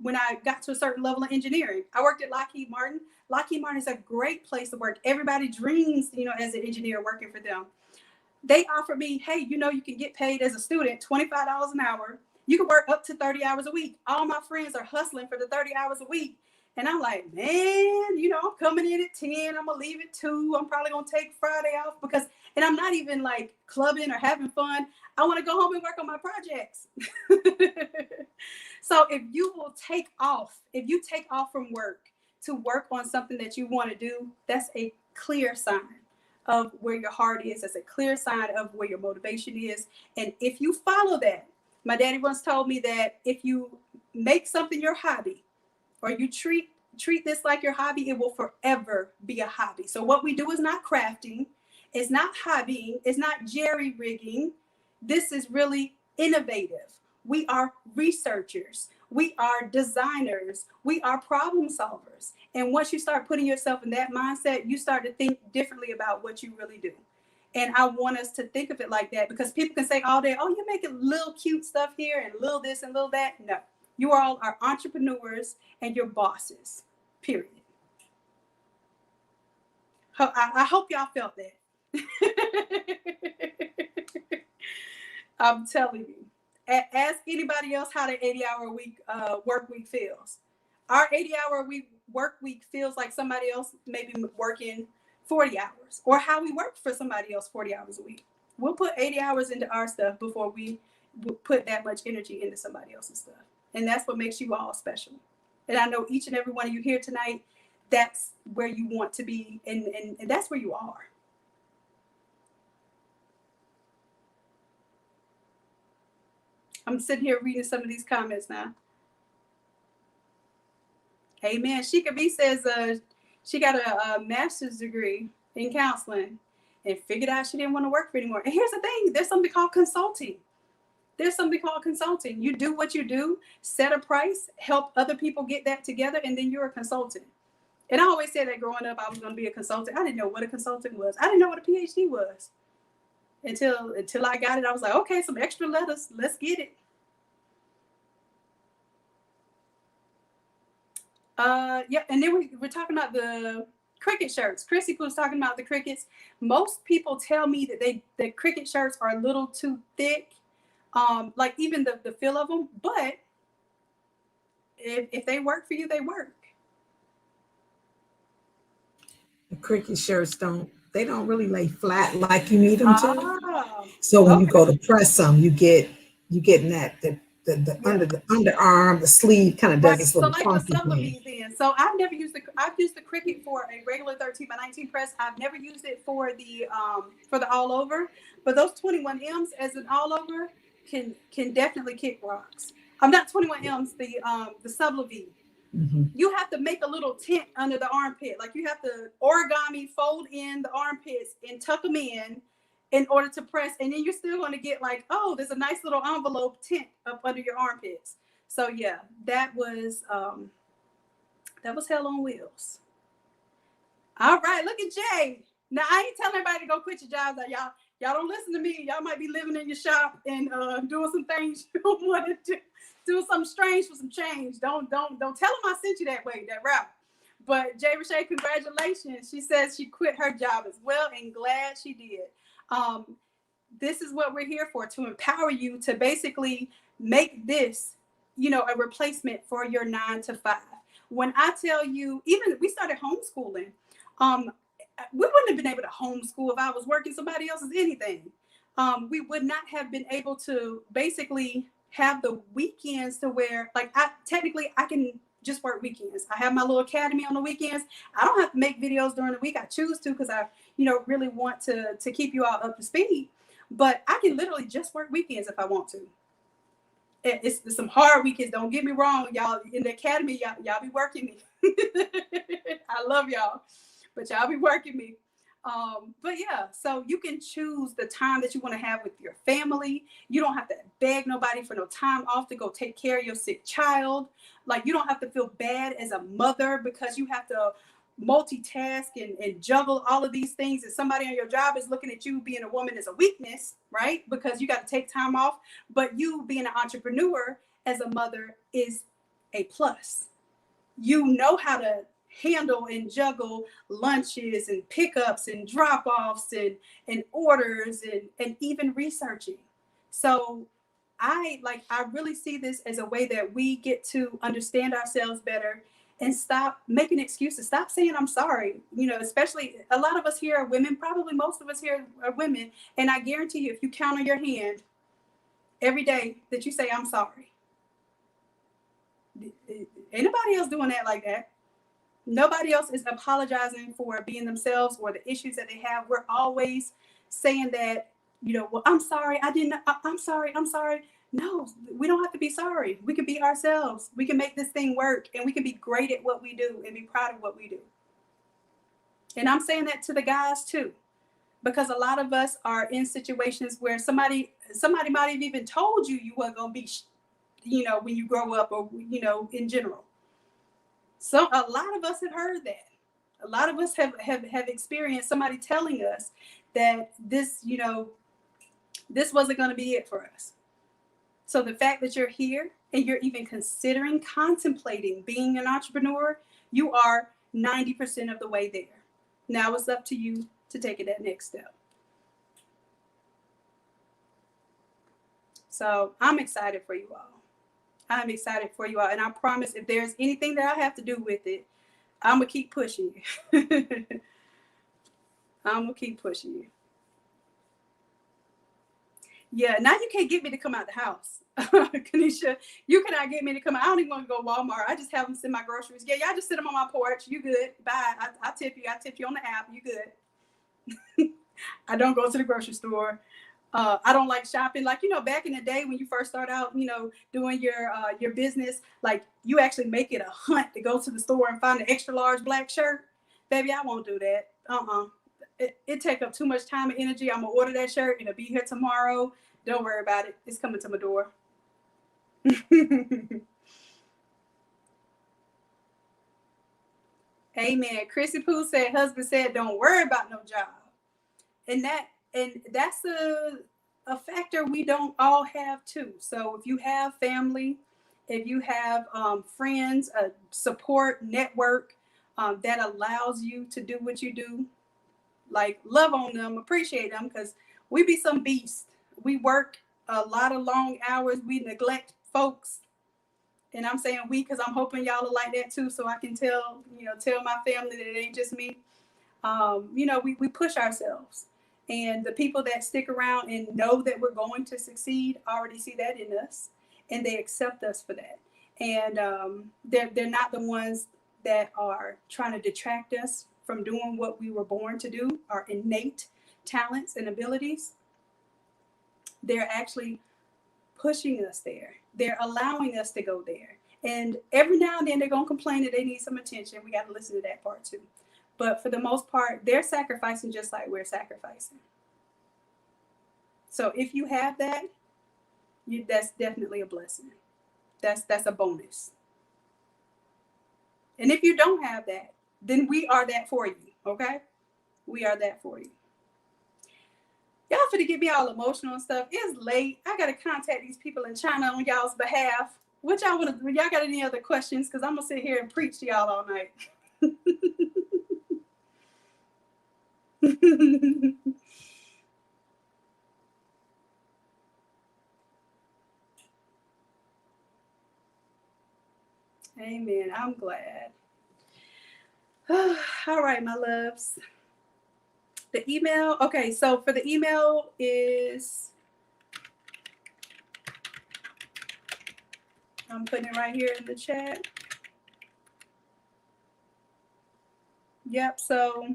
when I got to a certain level of engineering. I worked at Lockheed Martin. Lockheed Martin is a great place to work. Everybody dreams, as an engineer working for them. They offered me, hey, you can get paid as a student $25 an hour. You can work up to 30 hours a week. All my friends are hustling for the 30 hours a week. And I'm like, man, I'm coming in at 10. I'm going to leave at 2. I'm probably going to take Friday off and I'm not even like clubbing or having fun. I want to go home and work on my projects. So if you take off from work to work on something that you want to do, that's a clear sign of where your heart is. That's a clear sign of where your motivation is. And if you follow that, my daddy once told me that if you make something your hobby, or you treat this like your hobby, it will forever be a hobby. So what we do is not crafting, it's not hobbying, it's not jerry rigging. This is really innovative. We are researchers. We are designers. We are problem solvers. And once you start putting yourself in that mindset, you start to think differently about what you really do. And I want us to think of it like that, because people can say all day, oh, you're making little cute stuff here and little this and little that. No, you all are entrepreneurs and you're bosses, period. I hope y'all felt that. I'm telling you. Ask anybody else how the 80-hour week work week feels. Our 80-hour work week feels like somebody else maybe working 40 hours, or how we work for somebody else 40 hours a week. We'll put 80 hours into our stuff before we put that much energy into somebody else's stuff. And that's what makes you all special. And I know each and every one of you here tonight, that's where you want to be, and that's where you are. I'm sitting here reading some of these comments now. Amen. Shika B says she got a master's degree in counseling and figured out she didn't want to work for anymore. And here's the thing, there's something called consulting. You do what you do, set a price, help other people get that together, and then you're a consultant. And I always said that growing up, I was going to be a consultant. I didn't know what a consultant was. I didn't know what a PhD was until I got it. I was like, okay, some extra letters, let's get it. Yeah, and then we're talking about the cricket shirts. Chrissy was talking about the crickets. Most people tell me that the cricket shirts are a little too thick, like even the feel of them. But if they work for you, they work. The cricket shirts don't really lay flat like you need them to. So when you go to press them, you getting that the under the underarm, the sleeve kind of does this little funky thing. So I've used the cricket for a regular 13x19 press. I've never used it for the all over, but those 21Ms as an all over can definitely kick rocks. I'm not 21Ms, the Sublevie. Mm-hmm. You have to make a little tent under the armpit. Like you have to origami fold in the armpits and tuck them in order to press. And then you're still going to get like, oh, there's a nice little envelope tent up under your armpits. So yeah, that was hell on wheels. All right, look at Jay. Now I ain't telling everybody to go quit your jobs. Y'all don't listen to me. Y'all might be living in your shop and doing some things you don't want to do. Doing something strange for some change. Don't tell them I sent you that route. But Jay Rashay, congratulations. She says she quit her job as well, and glad she did. This is what we're here for, to empower you to basically make this, a replacement for your 9 to 5. When I tell you, even we started homeschooling, we wouldn't have been able to homeschool if I was working somebody else's anything. We would not have been able to basically have the weekends to where, like, I can just work weekends. I have my little academy on the weekends. I don't have to make videos during the week. I choose to because I, really want to keep you all up to speed. But I can literally just work weekends if I want to. It's some hard weekends. Don't get me wrong, y'all. In the academy, y'all be working me. I love y'all, but y'all be working me. But yeah, so you can choose the time that you want to have with your family. You don't have to beg nobody for no time off to go take care of your sick child. Like, you don't have to feel bad as a mother because you have to multitask and juggle all of these things, and somebody on your job is looking at you being a woman as a weakness, right? Because you got to take time off. But you being an entrepreneur as a mother is a plus. You know how to handle and juggle lunches and pickups and drop-offs and orders and even researching. So I really see this as a way that we get to understand ourselves better and stop making excuses. Stop saying I'm sorry. You know, especially a lot of us here are women, probably most of us here are women. And I guarantee you, if you count on your hand every day that you say I'm sorry, ain't nobody else doing that like that. Nobody else is apologizing for being themselves or the issues that they have. We're always saying that, you know, well, I'm sorry, I'm sorry. No, we don't have to be sorry. We can be ourselves. We can make this thing work, and we can be great at what we do and be proud of what we do. And I'm saying that to the guys too, because a lot of us are in situations where somebody might have even told you weren't going to be, you know, when you grow up, or, you know, in general. So a lot of us have heard that. A lot of us have experienced somebody telling us that this, you know, this wasn't going to be it for us. So the fact that you're here and you're even contemplating being an entrepreneur, you are 90% of the way there. Now it's up to you to take it that next step. So I'm excited for you all. I'm excited for you all. And I promise, if there's anything that I have to do with it, I'm going to keep pushing you. I'm going to keep pushing you. Yeah, now you can't get me to come out the house. Kanisha, you cannot get me to come out. I don't even want to go to Walmart. I just have them send my groceries. Yeah, y'all just sit them on my porch. You good. Bye. I tip you. I tip you on the app. You good. I don't go to the grocery store. I don't like shopping. Like, you know, back in the day when you first start out, you know, doing your business, like, you actually make it a hunt to go to the store and find an extra large black shirt. Baby, I won't do that. It take up too much time and energy. I'm gonna order that shirt. It'll be here tomorrow. Don't worry about it. It's coming to my door. Amen. Chrissy Pooh said, husband said, don't worry about no job. And that's a factor we don't all have too. So if you have family, if you have friends, a support network that allows you to do what you do, like, love on them, appreciate them, because we be some beasts. We work a lot of long hours. We neglect folks. And I'm saying we, because I'm hoping y'all are like that too, so I can tell my family that it ain't just me. You know, we push ourselves. And the people that stick around and know that we're going to succeed already see that in us, and they accept us for that. And they're not the ones that are trying to detract us from doing what we were born to do, our innate talents and abilities. They're actually pushing us there. They're allowing us to go there. And every now and then they're going to complain that they need some attention. We got to listen to that part too. But for the most part, they're sacrificing just like we're sacrificing. So if you have that, that's definitely a blessing. That's a bonus. And if you don't have that, then we are that for you, okay? We are that for you. Y'all finna get me all emotional and stuff. It's late. I gotta contact these people in China on y'all's behalf. What y'all wanna do? Y'all got any other questions? Because I'm gonna sit here and preach to y'all all night. Amen. I'm glad. All right, my loves. The email. Okay, so for the email is, I'm putting it right here in the chat. Yep. So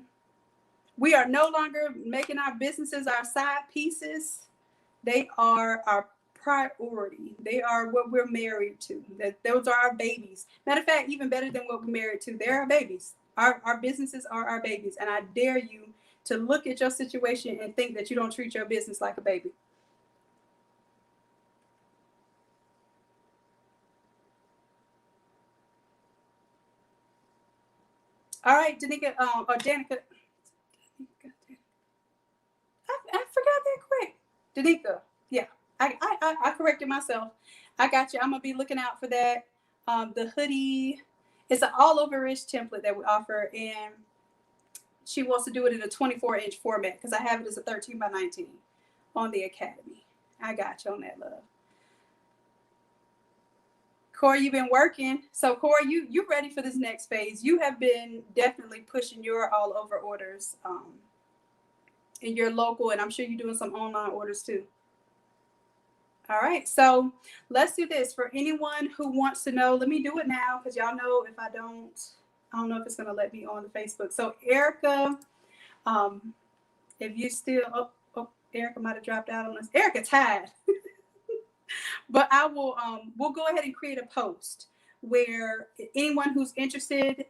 we are no longer making our businesses our side pieces. They are our priority. They are what we're married to. Those are our babies. Matter of fact, even better than what we're married to. They're our babies. Our businesses are our babies. And I dare you to look at your situation and think that you don't treat your business like a baby. All right, Danica, or Danica. I forgot that quick. Danica, yeah, I corrected myself. I got you. I'm gonna be looking out for that. The hoodie, it's an all-over-ish template that we offer, and she wants to do it in a 24-inch format because I have it as a 13 by 19 on the Academy. I got you on that, love. Corey, you've been working. So Corey, you ready for this next phase. You have been definitely pushing your all over orders in your local, and I'm sure you're doing some online orders too. All right, so let's do this. For anyone who wants to know, let me do it now because y'all know if I don't know if it's gonna let me on the Facebook. So Erica, if you still, Erica might have dropped out on us. Erica tied. But I will, we'll go ahead and create a post where anyone who's interested,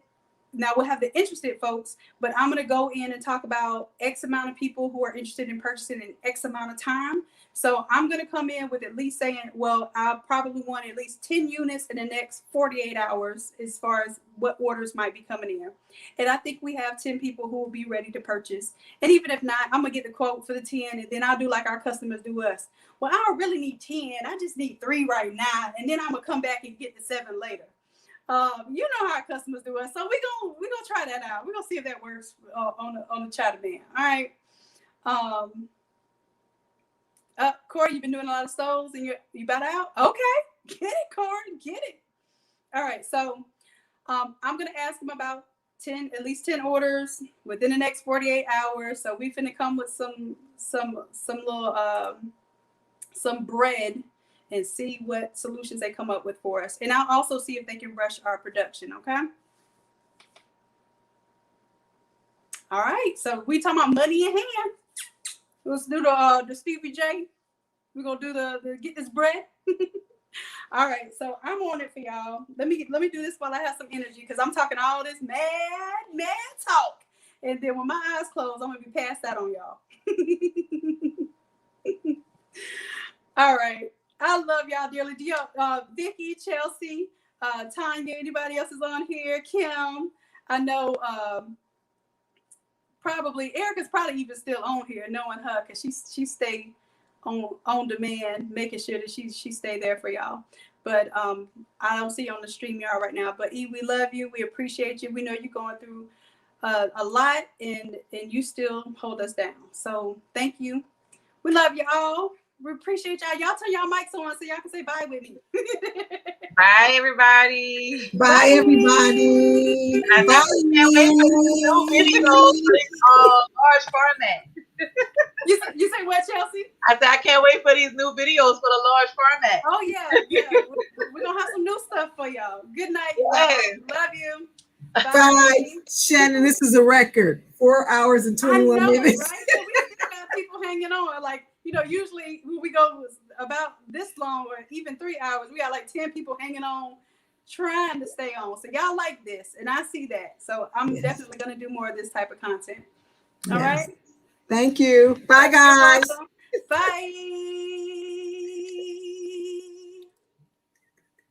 now we'll have the interested folks, but I'm going to go in and talk about X amount of people who are interested in purchasing in X amount of time. So I'm going to come in with at least saying, well, I probably want at least 10 units in the next 48 hours as far as what orders might be coming in. And I think we have 10 people who will be ready to purchase. And even if not, I'm going to get the quote for the 10, and then I'll do like our customers do us. Well, I don't really need 10. I just need 3 right now. And then I'm going to come back and get the 7 later. You know how our customers do us. So we're gonna try that out. We're going to see if that works on the chat man. All right. Corey, you've been doing a lot of stoves and you about out? Okay. Get it, Corey. Get it. All right. So I'm going to ask them about at least 10 orders within the next 48 hours. So we finna come with some little, some bread and see what solutions they come up with for us. And I'll also see if they can rush our production, okay? All right, so we talking about money in hand. Let's do the Stevie J. We're gonna do the get this bread. All right, so I'm on it for y'all. Let me do this while I have some energy because I'm talking all this mad talk. And then when my eyes close, I'm gonna be passed out on y'all. All right. I love y'all dearly. Do y'all, Vicky, Chelsea, Tanya, anybody else is on here? Kim, I know probably Erica's probably even still on here, knowing her because she stay on demand, making sure that she stay there for y'all. But I don't see you on the StreamYard right now. But E, we love you. We appreciate you. We know you're going through a lot, and you still hold us down. So thank you. We love you all. We appreciate y'all. Y'all turn y'all mics on so y'all can say bye with me. Bye, everybody. Bye, everybody. I Bye. can't wait for these new videos in large format. You say what, Chelsea? I said I can't wait for these new videos for the large format. Oh yeah. We're gonna have some new stuff for y'all. Good night. Yes. Love you. Bye. Shannon, this is a record. 4 hours and 21 minutes. Right? So we still got people hanging on. Like, usually when we go about this long or even 3 hours, we got like 10 people hanging on, trying to stay on. So y'all like this, and I see that. So I'm definitely gonna do more of this type of content. All right. Thank you. Bye, guys. Bye.